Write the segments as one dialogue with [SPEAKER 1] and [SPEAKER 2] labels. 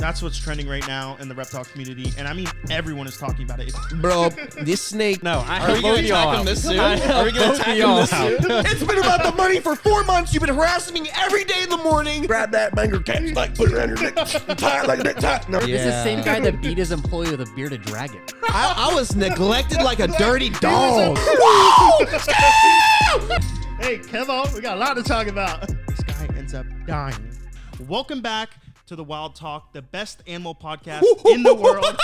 [SPEAKER 1] That's what's trending right now in the reptile community, and I mean everyone is talking about it.
[SPEAKER 2] Bro, this snake.
[SPEAKER 3] No,
[SPEAKER 2] Are we going to attack him this soon? Are we going to attack him this soon? It's been about the money for 4 months. You've been harassing me every day in the morning. Grab that banger cat spike, put it around your neck, tie it like a necktie. No.
[SPEAKER 3] This is the same guy that beat his employee with a bearded dragon.
[SPEAKER 2] I was neglected like a dirty dog.
[SPEAKER 1] Hey, Kevo, we got a lot to talk about. This guy ends up dying. Welcome back to the Wild Talk, the best animal podcast in the world.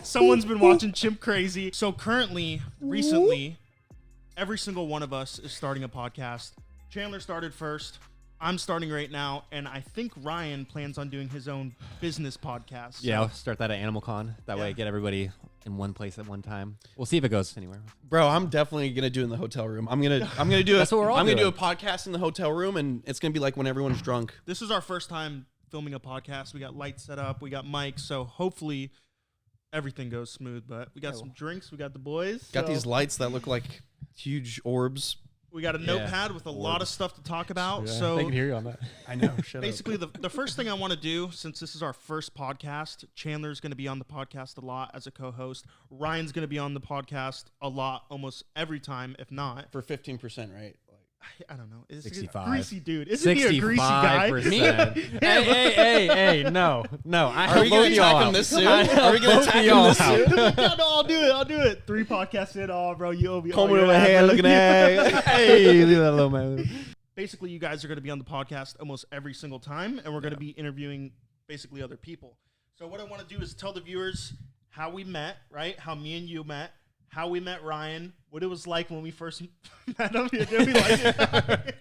[SPEAKER 1] Someone's been watching Chimp Crazy. So currently, recently, every single one of us is starting a podcast. Chandler started first. I'm starting right now, and I think Ryan plans on doing his own business podcast.
[SPEAKER 3] Yeah, I'll start that at Animal Con. That way I get everybody in one place at one time. We'll see if it goes anywhere.
[SPEAKER 2] Bro, I'm definitely gonna do it in the hotel room. I'm gonna do
[SPEAKER 3] That's what we're all
[SPEAKER 2] I'm gonna do
[SPEAKER 3] doing.
[SPEAKER 2] a podcast in the hotel room, and it's gonna be like when everyone's drunk.
[SPEAKER 1] This is our first time filming a podcast. We got lights set up. We got mics. So hopefully everything goes smooth. But we got some drinks. We got the boys.
[SPEAKER 2] Got
[SPEAKER 1] so
[SPEAKER 2] these lights that look like huge orbs.
[SPEAKER 1] We got a notepad with a lot of stuff to talk about. So
[SPEAKER 3] they can hear you on that.
[SPEAKER 2] I know. Shut
[SPEAKER 1] basically, the first thing I want to do, since this is our first podcast, Chandler's going to be on the podcast a lot as a co-host. Ryan's going to be on the podcast a lot, almost every time, if not.
[SPEAKER 2] For 15%, right?
[SPEAKER 1] I don't know. Is
[SPEAKER 3] 65.
[SPEAKER 1] Greasy dude. Isn't he a greasy guy?
[SPEAKER 3] Hey, no.
[SPEAKER 2] Are we gonna attack him this soon? Are we gonna attack him this soon?
[SPEAKER 1] No, I'll do it. 3 podcasts in. Oh, bro, you owe me.
[SPEAKER 2] Coming over here, looking at.
[SPEAKER 3] Hey, leave that alone, man.
[SPEAKER 1] Basically, you guys are going to be on the podcast almost every single time, and we're going to be interviewing basically other people. So what I want to do is tell the viewers how we met, right? How me and you met, how we met Ryan, what it was like when we first met him. Did we like it?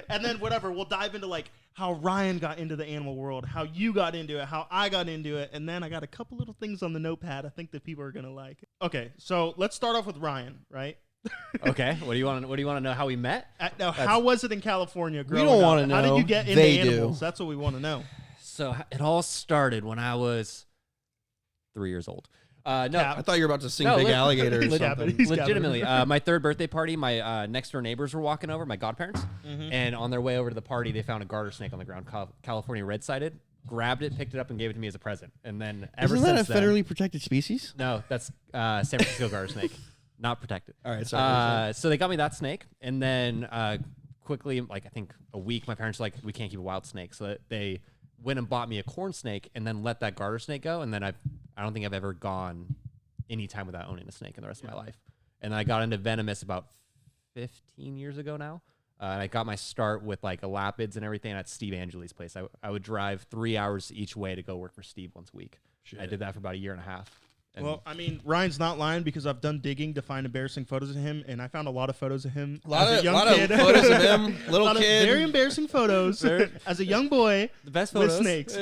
[SPEAKER 1] And then whatever, we'll dive into like how Ryan got into the animal world, how you got into it, how I got into it, and then I got a couple little things on the notepad I think that people are going to like. Okay, so let's start off with Ryan, right?
[SPEAKER 3] Okay, what do you want to know? How we met?
[SPEAKER 1] Now, how was it in California growing
[SPEAKER 2] don't
[SPEAKER 1] up?
[SPEAKER 2] wanna know.
[SPEAKER 1] How did you get into
[SPEAKER 2] They
[SPEAKER 1] animals?
[SPEAKER 2] do.
[SPEAKER 1] That's what we want to know.
[SPEAKER 3] So it all started when I was 3 years old. No,
[SPEAKER 1] Cap.
[SPEAKER 2] I thought you were about to sing
[SPEAKER 3] No,
[SPEAKER 2] Big
[SPEAKER 3] look-
[SPEAKER 2] Alligator or
[SPEAKER 1] He's
[SPEAKER 2] something.
[SPEAKER 1] capping. He's
[SPEAKER 3] legitimately. My third birthday party, my next door neighbors were walking over, my godparents, and on their way over to the party, they found a garter snake on the ground, California red-sided, grabbed it, picked it up, and gave it to me as a present. And then ever
[SPEAKER 2] Isn't
[SPEAKER 3] since
[SPEAKER 2] that a federally protected species?
[SPEAKER 3] no, that's San Francisco garter snake, not protected.
[SPEAKER 2] All right, sorry.
[SPEAKER 3] So they got me that snake, and then quickly, like I think a week, my parents were like, we can't keep a wild snake, so they went and bought me a corn snake, and then let that garter snake go, and then I don't think I've ever gone any time without owning a snake in the rest of my life. And I got into venomous about 15 years ago now. And I got my start with like elapids and everything at Steve Angeli's place. I would drive 3 hours each way to go work for Steve once a week. I did that for about a year and a half. And
[SPEAKER 1] Well, I mean, Ryan's not lying because I've done digging to find embarrassing photos of him, and I found a lot of photos of him
[SPEAKER 2] a lot
[SPEAKER 1] as a
[SPEAKER 2] of
[SPEAKER 1] young
[SPEAKER 2] lot
[SPEAKER 1] kid.
[SPEAKER 2] of photos of him,
[SPEAKER 1] A
[SPEAKER 2] little
[SPEAKER 1] lot of
[SPEAKER 2] kid,
[SPEAKER 1] very embarrassing photos as a young boy
[SPEAKER 3] the best
[SPEAKER 1] with
[SPEAKER 3] photos.
[SPEAKER 1] snakes.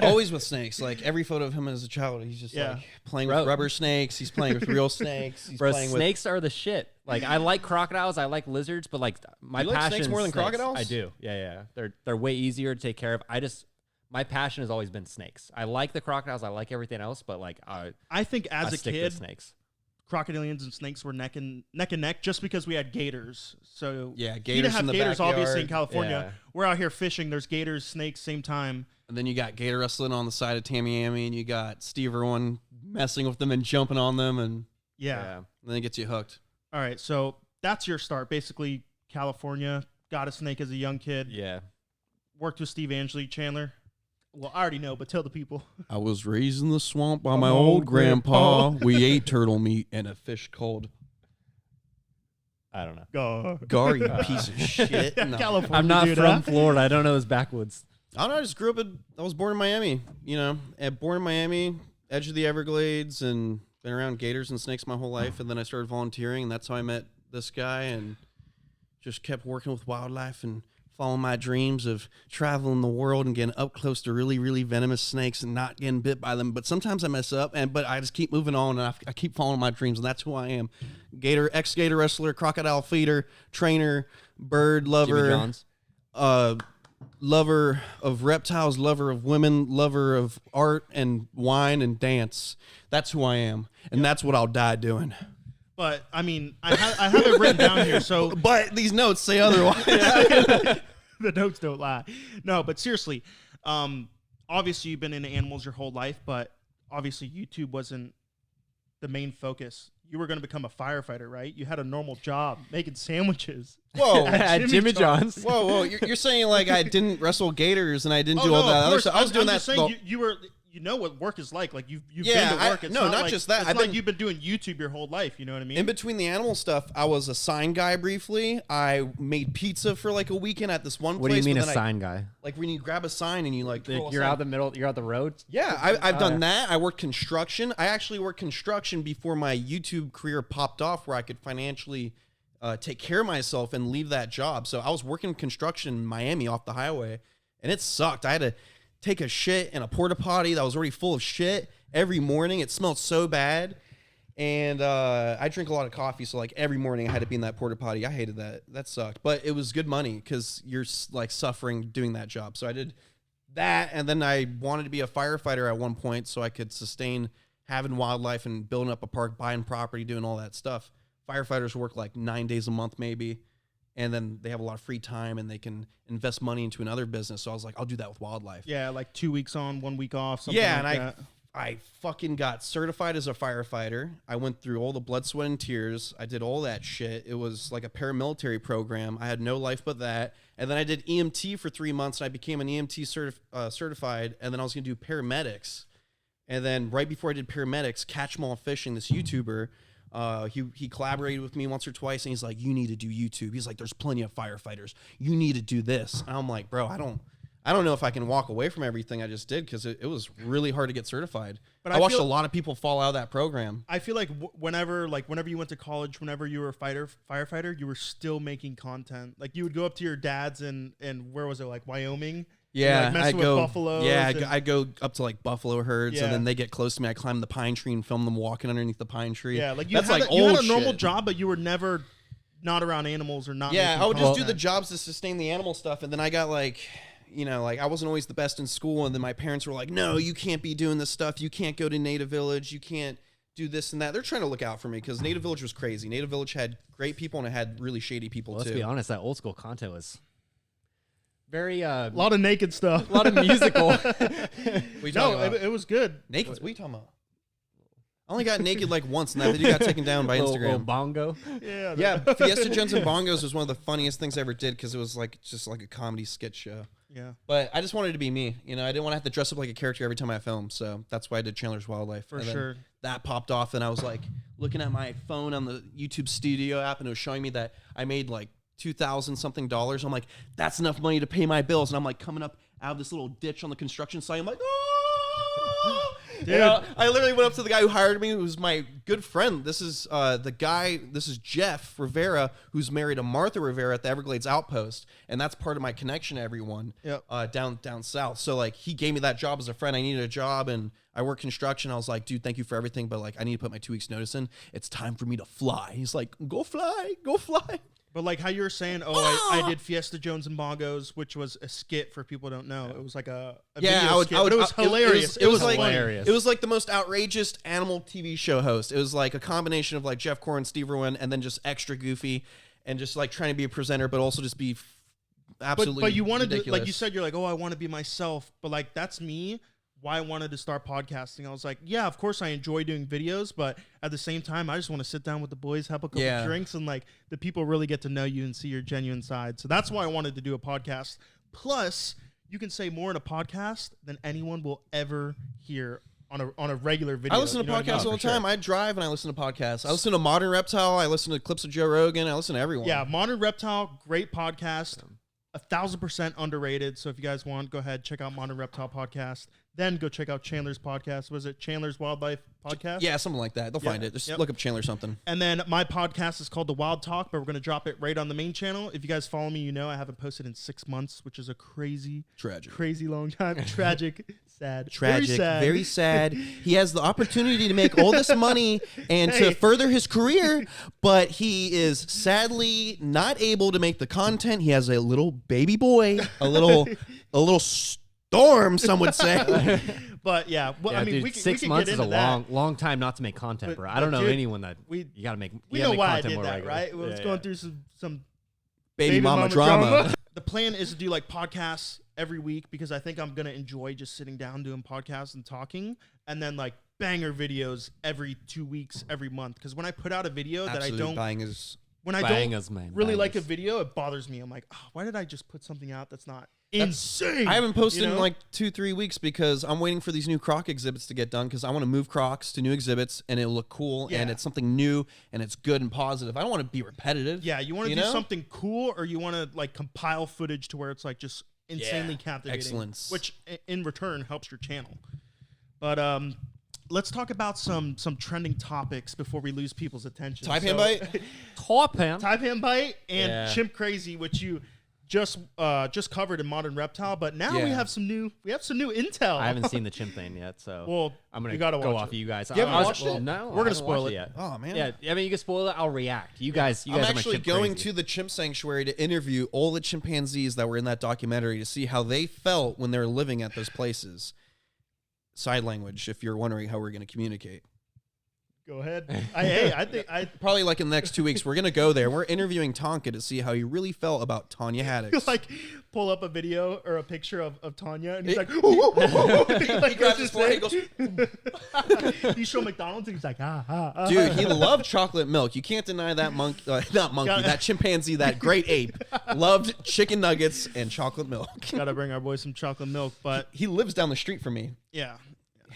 [SPEAKER 2] always with snakes. Like every photo of him as a child, he's just like playing with rubber snakes. He's playing with real snakes. He's
[SPEAKER 3] Bro,
[SPEAKER 2] playing
[SPEAKER 3] snakes are the shit. Like I like crocodiles, I like lizards, but like my
[SPEAKER 2] You like
[SPEAKER 3] passion
[SPEAKER 2] snakes
[SPEAKER 3] is
[SPEAKER 2] more than crocodiles?
[SPEAKER 3] I do. Yeah. They're way easier to take care of. My passion has always been snakes. I like the crocodiles, I like everything else, but like
[SPEAKER 1] I think as
[SPEAKER 3] I
[SPEAKER 1] a
[SPEAKER 3] stick
[SPEAKER 1] kid,
[SPEAKER 3] to snakes.
[SPEAKER 1] crocodilians and snakes were neck and neck just because we had gators. So
[SPEAKER 2] Yeah,
[SPEAKER 1] you
[SPEAKER 2] gators
[SPEAKER 1] didn't have
[SPEAKER 2] in the
[SPEAKER 1] gators obviously in
[SPEAKER 2] backyard.
[SPEAKER 1] California.
[SPEAKER 3] Yeah.
[SPEAKER 1] We're out here fishing. There's gators, snakes, same time.
[SPEAKER 2] And then you got gator wrestling on the side of Tamiami, and you got Steve Irwin messing with them and jumping on them, and
[SPEAKER 1] Yeah.
[SPEAKER 2] then it gets you hooked.
[SPEAKER 1] All right, so that's your start. Basically, California, got a snake as a young kid.
[SPEAKER 3] Yeah.
[SPEAKER 1] Worked with Steve Angeli, Chandler. Well, I already know, but tell the people.
[SPEAKER 2] I was raised in the swamp by my
[SPEAKER 1] Oh,
[SPEAKER 2] old
[SPEAKER 1] grandpa.
[SPEAKER 2] grandpa. We ate turtle meat and a fish called
[SPEAKER 3] I don't know.
[SPEAKER 1] Go.
[SPEAKER 2] gar, you piece of shit. No.
[SPEAKER 1] California.
[SPEAKER 3] I'm not
[SPEAKER 1] dude,
[SPEAKER 3] from
[SPEAKER 1] huh?
[SPEAKER 3] Florida. I don't know his backwoods.
[SPEAKER 2] I don't know. I just grew up I was born in Miami, born in Miami, edge of the Everglades, and been around gators and snakes my whole life. And then I started volunteering, and that's how I met this guy, and just kept working with wildlife and following my dreams of traveling the world and getting up close to really, really venomous snakes and not getting bit by them. But sometimes I mess up, but I just keep moving on, and I keep following my dreams, and that's who I am. Ex-gator wrestler, crocodile feeder, trainer, bird
[SPEAKER 3] Jimmy
[SPEAKER 2] lover,
[SPEAKER 3] John's.
[SPEAKER 2] lover of reptiles, lover of women, lover of art and wine and dance. That's who I am, and that's what I'll die doing.
[SPEAKER 1] But, I mean, I have it written down here. So,
[SPEAKER 2] But these notes say otherwise.
[SPEAKER 1] The notes don't lie. No, but seriously, obviously you've been into animals your whole life, but obviously YouTube wasn't the main focus. You were going to become a firefighter, right? You had a normal job making sandwiches.
[SPEAKER 2] Whoa,
[SPEAKER 3] at Jimmy John's.
[SPEAKER 2] Whoa! You're saying like I didn't wrestle gators and I didn't do all that other stuff. I was doing
[SPEAKER 1] I'm
[SPEAKER 2] that.
[SPEAKER 1] just saying, you were. You know what work is like. Like you've been to work. It's
[SPEAKER 2] not
[SPEAKER 1] like,
[SPEAKER 2] just that.
[SPEAKER 1] It's like you've been doing YouTube your whole life. You know what I mean?
[SPEAKER 2] In between the animal stuff, I was a sign guy briefly. I made pizza for like a weekend at this one place.
[SPEAKER 3] What do you mean a sign guy?
[SPEAKER 2] Like when you grab a sign and you like
[SPEAKER 3] You're out the middle. You're out the road.
[SPEAKER 2] Yeah, I've done that. I worked construction. I actually worked construction before my YouTube career popped off, where I could financially take care of myself and leave that job. So I was working construction in Miami off the highway, and it sucked. I had to take a shit in a porta potty that was already full of shit every morning. It smelled so bad. And I drink a lot of coffee, so like every morning I had to be in that porta potty. I hated that. That sucked. But it was good money because you're like suffering doing that job. So I did that, and then I wanted to be a firefighter at one point so I could sustain having wildlife and building up a park, buying property, doing all that stuff. Firefighters work like 9 days a month maybe. And then they have a lot of free time and they can invest money into another business. So I was like, I'll do that with wildlife.
[SPEAKER 1] Yeah, like 2 weeks on, 1 week off. Something
[SPEAKER 2] Yeah,
[SPEAKER 1] like
[SPEAKER 2] and
[SPEAKER 1] that.
[SPEAKER 2] I fucking got certified as a firefighter. I went through all the blood, sweat, and tears. I did all that shit. It was like a paramilitary program. I had no life but that. And then I did EMT for 3 months, and I became an EMT certified. And then I was going to do paramedics. And then right before I did paramedics, Catch 'em All Fishing, this YouTuber, he collaborated with me once or twice, and he's like, you need to do YouTube. He's like, there's plenty of firefighters. You need to do this. And I'm like, bro, I don't know if I can walk away from everything I just did, because it was really hard to get certified. But I watched a lot of people fall out of that program.
[SPEAKER 1] I feel like whenever you went to college, whenever you were a firefighter, you were still making content. Like you would go up to your dad's and where was it, like Wyoming?
[SPEAKER 2] Yeah,
[SPEAKER 1] I go buffaloes.
[SPEAKER 2] Yeah, I go up to like buffalo herds,
[SPEAKER 1] Yeah.
[SPEAKER 2] and then they get close to me. I climb the pine tree and film them walking underneath the pine tree.
[SPEAKER 1] Yeah, like
[SPEAKER 2] that's
[SPEAKER 1] you
[SPEAKER 2] like
[SPEAKER 1] had
[SPEAKER 2] old
[SPEAKER 1] a normal
[SPEAKER 2] shit.
[SPEAKER 1] job, but you were never not around animals or not.
[SPEAKER 2] Yeah,
[SPEAKER 1] making
[SPEAKER 2] I would just do
[SPEAKER 1] content.
[SPEAKER 2] the jobs to sustain the animal stuff, and then I got like, like I wasn't always the best in school, and then my parents were like, no, you can't be doing this stuff. You can't go to Native Village. You can't do this and that. They're trying to look out for me because Native Village was crazy. Native Village had great people, and it had really shady people
[SPEAKER 3] Well,
[SPEAKER 2] too.
[SPEAKER 3] let's be honest, that old school content was very
[SPEAKER 1] a lot of naked stuff,
[SPEAKER 3] a lot of musical.
[SPEAKER 1] It was good.
[SPEAKER 2] Naked? What are you talking about? I only got naked like once, and that video got taken down by Instagram.
[SPEAKER 3] Little bongo.
[SPEAKER 1] Yeah,
[SPEAKER 2] Fiesta Jones and Bongos was one of the funniest things I ever did because it was like just like a comedy skit show.
[SPEAKER 1] yeah,
[SPEAKER 2] But I just wanted to be me. I didn't want to have to dress up like a character every time I filmed. So that's why I did Chandler's Wildlife.
[SPEAKER 1] for
[SPEAKER 2] And then
[SPEAKER 1] sure.
[SPEAKER 2] that popped off, and I was like looking at my phone on the YouTube Studio app, and it was showing me that I made like $2,000 something. I'm like, that's enough money to pay my bills. And I'm like coming up out of this little ditch on the construction site. I'm like, oh!
[SPEAKER 1] Dude.
[SPEAKER 2] I literally went up to the guy who hired me, who's my good friend. This is this is Jeff Rivera, who's married to Martha Rivera at the Everglades Outpost. And that's part of my connection to everyone down south. So like he gave me that job as a friend. I needed a job, and I work construction. I was like, dude, thank you for everything, but like I need to put my 2 weeks notice in. It's time for me to fly. He's like, go fly.
[SPEAKER 1] But like how you were saying, I did Fiesta Jones and Bongos, which was a skit for people who don't know. It was like a video skit, but it was hilarious.
[SPEAKER 2] It was like
[SPEAKER 3] hilarious.
[SPEAKER 2] It was like the most outrageous animal TV show host. It was like a combination of like Jeff Corr and Steve Irwin, and then just extra goofy and just like trying to be a presenter, but also just be absolutely.
[SPEAKER 1] But you wanted to,
[SPEAKER 2] ridiculous.
[SPEAKER 1] like you said, you're like, I want to be myself. But like that's me. Why I wanted to start podcasting. I was like, yeah, of course I enjoy doing videos, but at the same time, I just want to sit down with the boys, have a couple drinks, and like the people really get to know you and see your genuine side. So that's why I wanted to do a podcast. Plus, you can say more in a podcast than anyone will ever hear on a regular video.
[SPEAKER 2] I listen to podcasts all the time. I drive and I listen to podcasts. I listen to Modern Reptile. I listen to clips of Joe Rogan. I listen to everyone.
[SPEAKER 1] Yeah, Modern Reptile, great podcast. 1,000% underrated. So if you guys want, go ahead, check out Modern Reptile podcast. Then go check out Chandler's podcast. Was it Chandler's Wildlife Podcast?
[SPEAKER 2] Yeah, something like that. They'll find it. Just look up Chandler something.
[SPEAKER 1] And then my podcast is called The Wild Talk, but we're going to drop it right on the main channel. If you guys follow me, I haven't posted in 6 months, which is a crazy long time. Tragic, sad.
[SPEAKER 2] Very sad. He has the opportunity to make all this money and to further his career, but he is sadly not able to make the content. He has a little baby boy, a little storm, some would say.
[SPEAKER 1] But yeah, well,
[SPEAKER 3] Yeah,
[SPEAKER 1] I mean,
[SPEAKER 3] dude,
[SPEAKER 1] we can
[SPEAKER 3] 6
[SPEAKER 1] get
[SPEAKER 3] months is
[SPEAKER 1] into
[SPEAKER 3] a
[SPEAKER 1] that.
[SPEAKER 3] long time not to make content,
[SPEAKER 1] But-
[SPEAKER 3] bro. I don't
[SPEAKER 1] but
[SPEAKER 3] know
[SPEAKER 1] dude,
[SPEAKER 3] anyone that
[SPEAKER 1] we
[SPEAKER 3] you gotta make.
[SPEAKER 1] We
[SPEAKER 3] you
[SPEAKER 1] know
[SPEAKER 3] gotta make
[SPEAKER 1] why I
[SPEAKER 3] content
[SPEAKER 1] did
[SPEAKER 3] more
[SPEAKER 1] that,
[SPEAKER 3] regular.
[SPEAKER 1] right? Well, it's
[SPEAKER 3] Yeah,
[SPEAKER 1] going
[SPEAKER 3] yeah.
[SPEAKER 1] through some
[SPEAKER 2] baby mama drama.
[SPEAKER 1] The plan is to do like podcasts every week because I think I'm going to enjoy just sitting down doing podcasts and talking, and then like banger videos every 2 weeks, every month. Because when I put out a video that I don't, when I don't really like a video, it bothers me. I'm like, oh, why did I just put something out that's not insane?
[SPEAKER 2] I haven't posted in like 2-3 weeks because I'm waiting for these new Croc exhibits to get done because I want to move Crocs to new exhibits and it'll look cool and it's something new and it's good and positive. I don't want to be repetitive.
[SPEAKER 1] Yeah, you want to do something cool, or you want to like compile footage to where it's like just insanely captivating.
[SPEAKER 2] Excellence.
[SPEAKER 1] Which in return helps your channel. But let's talk about some trending topics before we lose people's attention.
[SPEAKER 2] Taipan bite?
[SPEAKER 1] Taipan bite and chimp crazy, which you just covered in Modern Reptile, but now we have some new intel.
[SPEAKER 3] I haven't seen the chimp thing yet, so I'm gonna go off of you guys.
[SPEAKER 2] You haven't watched it?
[SPEAKER 3] No,
[SPEAKER 1] we're gonna spoil it
[SPEAKER 3] yet.
[SPEAKER 2] Oh man.
[SPEAKER 3] Yeah, I mean you can spoil it. I'll react. You guys.
[SPEAKER 2] I'm actually going to the chimp sanctuary to interview all the chimpanzees that were in that documentary to see how they felt when they were living at those places. Side language, if you're wondering how we're going to communicate.
[SPEAKER 1] Go ahead. I think
[SPEAKER 2] probably like in the next 2 weeks we're going to go there. We're interviewing Tonka to see how he really felt about Tanya Haddix.
[SPEAKER 1] Like pull up a video or a picture of Tanya and he's like, he
[SPEAKER 2] grabs his forehead, he goes.
[SPEAKER 1] You show McDonald's and he's like,
[SPEAKER 2] Dude, he loved chocolate milk. You can't deny that that chimpanzee, that great ape, loved chicken nuggets and chocolate milk.
[SPEAKER 1] Gotta bring our boy some chocolate milk, but
[SPEAKER 2] he lives down the street from me.
[SPEAKER 1] Yeah.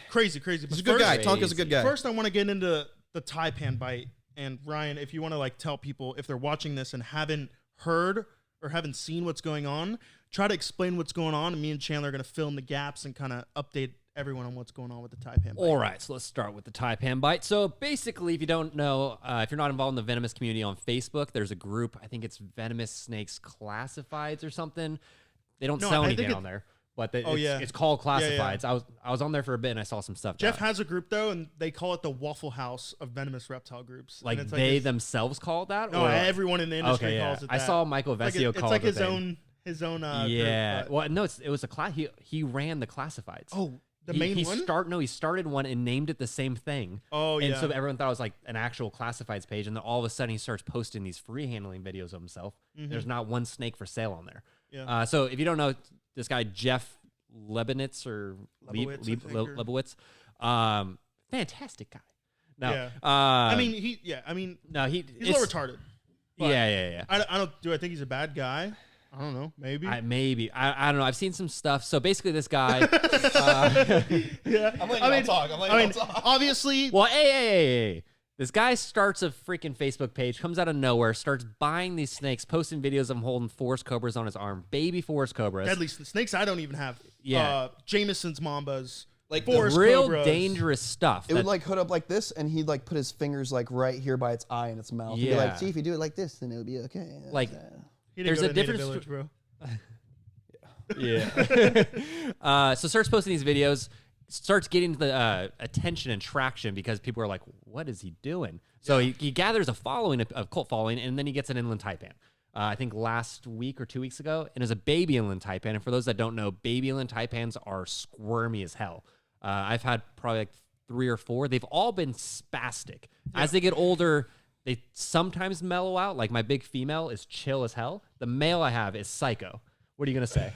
[SPEAKER 1] Crazy.
[SPEAKER 2] He's a good guy. Tonka's a good guy.
[SPEAKER 1] First, I want to get into the Taipan bite. And Ryan, if you want to like tell people if they're watching this and haven't heard or haven't seen what's going on, try to explain what's going on. And me and Chandler are going to fill in the gaps and kind of update everyone on what's going on with the Taipan bite.
[SPEAKER 3] All right, so let's start with the Taipan bite. So basically, if you don't know, if you're not involved in the venomous community on Facebook, there's a group. I think it's Venomous Snakes Classifieds or something. They don't sell anything on there. But it's called Classifieds.
[SPEAKER 1] Yeah.
[SPEAKER 3] I was on there for a bit and I saw some stuff.
[SPEAKER 1] Jeff has a group though, and they call it the Waffle House of venomous reptile groups.
[SPEAKER 3] Like they themselves call that?
[SPEAKER 1] No, everyone in the industry calls it that.
[SPEAKER 3] I saw Michael Vesio call it.
[SPEAKER 1] It's like his own.
[SPEAKER 3] Yeah.
[SPEAKER 1] Group,
[SPEAKER 3] well, no, it was a class. He ran the Classifieds.
[SPEAKER 1] Oh, the main one.
[SPEAKER 3] He started one and named it the same thing.
[SPEAKER 1] Oh yeah.
[SPEAKER 3] And so everyone thought it was like an actual Classifieds page, and then all of a sudden he starts posting these free handling videos of himself. Mm-hmm. There's not one snake for sale on there. Yeah. So if you don't know this guy Jeff Lebowitz or Lebowitz, fantastic guy. No,
[SPEAKER 1] I mean he's a little retarded.
[SPEAKER 3] Yeah.
[SPEAKER 1] I don't. Do I think he's a bad guy? I don't know. Maybe.
[SPEAKER 3] I don't know. I've seen some stuff. So basically, this guy.
[SPEAKER 1] Yeah.
[SPEAKER 2] I'm letting y'all talk.
[SPEAKER 1] Obviously.
[SPEAKER 3] Well, hey. This guy starts a freaking Facebook page, comes out of nowhere, starts buying these snakes, posting videos of him holding forest cobras on his arm, baby forest cobras.
[SPEAKER 1] Deadly snakes I don't even have.
[SPEAKER 3] Yeah.
[SPEAKER 1] Jameson's mambas.
[SPEAKER 2] Like
[SPEAKER 3] forest real cobras. Dangerous stuff.
[SPEAKER 4] It would like hood up like this, and he'd like put his fingers like right here by its eye and its mouth. Yeah. He'd be like, see, if you do it like this, then it'll be okay.
[SPEAKER 3] Like,
[SPEAKER 1] there's a difference. Village, bro.
[SPEAKER 3] Yeah. So starts posting these videos. Starts getting the attention and traction because people are like, what is he doing? So he gathers a following, a cult following, and then he gets an inland taipan. I think last week or 2 weeks ago, and it was a baby inland taipan. And for those that don't know, baby inland taipans are squirmy as hell. I've had probably like 3 or 4. They've all been spastic. Yeah. As they get older, they sometimes mellow out. Like my big female is chill as hell. The male I have is psycho. What are you going to say?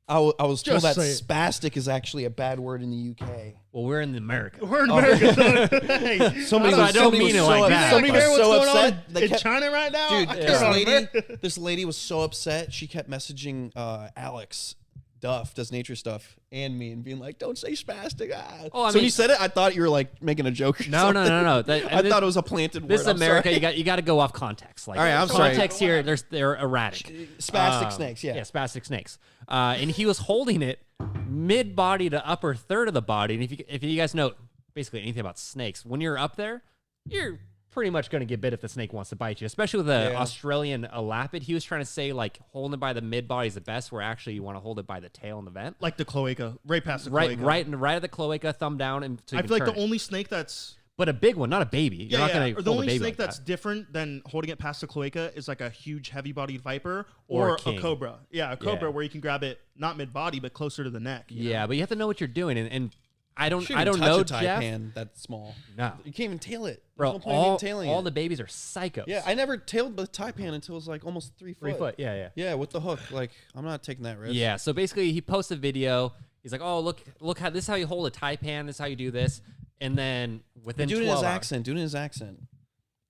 [SPEAKER 4] I was told that spastic is actually a bad word in the UK.
[SPEAKER 3] Well, we're in America.
[SPEAKER 1] We're in America. Hey,
[SPEAKER 4] somebody was so upset.
[SPEAKER 1] In China right now?
[SPEAKER 2] Dude, this lady was so upset. She kept messaging Alex Duff, does nature stuff, and me, and being like, don't say spastic. So when you said it, I thought you were like making a joke or something.
[SPEAKER 3] No.
[SPEAKER 2] I thought it was a planted word.
[SPEAKER 3] This is America. You got to go off context. Like,
[SPEAKER 2] all right, I'm sorry.
[SPEAKER 3] Context here, they're erratic.
[SPEAKER 4] Spastic snakes,
[SPEAKER 3] Yeah, spastic snakes. And he was holding it mid-body to upper third of the body. And if you guys know basically anything about snakes, when you're up there, you're pretty much going to get bit if the snake wants to bite you, especially with the Australian elapid. He was trying to say like holding it by the mid-body is the best, where actually you want to hold it by the tail and the vent.
[SPEAKER 1] Like the cloaca, right past the cloaca.
[SPEAKER 3] Right at the cloaca, thumb down. And so
[SPEAKER 1] I feel like the only snake that's...
[SPEAKER 3] But a big one, not a baby. You're not going to hold a baby.
[SPEAKER 1] The only snake
[SPEAKER 3] like
[SPEAKER 1] that's different than holding it past the cloaca is like a huge, heavy-bodied viper or a cobra. Yeah, a cobra where you can grab it not mid-body but closer to the neck.
[SPEAKER 3] Yeah, but you have to know what you're doing. And I don't
[SPEAKER 2] Shouldn't touch
[SPEAKER 3] know,
[SPEAKER 2] a
[SPEAKER 3] Jeff.
[SPEAKER 2] taipan that small.
[SPEAKER 3] No,
[SPEAKER 2] You can't even tail it. There's
[SPEAKER 3] bro.
[SPEAKER 2] no point in even tailing
[SPEAKER 3] All
[SPEAKER 2] it.
[SPEAKER 3] the babies are psychos.
[SPEAKER 2] Yeah, I never tailed the taipan until it was like almost 3 foot.
[SPEAKER 3] 3 foot. Yeah.
[SPEAKER 2] Yeah, with the hook. Like, I'm not taking that risk.
[SPEAKER 3] Yeah. So basically, he posts a video. He's like, "Oh, look how this is how you hold a taipan. This is how you do this." And then within
[SPEAKER 2] Do it in
[SPEAKER 3] 12
[SPEAKER 2] his
[SPEAKER 3] hours,
[SPEAKER 2] accent. Do it in his accent.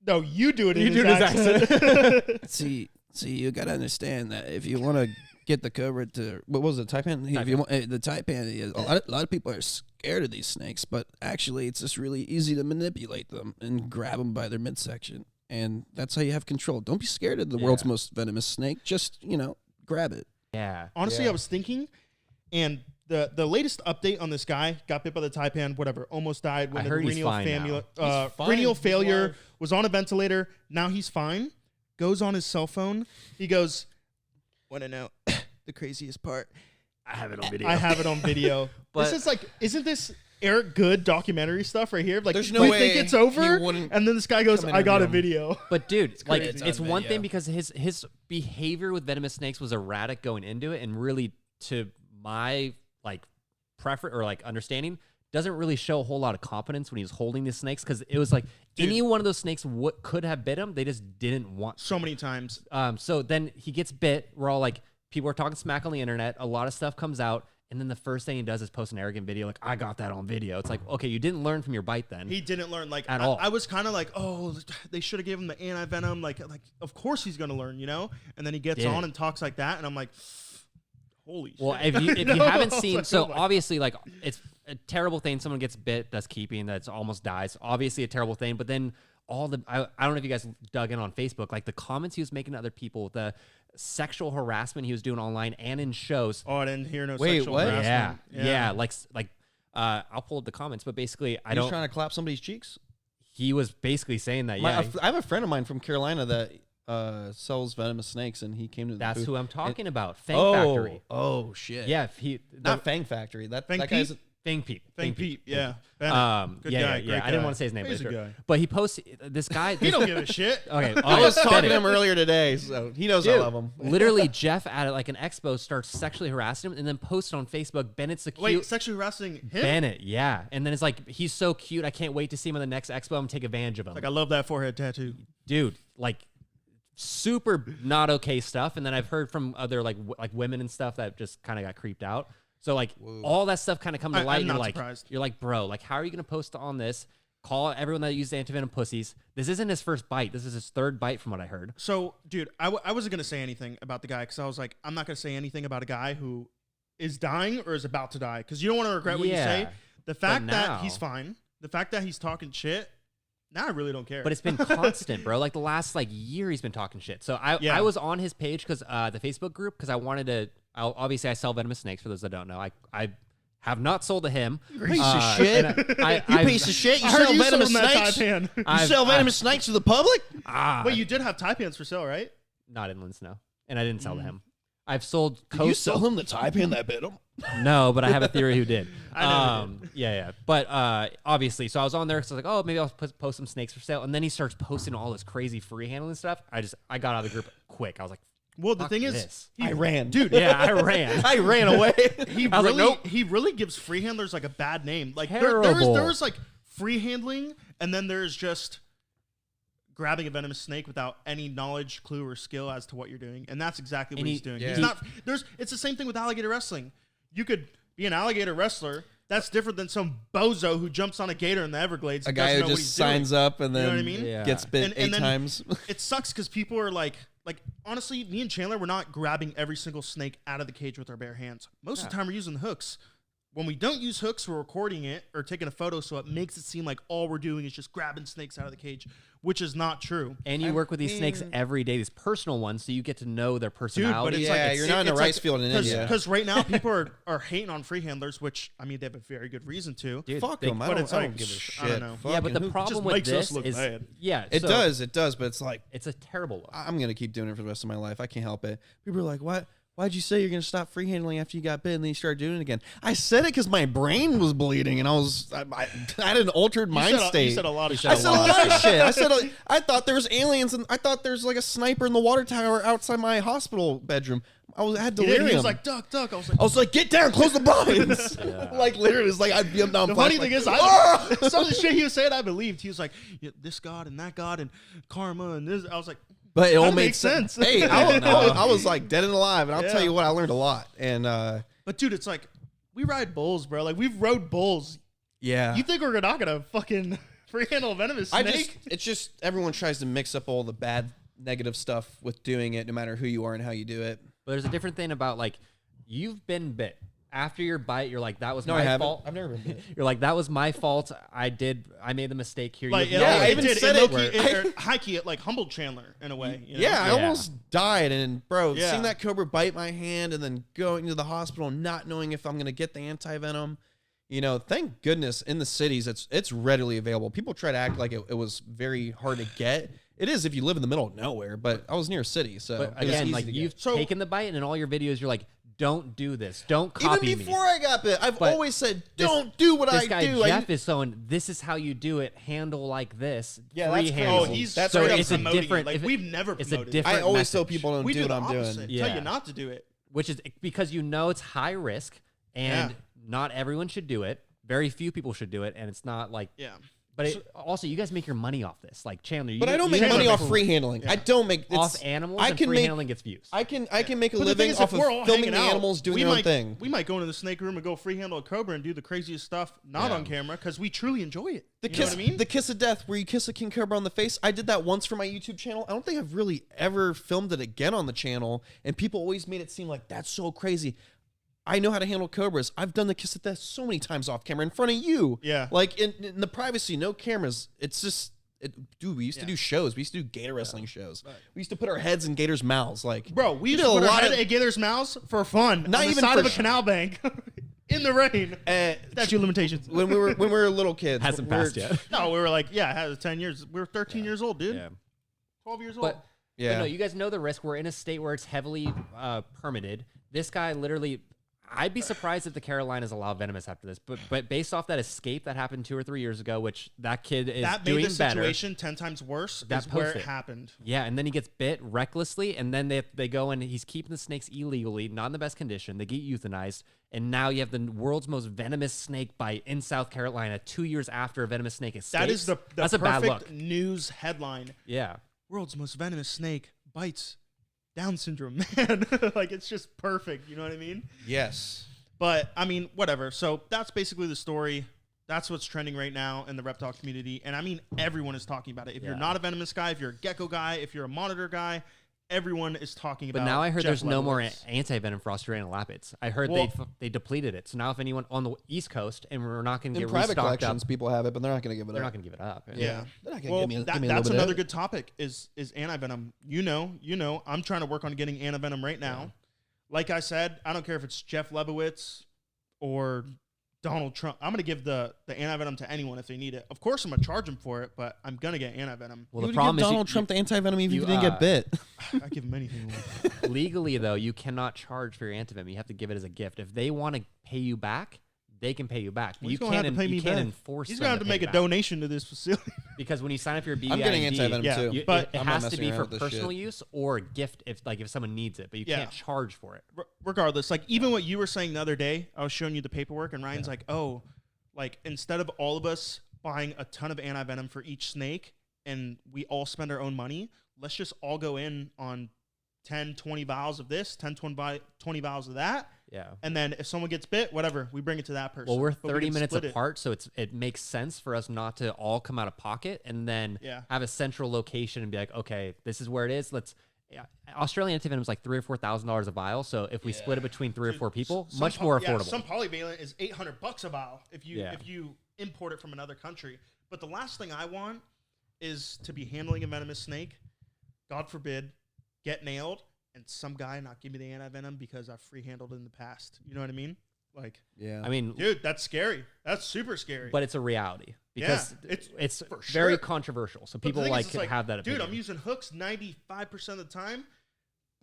[SPEAKER 1] No, you do it in
[SPEAKER 3] You
[SPEAKER 1] his
[SPEAKER 3] do it in his
[SPEAKER 1] accent.
[SPEAKER 2] See, you gotta understand that if you want to get the Cobra to what was it, Taipan? If you want the Taipan, is a lot of people are scared of these snakes, but actually, it's just really easy to manipulate them and grab them by their midsection, and that's how you have control. Don't be scared of the world's most venomous snake. Just grab it.
[SPEAKER 3] yeah.
[SPEAKER 1] Honestly, I was thinking, and the latest update on this guy got bit by the taipan, whatever, almost died when
[SPEAKER 3] I heard he's
[SPEAKER 1] renal
[SPEAKER 3] fine
[SPEAKER 1] failure.
[SPEAKER 3] now.
[SPEAKER 2] He's fine.
[SPEAKER 1] Renal
[SPEAKER 2] He's
[SPEAKER 1] failure,
[SPEAKER 2] alive.
[SPEAKER 1] was on a ventilator. Now he's fine. Goes on his cell phone. He goes, "Want to know the craziest part?
[SPEAKER 3] I have it on video.
[SPEAKER 1] I have it on video."
[SPEAKER 3] But-
[SPEAKER 1] this is like, isn't this Eric Good documentary stuff right here? Like,
[SPEAKER 2] There's
[SPEAKER 1] we
[SPEAKER 2] no
[SPEAKER 1] think
[SPEAKER 2] way
[SPEAKER 1] it's over,
[SPEAKER 2] he wouldn't
[SPEAKER 1] and then this guy goes,
[SPEAKER 2] come
[SPEAKER 1] "I got a
[SPEAKER 2] interview him."
[SPEAKER 1] video."
[SPEAKER 3] But dude, like
[SPEAKER 2] crazy.
[SPEAKER 3] it's
[SPEAKER 2] On
[SPEAKER 3] one
[SPEAKER 2] video.
[SPEAKER 3] thing because his behavior with venomous snakes was erratic going into it, and really to my like understanding doesn't really show a whole lot of confidence when he was holding these snakes because it was like any one of those snakes could have bit him, they just didn't want to.
[SPEAKER 1] So many times.
[SPEAKER 3] So then he gets bit. We're all like, people are talking smack on the internet. A lot of stuff comes out. And then the first thing he does is post an arrogant video like, I got that on video. It's like, okay, you didn't learn from your bite then.
[SPEAKER 1] He didn't learn like
[SPEAKER 3] At all.
[SPEAKER 1] I was kind of like, oh, they should have given him the anti-venom. Like of course he's gonna learn, And then he gets
[SPEAKER 3] Didn't.
[SPEAKER 1] on and talks like that, and I'm like, holy
[SPEAKER 3] Well,
[SPEAKER 1] shit.
[SPEAKER 3] if you
[SPEAKER 1] know?
[SPEAKER 3] haven't
[SPEAKER 1] I was
[SPEAKER 3] seen,
[SPEAKER 1] like,
[SPEAKER 3] so
[SPEAKER 1] oh my
[SPEAKER 3] obviously, like, it's a terrible thing. Someone gets bit that's keeping, that's almost dies. Obviously, a terrible thing. But then I don't know if you guys dug in on Facebook, like the comments he was making to other people, the sexual harassment he was doing online and in shows.
[SPEAKER 1] Oh, I didn't hear no
[SPEAKER 2] Wait,
[SPEAKER 1] sexual
[SPEAKER 2] what?
[SPEAKER 1] harassment.
[SPEAKER 3] Yeah. Like I'll pull up the comments, but basically,
[SPEAKER 2] He was trying to clap somebody's cheeks.
[SPEAKER 3] he was basically saying that.
[SPEAKER 2] I
[SPEAKER 3] Yeah,
[SPEAKER 2] have a friend of mine from Carolina that sells venomous snakes, and he came to the
[SPEAKER 3] that's
[SPEAKER 2] booth.
[SPEAKER 3] who I'm talking about. Fang
[SPEAKER 2] Oh,
[SPEAKER 3] Factory.
[SPEAKER 2] oh shit.
[SPEAKER 3] Yeah,
[SPEAKER 2] Not Fang Factory. That
[SPEAKER 1] Fang
[SPEAKER 2] guy's
[SPEAKER 1] Pete?
[SPEAKER 3] Fang Peep.
[SPEAKER 1] Thank Pete. Yeah. Bennett. Good
[SPEAKER 3] yeah,
[SPEAKER 1] guy.
[SPEAKER 3] yeah.
[SPEAKER 1] Great
[SPEAKER 3] I didn't
[SPEAKER 1] guy.
[SPEAKER 3] want to say his name,
[SPEAKER 1] He's
[SPEAKER 3] but,
[SPEAKER 1] a guy.
[SPEAKER 3] but he posted this guy.
[SPEAKER 1] He don't give a shit.
[SPEAKER 3] Okay,
[SPEAKER 2] I was talking
[SPEAKER 3] Bennett.
[SPEAKER 2] to him earlier today, so he knows I love him.
[SPEAKER 3] Literally, Jeff at like an expo starts sexually harassing him and then posted on Facebook, Bennett's the cute.
[SPEAKER 1] Wait, sexually harassing him?
[SPEAKER 3] Bennett, yeah. And then it's like, he's so cute. I can't wait to see him at the next expo and take advantage of him.
[SPEAKER 1] Like, I love that forehead tattoo.
[SPEAKER 3] Dude, like, super not okay stuff. And then I've heard from other like women and stuff that just kind of got creeped out. So like all that stuff kind of come to light.
[SPEAKER 1] I'm
[SPEAKER 3] You're
[SPEAKER 1] not
[SPEAKER 3] like,
[SPEAKER 1] surprised.
[SPEAKER 3] you're like, bro, like, how are you going to post on this? Call everyone that uses antivenom pussies. This isn't his first bite. This is his third bite from what I heard.
[SPEAKER 1] So, dude, I wasn't going to say anything about the guy because I was like, I'm not going to say anything about a guy who is dying or is about to die because you don't want to regret what you say.
[SPEAKER 3] Yeah,
[SPEAKER 1] The fact
[SPEAKER 3] now-
[SPEAKER 1] that he's fine, the fact that he's talking shit, now I really don't care.
[SPEAKER 3] But it's been constant, bro. Like the last like year, he's been talking shit. So I was on his page because the Facebook group because I wanted to. Obviously, I sell venomous snakes. For those that don't know, I have not sold to him.
[SPEAKER 2] Piece of shit. You piece of shit. You sell venomous snakes. You sell venomous snakes to the public?
[SPEAKER 1] Wait, you did have Taipans for sale, right?
[SPEAKER 3] Not in Linsnow, and I didn't sell to him. I've sold.
[SPEAKER 2] You sell him the Taipan that bit him?
[SPEAKER 3] No, but I have a theory who did.
[SPEAKER 1] I never did.
[SPEAKER 3] Yeah. But obviously, so I was on there, so I was like, oh, maybe I'll post some snakes for sale. And then he starts posting all this crazy free handling stuff. I got out of the group quick. I was like,
[SPEAKER 1] Well, the
[SPEAKER 3] fuck
[SPEAKER 1] thing is,
[SPEAKER 3] this.
[SPEAKER 2] I ran.
[SPEAKER 1] dude.
[SPEAKER 3] Yeah, I ran.
[SPEAKER 2] I ran away.
[SPEAKER 1] He
[SPEAKER 3] I was like,
[SPEAKER 1] really,
[SPEAKER 3] nope.
[SPEAKER 1] he really gives free handlers like a bad name. Like there
[SPEAKER 3] Terrible.
[SPEAKER 1] was like free handling, and then there's just grabbing a venomous snake without any knowledge, clue, or skill as to what you're doing, and that's exactly what
[SPEAKER 3] And
[SPEAKER 1] he's doing.
[SPEAKER 2] yeah.
[SPEAKER 1] He's not. It's the same thing with alligator wrestling. You could be an alligator wrestler. That's different than some bozo who jumps on a gator in the Everglades.
[SPEAKER 2] A
[SPEAKER 1] and
[SPEAKER 2] guy
[SPEAKER 1] doesn't
[SPEAKER 2] who
[SPEAKER 1] know what
[SPEAKER 2] just
[SPEAKER 1] he's
[SPEAKER 2] signs
[SPEAKER 1] doing.
[SPEAKER 2] up and
[SPEAKER 1] You know
[SPEAKER 2] then
[SPEAKER 1] what I mean?
[SPEAKER 3] Yeah.
[SPEAKER 2] gets bit
[SPEAKER 1] And
[SPEAKER 2] eight
[SPEAKER 1] then
[SPEAKER 2] times.
[SPEAKER 1] It sucks because people are like honestly, me and Chandler, we're not grabbing every single snake out of the cage with our bare hands. Most of the time, we're using hooks. When we don't use hooks, we're recording it or taking a photo, so it makes it seem like all we're doing is just grabbing snakes out of the cage, which is not true.
[SPEAKER 3] And you work with these snakes every day, these personal ones, so you get to know their personality.
[SPEAKER 1] it's
[SPEAKER 2] Yeah,
[SPEAKER 1] like
[SPEAKER 2] you're not in a rice field in India.
[SPEAKER 1] Because right now, people are hating on free handlers, which, I mean, they have a very good reason to.
[SPEAKER 3] Dude,
[SPEAKER 2] Fuck
[SPEAKER 3] they-
[SPEAKER 2] them. I
[SPEAKER 1] but
[SPEAKER 2] don't,
[SPEAKER 1] it's
[SPEAKER 2] I
[SPEAKER 1] like,
[SPEAKER 2] don't give a
[SPEAKER 1] I
[SPEAKER 2] shit.
[SPEAKER 1] don't know.
[SPEAKER 3] yeah, but the
[SPEAKER 2] Fucking
[SPEAKER 3] problem
[SPEAKER 1] just
[SPEAKER 3] with
[SPEAKER 1] makes us
[SPEAKER 3] this
[SPEAKER 1] look
[SPEAKER 3] is,
[SPEAKER 1] bad.
[SPEAKER 3] yeah,
[SPEAKER 2] It
[SPEAKER 3] so
[SPEAKER 2] does, but it's like,
[SPEAKER 3] It's a terrible look.
[SPEAKER 2] I'm going to keep doing it for the rest of my life. I can't help it. People are like, why'd you say you're going to stop free handling after you got bit and then you started doing it again? I said it because my brain was bleeding and I had an altered mind state.
[SPEAKER 1] You said a lot of shit.
[SPEAKER 2] I said a lot of shit. I said, I thought there was aliens and I thought there's like a sniper in the water tower outside my hospital bedroom. I had delirium.
[SPEAKER 1] He was like, duck. I
[SPEAKER 2] was like, get down, close the blinds. Like literally, it's like I'd be up down.
[SPEAKER 1] The funny thing is, some of the shit he was saying, I believed. He was like, yeah, this God and that God and karma and this. I was like,
[SPEAKER 2] but it all
[SPEAKER 1] makes
[SPEAKER 2] made
[SPEAKER 1] sense.
[SPEAKER 2] Hey, I was like dead and alive, and I'll tell you what, I learned a lot. And
[SPEAKER 1] but dude, it's like we ride bulls, bro. Like we've rode bulls.
[SPEAKER 2] Yeah.
[SPEAKER 1] You think we're not gonna fucking free handle a venomous snake?
[SPEAKER 2] It's just everyone tries to mix up all the bad, negative stuff with doing it, no matter who you are and how you do it.
[SPEAKER 3] But there's a different thing about like you've been bit. After your bite, you're like, that was
[SPEAKER 2] I
[SPEAKER 3] my
[SPEAKER 2] haven't.
[SPEAKER 3] fault.
[SPEAKER 2] I've never been bit.
[SPEAKER 3] You're like, that was my fault. I made the mistake here.
[SPEAKER 1] Like,
[SPEAKER 2] I even said
[SPEAKER 1] it. High key, it like humbled Chandler in a way. You know?
[SPEAKER 2] Yeah, I almost died. And bro,
[SPEAKER 1] Yeah.
[SPEAKER 2] seeing that cobra bite my hand and then going to the hospital, not knowing if I'm gonna get the anti-venom. You know, thank goodness in the cities it's readily available. People try to act like it was very hard to get. It is if you live in the middle of nowhere, but I was near a city, so
[SPEAKER 3] But
[SPEAKER 2] it was
[SPEAKER 3] again,
[SPEAKER 2] easy
[SPEAKER 3] like
[SPEAKER 2] to
[SPEAKER 3] you've
[SPEAKER 2] get.
[SPEAKER 3] taken the bite, and in all your videos, you're like, don't do this. Don't copy
[SPEAKER 2] Even before
[SPEAKER 3] me.
[SPEAKER 2] I got bit, I've
[SPEAKER 3] But
[SPEAKER 2] always said, don't do what
[SPEAKER 3] This
[SPEAKER 2] I
[SPEAKER 3] guy
[SPEAKER 2] do.
[SPEAKER 3] Jeff is showing this is how you do it. Handle like this.
[SPEAKER 2] Yeah,
[SPEAKER 3] free
[SPEAKER 2] that's crazy.
[SPEAKER 3] handle.
[SPEAKER 1] he's
[SPEAKER 2] That's
[SPEAKER 3] so
[SPEAKER 1] straight up
[SPEAKER 3] it's a
[SPEAKER 1] promoting
[SPEAKER 3] different.
[SPEAKER 1] it. Like
[SPEAKER 3] if it-
[SPEAKER 1] we've never
[SPEAKER 3] it's a
[SPEAKER 1] promoted it.
[SPEAKER 3] different.
[SPEAKER 2] I always
[SPEAKER 3] message,
[SPEAKER 2] tell people don't
[SPEAKER 1] We
[SPEAKER 2] do
[SPEAKER 1] do
[SPEAKER 2] what
[SPEAKER 1] the
[SPEAKER 2] I'm
[SPEAKER 1] opposite.
[SPEAKER 2] doing.
[SPEAKER 1] Tell
[SPEAKER 3] Yeah.
[SPEAKER 1] you not to do it.
[SPEAKER 3] which is because you know it's high risk, and
[SPEAKER 1] Yeah.
[SPEAKER 3] not everyone should do it. Very few people should do it, and it's not like.
[SPEAKER 1] Yeah.
[SPEAKER 3] But also, you guys make your money off this, like Chandler.
[SPEAKER 2] But I don't make
[SPEAKER 1] Chandler
[SPEAKER 2] money off
[SPEAKER 1] makes-
[SPEAKER 2] free handling. I don't make
[SPEAKER 3] off animals.
[SPEAKER 2] I
[SPEAKER 3] and
[SPEAKER 2] can
[SPEAKER 3] free
[SPEAKER 2] make
[SPEAKER 3] handling gets views.
[SPEAKER 2] I can make a
[SPEAKER 1] But the thing
[SPEAKER 2] living
[SPEAKER 1] is,
[SPEAKER 2] off
[SPEAKER 1] if we're all
[SPEAKER 2] of filming
[SPEAKER 1] hanging
[SPEAKER 2] the
[SPEAKER 1] out,
[SPEAKER 2] animals doing
[SPEAKER 1] we
[SPEAKER 2] their own
[SPEAKER 1] might,
[SPEAKER 2] thing.
[SPEAKER 1] We might go into the snake room and go free handle a cobra and do the craziest stuff, not
[SPEAKER 3] Yeah.
[SPEAKER 1] on camera, because we truly enjoy it.
[SPEAKER 2] The
[SPEAKER 1] You
[SPEAKER 2] kiss,
[SPEAKER 1] know what I mean?
[SPEAKER 2] the kiss of death, where you kiss a king cobra on the face. I did that once for my YouTube channel. I don't think I've really ever filmed it again on the channel, and people always made it seem like that's so crazy. I know how to handle cobras. I've done the kiss of death so many times off camera in front of you.
[SPEAKER 1] Yeah.
[SPEAKER 2] like in the privacy, no cameras. It's just. Dude, we used to do shows. We used to do gator wrestling shows. We used to put our heads in gators' mouths. Like,
[SPEAKER 1] Bro, we used
[SPEAKER 2] did
[SPEAKER 1] to
[SPEAKER 2] a
[SPEAKER 1] put our
[SPEAKER 2] lot
[SPEAKER 1] head
[SPEAKER 2] of-
[SPEAKER 1] at Gator's mouse for fun.
[SPEAKER 2] Not
[SPEAKER 1] on the
[SPEAKER 2] even
[SPEAKER 1] side
[SPEAKER 2] for
[SPEAKER 1] of a
[SPEAKER 2] sh-
[SPEAKER 1] canal bank in the rain. Statute of limitations.
[SPEAKER 2] when we were little kids.
[SPEAKER 3] Hasn't
[SPEAKER 2] we were-
[SPEAKER 3] passed yet.
[SPEAKER 1] No, we were like, yeah, it has 10 years. We were 13 years old, dude.
[SPEAKER 3] Yeah.
[SPEAKER 1] 12 years old.
[SPEAKER 3] But
[SPEAKER 2] Yeah.
[SPEAKER 3] no, you guys know the risk. We're in a state where it's heavily permitted. This guy literally, I'd be surprised if the Carolinas allow venomous after this. But based off that escape that happened 2 or 3 years ago, which that kid is
[SPEAKER 1] that
[SPEAKER 3] doing
[SPEAKER 1] made the
[SPEAKER 3] better.
[SPEAKER 1] situation 10 times worse.
[SPEAKER 3] That
[SPEAKER 1] Is where
[SPEAKER 3] post
[SPEAKER 1] it
[SPEAKER 3] it.
[SPEAKER 1] happened.
[SPEAKER 3] Yeah, and then he gets bit recklessly, and then they go and he's keeping the snakes illegally, not in the best condition. They get euthanized, and now you have the world's most venomous snake bite in South Carolina 2 years after a venomous snake escapes.
[SPEAKER 1] That is the
[SPEAKER 3] That's a bad
[SPEAKER 1] perfect
[SPEAKER 3] look.
[SPEAKER 1] news headline.
[SPEAKER 3] Yeah.
[SPEAKER 1] World's most venomous snake bites Down syndrome, man. Like, it's just perfect. You know what I mean?
[SPEAKER 2] Yes.
[SPEAKER 1] But, I mean, whatever. So that's basically the story. That's what's trending right now in the reptile community. And I mean, everyone is talking about it. If you're not a venomous guy, if you're a gecko guy, if you're a monitor guy, everyone is talking about it.
[SPEAKER 3] But now I heard
[SPEAKER 1] Jeff
[SPEAKER 3] there's no more
[SPEAKER 1] Lebowitz.
[SPEAKER 3] anti-venom for Australian lapids. I heard
[SPEAKER 1] Well-
[SPEAKER 3] they depleted it. So now if anyone on the East Coast, and we're not going to
[SPEAKER 2] In
[SPEAKER 3] get
[SPEAKER 2] private
[SPEAKER 3] restocked up,
[SPEAKER 2] collections, people have it, but they're not going to give it
[SPEAKER 3] they're
[SPEAKER 2] up.
[SPEAKER 3] not going to give it up.
[SPEAKER 1] Yeah.
[SPEAKER 2] They're not gonna
[SPEAKER 1] Well,
[SPEAKER 2] give me a
[SPEAKER 1] that's
[SPEAKER 2] little bit of
[SPEAKER 1] another
[SPEAKER 2] it.
[SPEAKER 1] good topic is anti-venom. You know, I'm trying to work on getting anti-venom right now. Like I said, I don't care if it's Jeff Lebowitz or Donald Trump. I'm going to give the anti-venom to anyone if they need it. Of course, I'm going to charge them for it, but I'm going to get anti-venom.
[SPEAKER 3] Well,
[SPEAKER 2] You
[SPEAKER 3] the
[SPEAKER 2] would
[SPEAKER 3] problem
[SPEAKER 2] give
[SPEAKER 3] is
[SPEAKER 2] Donald Trump the anti-venom even if
[SPEAKER 3] you,
[SPEAKER 2] you didn't get bit.
[SPEAKER 1] I give them anything.
[SPEAKER 3] legally though, you cannot charge for your antivenom. You have to give it as a gift. If they want to pay you back, they can pay you back. But
[SPEAKER 1] Well,
[SPEAKER 3] you
[SPEAKER 1] he's gonna have
[SPEAKER 3] can't
[SPEAKER 1] to pay me
[SPEAKER 3] you can't
[SPEAKER 1] back.
[SPEAKER 3] enforce.
[SPEAKER 1] He's
[SPEAKER 3] them
[SPEAKER 1] going to have to
[SPEAKER 3] pay
[SPEAKER 1] make
[SPEAKER 3] you
[SPEAKER 1] a
[SPEAKER 3] back.
[SPEAKER 1] donation to this facility.
[SPEAKER 3] Because when you sign up for your BBID,
[SPEAKER 2] I'm getting anti-venom
[SPEAKER 1] yeah,
[SPEAKER 2] too.
[SPEAKER 1] but
[SPEAKER 3] it
[SPEAKER 2] I'm not
[SPEAKER 3] has to
[SPEAKER 2] messing
[SPEAKER 3] be
[SPEAKER 2] around
[SPEAKER 3] for
[SPEAKER 2] with this
[SPEAKER 3] personal
[SPEAKER 2] shit.
[SPEAKER 3] use or a gift if someone needs it, but you
[SPEAKER 1] Yeah.
[SPEAKER 3] can't charge for it.
[SPEAKER 1] Regardless, like even what you were saying the other day, I was showing you the paperwork, and Ryan's like, oh, like instead of all of us buying a ton of anti-venom for each snake and we all spend our own money, let's just all go in on 10, 20 vials of this, 10, 20 vials of that.
[SPEAKER 3] Yeah.
[SPEAKER 1] And then if someone gets bit, whatever, we bring it to that person.
[SPEAKER 3] Well, we're
[SPEAKER 1] But we
[SPEAKER 3] 30
[SPEAKER 1] can
[SPEAKER 3] minutes
[SPEAKER 1] split it.
[SPEAKER 3] apart, so it makes sense for us not to all come out of pocket and then have a central location and be like, okay, this is where it is. Australian antivenom is like $3,000 or $4,000 a vial. So if we split it between 3 or 4 people, much more affordable.
[SPEAKER 1] Some polyvalent is $800 a vial if you
[SPEAKER 3] Yeah.
[SPEAKER 1] if you import it from another country. But the last thing I want is to be handling a venomous snake. God forbid, get nailed and some guy not give me the anti-venom because I've free handled in the past. You know what I mean? Like,
[SPEAKER 2] Yeah.
[SPEAKER 3] I mean,
[SPEAKER 1] dude, that's scary. That's super scary.
[SPEAKER 3] but it's a reality because
[SPEAKER 1] Yeah,
[SPEAKER 3] it's
[SPEAKER 1] for
[SPEAKER 3] very
[SPEAKER 1] sure.
[SPEAKER 3] controversial. So
[SPEAKER 1] But the
[SPEAKER 3] people
[SPEAKER 1] thing is,
[SPEAKER 3] like
[SPEAKER 1] it's
[SPEAKER 3] have that opinion.
[SPEAKER 1] Dude, I'm using hooks 95% of the time,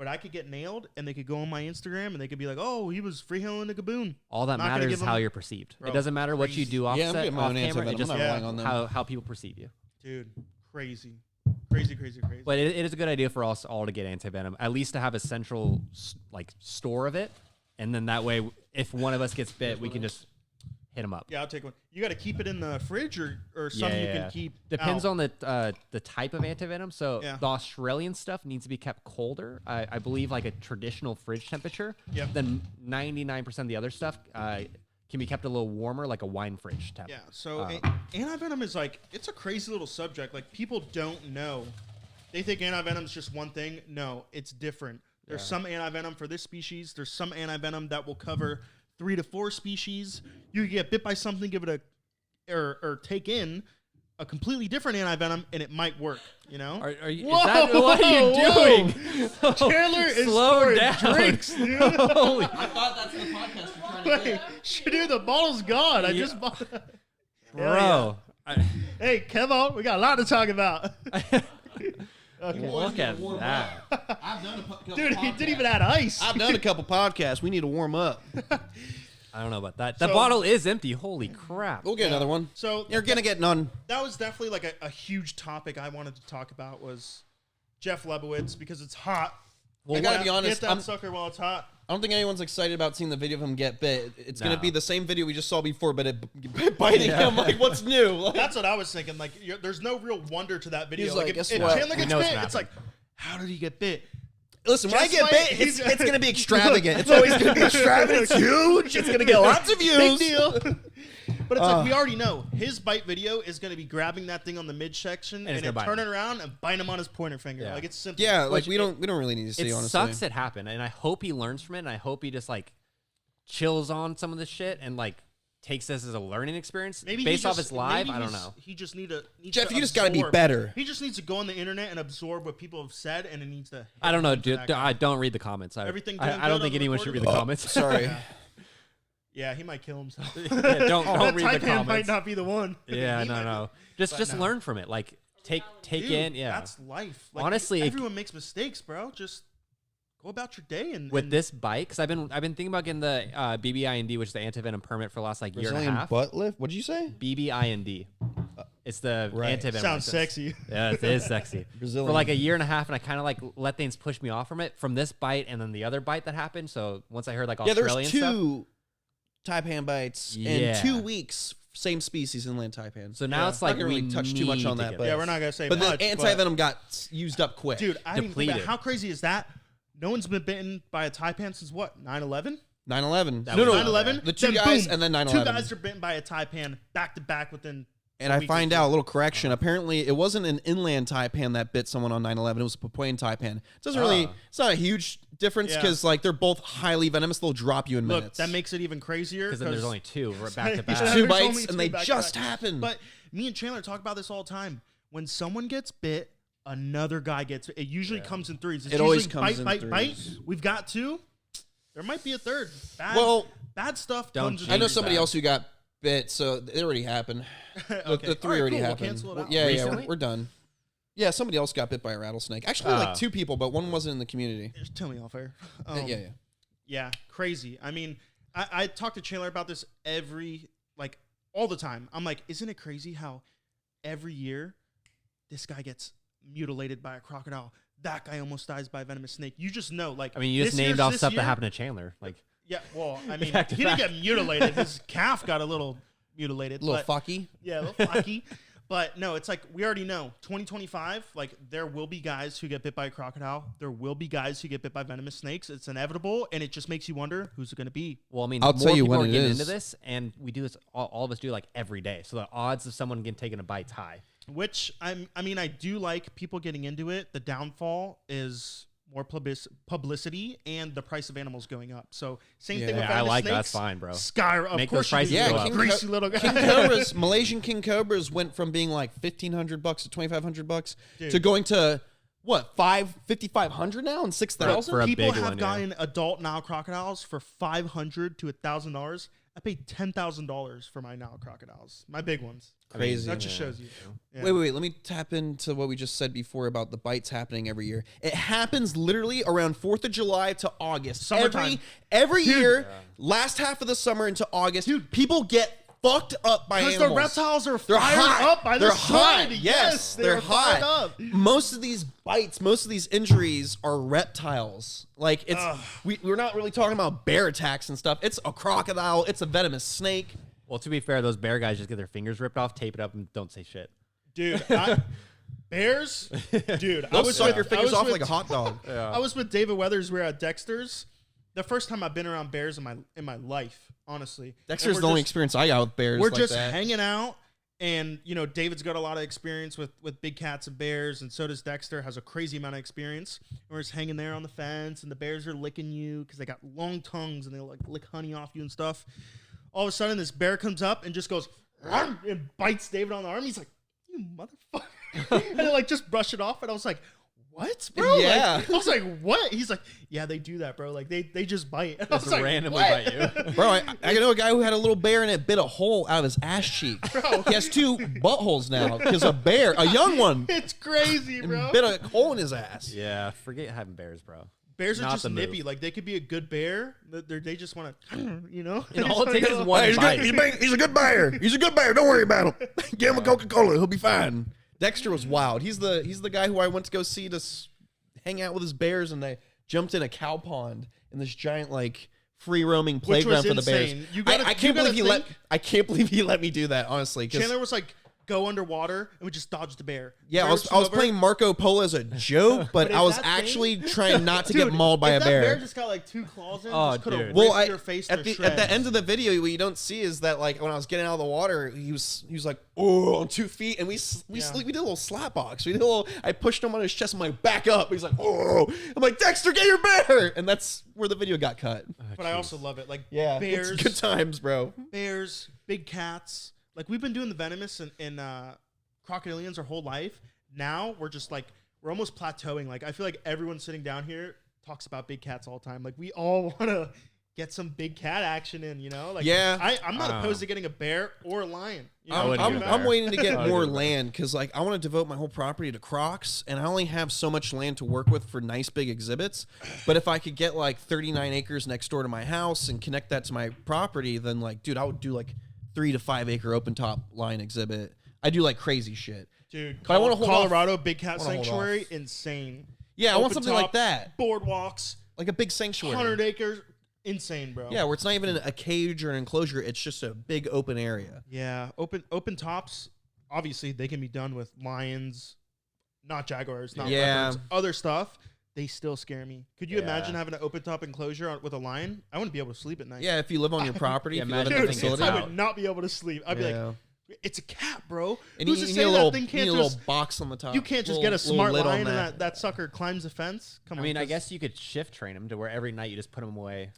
[SPEAKER 1] but I could get nailed, and they could go on my Instagram, and they could be like, "Oh, he was freehealing a gaboon."
[SPEAKER 3] All that
[SPEAKER 1] Not gonna
[SPEAKER 3] matters
[SPEAKER 1] give
[SPEAKER 3] is how
[SPEAKER 1] them-
[SPEAKER 3] you're perceived.
[SPEAKER 1] Bro,
[SPEAKER 3] It doesn't matter what you
[SPEAKER 1] crazy.
[SPEAKER 3] do off
[SPEAKER 2] Yeah, I'm
[SPEAKER 3] set,
[SPEAKER 2] getting my
[SPEAKER 3] off
[SPEAKER 2] own
[SPEAKER 3] camera.
[SPEAKER 2] anti-venom.
[SPEAKER 3] It just
[SPEAKER 2] I'm not
[SPEAKER 1] Yeah.
[SPEAKER 2] relying on them.
[SPEAKER 3] how people perceive you.
[SPEAKER 1] Dude, crazy.
[SPEAKER 3] But it is a good idea for us all to get anti-venom, at least to have a central like store of it, and then that way, if one of us gets bit, we can just hit them up.
[SPEAKER 1] Yeah, I'll take one. You got to keep it in the fridge or some you can keep.
[SPEAKER 3] Depends
[SPEAKER 1] out.
[SPEAKER 3] on the type of antivenom. So
[SPEAKER 1] Yeah.
[SPEAKER 3] the Australian stuff needs to be kept colder. I believe like a traditional fridge temperature.
[SPEAKER 1] Yep.
[SPEAKER 3] Then 99% of the other stuff can be kept a little warmer, like a wine fridge temp.
[SPEAKER 1] Yeah, so antivenom is like, it's a crazy little subject. Like, people don't know. They think antivenom is just one thing. No, it's different. There's some antivenom for this species. There's some antivenom that will cover 3 to 4 species. You can get bit by something, give it or take in a completely different antivenom, and it might work. You know?
[SPEAKER 3] Are you,
[SPEAKER 1] Whoa,
[SPEAKER 3] is that, what are you doing?
[SPEAKER 1] Chandler is
[SPEAKER 3] Slow
[SPEAKER 1] pouring
[SPEAKER 3] down.
[SPEAKER 1] drinks, dude.
[SPEAKER 3] Holy,
[SPEAKER 2] I thought that's the podcast you're trying to
[SPEAKER 1] Wait, dude, the bottle's gone. I just bought it.
[SPEAKER 3] bro.
[SPEAKER 1] Hey, Kevin, we got a lot to talk about.
[SPEAKER 3] Look at that.
[SPEAKER 2] I've done a couple
[SPEAKER 1] Dude, he didn't even add ice.
[SPEAKER 2] I've done a couple podcasts. We need to warm up.
[SPEAKER 3] I don't know about that. The
[SPEAKER 1] So-
[SPEAKER 3] bottle is empty. Holy crap.
[SPEAKER 2] We'll get another one.
[SPEAKER 1] So
[SPEAKER 2] You're gonna get none.
[SPEAKER 1] that was definitely like a huge topic I wanted to talk about was Jeff Lebowitz, because it's hot.
[SPEAKER 2] I gotta be honest.
[SPEAKER 1] Get that
[SPEAKER 2] I'm-
[SPEAKER 1] sucker while it's hot.
[SPEAKER 2] I don't think anyone's excited about seeing the video of him get bit. It's gonna
[SPEAKER 3] No.
[SPEAKER 2] be the same video we just saw before, but it biting him. Like, what's new? Like,
[SPEAKER 1] That's what I was thinking. Like, there's no real wonder to that video.
[SPEAKER 2] He's
[SPEAKER 1] like,
[SPEAKER 2] like,
[SPEAKER 1] if,
[SPEAKER 2] guess
[SPEAKER 1] if
[SPEAKER 2] what?
[SPEAKER 1] Chandler
[SPEAKER 3] We
[SPEAKER 1] gets
[SPEAKER 3] know what's
[SPEAKER 1] bit,
[SPEAKER 3] gonna
[SPEAKER 1] it's like, how did he get bit?
[SPEAKER 2] listen, when I
[SPEAKER 1] Just
[SPEAKER 2] get
[SPEAKER 1] like-
[SPEAKER 2] bit, it's gonna be extravagant. It's always gonna be extravagant. It's huge. It's gonna get lots of
[SPEAKER 1] Big
[SPEAKER 2] views.
[SPEAKER 1] deal. But it's like, we already know his bite video is going to be grabbing that thing on the midsection and
[SPEAKER 3] it's gonna
[SPEAKER 1] then
[SPEAKER 3] bite
[SPEAKER 1] turning
[SPEAKER 3] him.
[SPEAKER 1] around and biting him on his pointer finger.
[SPEAKER 3] Yeah.
[SPEAKER 1] Like, it's simple.
[SPEAKER 2] Yeah, like
[SPEAKER 3] Which
[SPEAKER 2] we don't really need to see.
[SPEAKER 3] It
[SPEAKER 2] honestly,
[SPEAKER 3] sucks it happened, and I hope he learns from it, and I hope he just like chills on some of this shit and like takes this as a learning experience
[SPEAKER 1] Maybe
[SPEAKER 3] based
[SPEAKER 1] he
[SPEAKER 3] off
[SPEAKER 1] just-
[SPEAKER 3] his live.
[SPEAKER 1] maybe
[SPEAKER 3] I don't
[SPEAKER 1] he's-
[SPEAKER 3] know.
[SPEAKER 1] He just needs
[SPEAKER 2] Jeff,
[SPEAKER 1] to
[SPEAKER 2] you just gotta be
[SPEAKER 1] absorb.
[SPEAKER 2] better.
[SPEAKER 1] He just needs to go on the internet and absorb what people have said, and it needs to. hit
[SPEAKER 3] I don't know,
[SPEAKER 1] into
[SPEAKER 3] dude.
[SPEAKER 1] that guy.
[SPEAKER 3] I don't read the comments.
[SPEAKER 1] Everything
[SPEAKER 3] I
[SPEAKER 1] doing
[SPEAKER 3] don't
[SPEAKER 1] good
[SPEAKER 3] think
[SPEAKER 1] on the
[SPEAKER 3] anyone should read the
[SPEAKER 1] recording?
[SPEAKER 3] comments.
[SPEAKER 2] Sorry.
[SPEAKER 1] Yeah, he might kill himself.
[SPEAKER 3] Yeah, don't
[SPEAKER 1] That
[SPEAKER 3] read the
[SPEAKER 1] Taipan might
[SPEAKER 3] comments.
[SPEAKER 1] not be the one.
[SPEAKER 3] Yeah,
[SPEAKER 1] He might
[SPEAKER 3] no.
[SPEAKER 1] be.
[SPEAKER 3] Just
[SPEAKER 1] no.
[SPEAKER 3] learn from it. Like take
[SPEAKER 1] Dude,
[SPEAKER 3] in. Yeah.
[SPEAKER 1] that's life. Like,
[SPEAKER 3] Honestly,
[SPEAKER 1] everyone makes mistakes, bro. Just go about your day and
[SPEAKER 3] With this bike, because I've been thinking about getting the BBIND, which is the antivenom permit for the last like year and a
[SPEAKER 2] Brazilian
[SPEAKER 3] half.
[SPEAKER 2] butt lift. What'd you say?
[SPEAKER 3] BBIND. It's the
[SPEAKER 2] Right.
[SPEAKER 3] antivenom.
[SPEAKER 1] sounds
[SPEAKER 3] license.
[SPEAKER 1] sexy.
[SPEAKER 3] Yeah, it is sexy.
[SPEAKER 2] Brazilian.
[SPEAKER 3] For like a year and a half, and I kind of like let things push me off from it, from this bite and then the other bite that happened. So once I heard like
[SPEAKER 2] Yeah,
[SPEAKER 3] Australian
[SPEAKER 2] there's
[SPEAKER 3] stuff,
[SPEAKER 2] 2 Taipan bites in
[SPEAKER 3] Yeah.
[SPEAKER 2] 2 weeks. Same species, inland Taipan.
[SPEAKER 3] so now
[SPEAKER 1] Yeah.
[SPEAKER 3] it's like
[SPEAKER 2] Not gonna
[SPEAKER 3] we
[SPEAKER 2] really touch too much
[SPEAKER 3] need
[SPEAKER 2] on
[SPEAKER 3] to
[SPEAKER 2] that,
[SPEAKER 3] get
[SPEAKER 2] but-
[SPEAKER 3] it.
[SPEAKER 1] Yeah, we're not gonna say
[SPEAKER 2] but
[SPEAKER 1] much.
[SPEAKER 2] the anti-venom got used up quick.
[SPEAKER 1] Dude, I didn't think about
[SPEAKER 3] Depleted.
[SPEAKER 1] how crazy is that? No one's been bitten by a Taipan since what? 9/11.
[SPEAKER 2] 9/11.
[SPEAKER 3] That
[SPEAKER 2] No,
[SPEAKER 3] was
[SPEAKER 2] no,
[SPEAKER 1] 9/11.
[SPEAKER 2] the 2
[SPEAKER 1] Then
[SPEAKER 2] guys
[SPEAKER 1] boom,
[SPEAKER 2] and then 9/11.
[SPEAKER 1] 2 guys are bitten by a Taipan back to back within.
[SPEAKER 2] And I find out a little correction. Apparently, it wasn't an inland Taipan that bit someone on 9/11. It was a Papuan Taipan. It doesn't really. It's not a huge difference
[SPEAKER 1] Yeah.
[SPEAKER 2] because like they're both highly venomous. They'll drop you in
[SPEAKER 1] Look,
[SPEAKER 2] minutes.
[SPEAKER 1] that makes it even crazier
[SPEAKER 3] Because then there's only 2 back to
[SPEAKER 1] Yeah.
[SPEAKER 3] back.
[SPEAKER 2] Two
[SPEAKER 1] There's
[SPEAKER 2] bites
[SPEAKER 1] only
[SPEAKER 2] and
[SPEAKER 1] 2
[SPEAKER 2] they
[SPEAKER 1] back to
[SPEAKER 2] just
[SPEAKER 1] back.
[SPEAKER 2] happened.
[SPEAKER 1] But me and Chandler talk about this all the time. When someone gets bit, another guy gets. It usually comes in threes. It's
[SPEAKER 2] It always
[SPEAKER 1] usually
[SPEAKER 2] comes
[SPEAKER 1] bite,
[SPEAKER 2] in
[SPEAKER 1] bite,
[SPEAKER 2] threes.
[SPEAKER 1] bite. We've got 2. There might be a third. Bad stuff.
[SPEAKER 3] Don't
[SPEAKER 1] comes in
[SPEAKER 2] I know
[SPEAKER 3] jinx
[SPEAKER 2] somebody
[SPEAKER 3] that.
[SPEAKER 2] else who got bit, so it already happened.
[SPEAKER 1] Okay.
[SPEAKER 2] The 3
[SPEAKER 1] All right,
[SPEAKER 2] already
[SPEAKER 1] cool. We'll
[SPEAKER 2] happened.
[SPEAKER 1] cancel it out.
[SPEAKER 2] Yeah,
[SPEAKER 3] Recently?
[SPEAKER 2] we're done. Yeah, somebody else got bit by a rattlesnake. Actually, like 2 people, but one wasn't in the community.
[SPEAKER 1] Just tell me off air.
[SPEAKER 2] Yeah.
[SPEAKER 1] Yeah, crazy. I mean, I talk to Chandler about this all the time. I'm like, isn't it crazy how every year this guy gets mutilated by a crocodile? That guy almost dies by a venomous snake. You just know, like,
[SPEAKER 3] I mean, you just
[SPEAKER 1] this
[SPEAKER 3] named
[SPEAKER 1] year's
[SPEAKER 3] off
[SPEAKER 1] this
[SPEAKER 3] stuff
[SPEAKER 1] year-
[SPEAKER 3] that happened to Chandler. Like,
[SPEAKER 1] Yeah, well, I mean,
[SPEAKER 3] Back to
[SPEAKER 1] he didn't
[SPEAKER 3] back.
[SPEAKER 1] get mutilated. His calf got a little mutilated.
[SPEAKER 2] Little
[SPEAKER 1] but,
[SPEAKER 2] fucky.
[SPEAKER 1] Yeah, a little flaky. But no, it's like we already know 2025, like there will be guys who get bit by a crocodile. There will be guys who get bit by venomous snakes. It's inevitable, and it just makes you wonder who's it going to be.
[SPEAKER 3] well, I mean,
[SPEAKER 2] I'll
[SPEAKER 3] more
[SPEAKER 2] tell you
[SPEAKER 3] people
[SPEAKER 2] when
[SPEAKER 3] are
[SPEAKER 2] it
[SPEAKER 3] getting
[SPEAKER 2] is.
[SPEAKER 3] into this, and we do this. All of us do like every day. So the odds of someone getting taken a bite's high.
[SPEAKER 1] Which I mean, I do like people getting into it. The downfall is more publicity and the price of animals going up. So same thing with
[SPEAKER 3] Yeah, I
[SPEAKER 1] venomous
[SPEAKER 3] like that.
[SPEAKER 1] snakes.
[SPEAKER 3] That's fine, bro.
[SPEAKER 1] Of
[SPEAKER 3] Make
[SPEAKER 1] course
[SPEAKER 3] those prices
[SPEAKER 1] you do.
[SPEAKER 3] go
[SPEAKER 2] Yeah,
[SPEAKER 3] up.
[SPEAKER 1] Greasy little guy.
[SPEAKER 2] King Cobras, Malaysian King Cobras went from being like $1,500 to $2,500
[SPEAKER 1] Dude.
[SPEAKER 2] to going to what $5,500 now and $6,000.
[SPEAKER 3] For a
[SPEAKER 1] People
[SPEAKER 3] big
[SPEAKER 1] have
[SPEAKER 3] one, yeah.
[SPEAKER 1] gotten adult Nile crocodiles for $500 to $1,000. I paid $10,000 for my Nile crocodiles, my big ones.
[SPEAKER 2] Crazy.
[SPEAKER 1] That just shows you. Yeah.
[SPEAKER 2] Wait. Let me tap into what we just said before about the bites happening every year. It happens literally around 4th of July to August.
[SPEAKER 1] Summertime.
[SPEAKER 2] Every year, last half of the summer into August, people get fucked up by animals.
[SPEAKER 1] Because the reptiles are
[SPEAKER 2] They're
[SPEAKER 1] fired
[SPEAKER 2] hot.
[SPEAKER 1] up by
[SPEAKER 2] They're
[SPEAKER 1] the
[SPEAKER 2] hot.
[SPEAKER 1] sun.
[SPEAKER 2] Yes, they're
[SPEAKER 1] fired
[SPEAKER 2] hot.
[SPEAKER 1] up.
[SPEAKER 2] Most of these bites, most of these injuries are reptiles. Like it's we're not really talking about bear attacks and stuff. It's a crocodile. It's a venomous snake.
[SPEAKER 3] Well, to be fair, those bear guys just get their fingers ripped off, tape it up, and don't say shit.
[SPEAKER 1] Dude, bears? Dude,
[SPEAKER 2] They'll suck your fingers off like a hot dog.
[SPEAKER 1] I was with David Weathers. We were at Dexter's. The first time I've been around bears in my life, honestly.
[SPEAKER 2] Dexter's
[SPEAKER 1] And
[SPEAKER 2] the
[SPEAKER 1] we're
[SPEAKER 2] only
[SPEAKER 1] just-
[SPEAKER 2] experience I got with bears.
[SPEAKER 1] We're
[SPEAKER 2] like
[SPEAKER 1] just
[SPEAKER 2] that.
[SPEAKER 1] hanging out, and David's got a lot of experience with big cats and bears, and so does Dexter. Has a crazy amount of experience. And we're just hanging there on the fence, and the bears are licking you because they got long tongues and they like lick honey off you and stuff. All of a sudden, this bear comes up and just goes and bites David on the arm. He's like, "You motherfucker!" And they like just brush it off, and I was like, "What, bro?"
[SPEAKER 2] Yeah.
[SPEAKER 1] Like, I was like, "What?" He's like, "Yeah, they do that, bro. Like they just bite." And I was
[SPEAKER 3] Just
[SPEAKER 1] like,
[SPEAKER 3] randomly
[SPEAKER 1] "What?"
[SPEAKER 3] bite you.
[SPEAKER 2] Bro, I know a guy who had a little bear and it bit a hole out of his ass cheek. He has 2 buttholes now because a bear, a young one,
[SPEAKER 1] It's crazy, bro.
[SPEAKER 2] bit a hole in his ass.
[SPEAKER 3] Yeah, forget having bears, bro.
[SPEAKER 1] Bears are
[SPEAKER 3] Not
[SPEAKER 1] just
[SPEAKER 3] the move.
[SPEAKER 1] nippy. Like they could be a good bear. They just want to,
[SPEAKER 3] And all it takes is one
[SPEAKER 2] He's,
[SPEAKER 3] bite.
[SPEAKER 2] he's a good bear. He's a good bear. Don't worry about him. Give him a Coca-Cola. He'll be fine. Dexter was wild. He's the guy who I went to go see to hang out with his bears, and they jumped in a cow pond in this giant like free roaming
[SPEAKER 1] Which was
[SPEAKER 2] playground for the bears.
[SPEAKER 1] insane. You gotta-
[SPEAKER 2] I can't
[SPEAKER 1] you
[SPEAKER 2] believe
[SPEAKER 1] gotta
[SPEAKER 2] I can't believe he let me do that. Honestly, 'cause-
[SPEAKER 1] Chandler was like, go underwater, and we just dodged the bear.
[SPEAKER 2] yeah,
[SPEAKER 1] Bear
[SPEAKER 2] I was
[SPEAKER 1] swim over.
[SPEAKER 2] playing Marco Polo as a joke, but
[SPEAKER 1] if
[SPEAKER 2] I was
[SPEAKER 1] that
[SPEAKER 2] actually
[SPEAKER 1] thing-
[SPEAKER 2] trying not to get
[SPEAKER 1] Dude,
[SPEAKER 2] mauled by
[SPEAKER 1] if
[SPEAKER 2] a
[SPEAKER 1] that
[SPEAKER 2] bear.
[SPEAKER 1] just got like 2 claws in,
[SPEAKER 3] Oh,
[SPEAKER 1] just could have
[SPEAKER 3] dude.
[SPEAKER 2] Well,
[SPEAKER 1] your face
[SPEAKER 2] at the end of the video, what you don't see is that like when I was getting out of the water, he was like, oh, on 2 feet, and we did a little slap box. We did a little. I pushed him on his chest. I'm like, back up. He's like, oh. I'm like, Dexter, get your bear, and that's where the video got cut.
[SPEAKER 1] But I also love it. Like
[SPEAKER 2] Bears,
[SPEAKER 1] bears,
[SPEAKER 2] good times, bro.
[SPEAKER 1] bears, big cats. Like we've been doing the venomous and crocodilians our whole life. Now we're just like we're almost plateauing. Like I feel like everyone sitting down here talks about big cats all the time. Like we all want to get some big cat action in, Like
[SPEAKER 2] Yeah.
[SPEAKER 1] I'm not opposed to getting a bear or a lion.
[SPEAKER 2] I'm waiting to get
[SPEAKER 3] I would
[SPEAKER 2] more
[SPEAKER 3] do that.
[SPEAKER 2] land because like I want to devote my whole property to crocs, and I only have so much land to work with for nice big exhibits. But if I could get like 39 acres next door to my house and connect that to my property, then like, dude, I would do like 3 to 5 acre open top line exhibit. I do like crazy shit.
[SPEAKER 1] Dude,
[SPEAKER 2] But I wanna hold
[SPEAKER 1] Colorado big cat
[SPEAKER 2] wanna hold
[SPEAKER 1] sanctuary, insane.
[SPEAKER 2] Yeah, I want
[SPEAKER 1] Open
[SPEAKER 2] something like
[SPEAKER 1] top,
[SPEAKER 2] that,
[SPEAKER 1] Boardwalks,
[SPEAKER 2] like a big sanctuary.
[SPEAKER 1] 100 acres, insane, bro.
[SPEAKER 2] Yeah, where it's not even a cage or an enclosure; it's just a big open area.
[SPEAKER 1] Yeah, open tops. Obviously, they can be done with lions, not jaguars, not leopards, other stuff. They still scare me. Could you imagine having an open top enclosure with a lion? I wouldn't be able to sleep at night.
[SPEAKER 2] Yeah, if you live on your property,
[SPEAKER 3] Yeah,
[SPEAKER 2] if you live in
[SPEAKER 3] imagine
[SPEAKER 2] a
[SPEAKER 3] if it
[SPEAKER 2] facility,
[SPEAKER 3] gets
[SPEAKER 1] I
[SPEAKER 3] out.
[SPEAKER 1] would not be able to sleep. I'd be
[SPEAKER 2] Yeah.
[SPEAKER 1] like, it's a cat, bro.
[SPEAKER 2] and
[SPEAKER 1] Who's
[SPEAKER 2] you
[SPEAKER 1] to
[SPEAKER 2] need
[SPEAKER 1] say
[SPEAKER 2] a little,
[SPEAKER 1] that thing
[SPEAKER 2] you
[SPEAKER 1] can't
[SPEAKER 2] need a
[SPEAKER 1] just?
[SPEAKER 2] little box on the top.
[SPEAKER 1] You can't just
[SPEAKER 2] Little-
[SPEAKER 1] get a
[SPEAKER 2] little
[SPEAKER 1] smart
[SPEAKER 2] lid on
[SPEAKER 1] lion and that sucker climbs the fence. Come
[SPEAKER 3] I
[SPEAKER 1] on.
[SPEAKER 3] mean, I
[SPEAKER 1] just-
[SPEAKER 3] guess you could shift train them to where every night you just put them away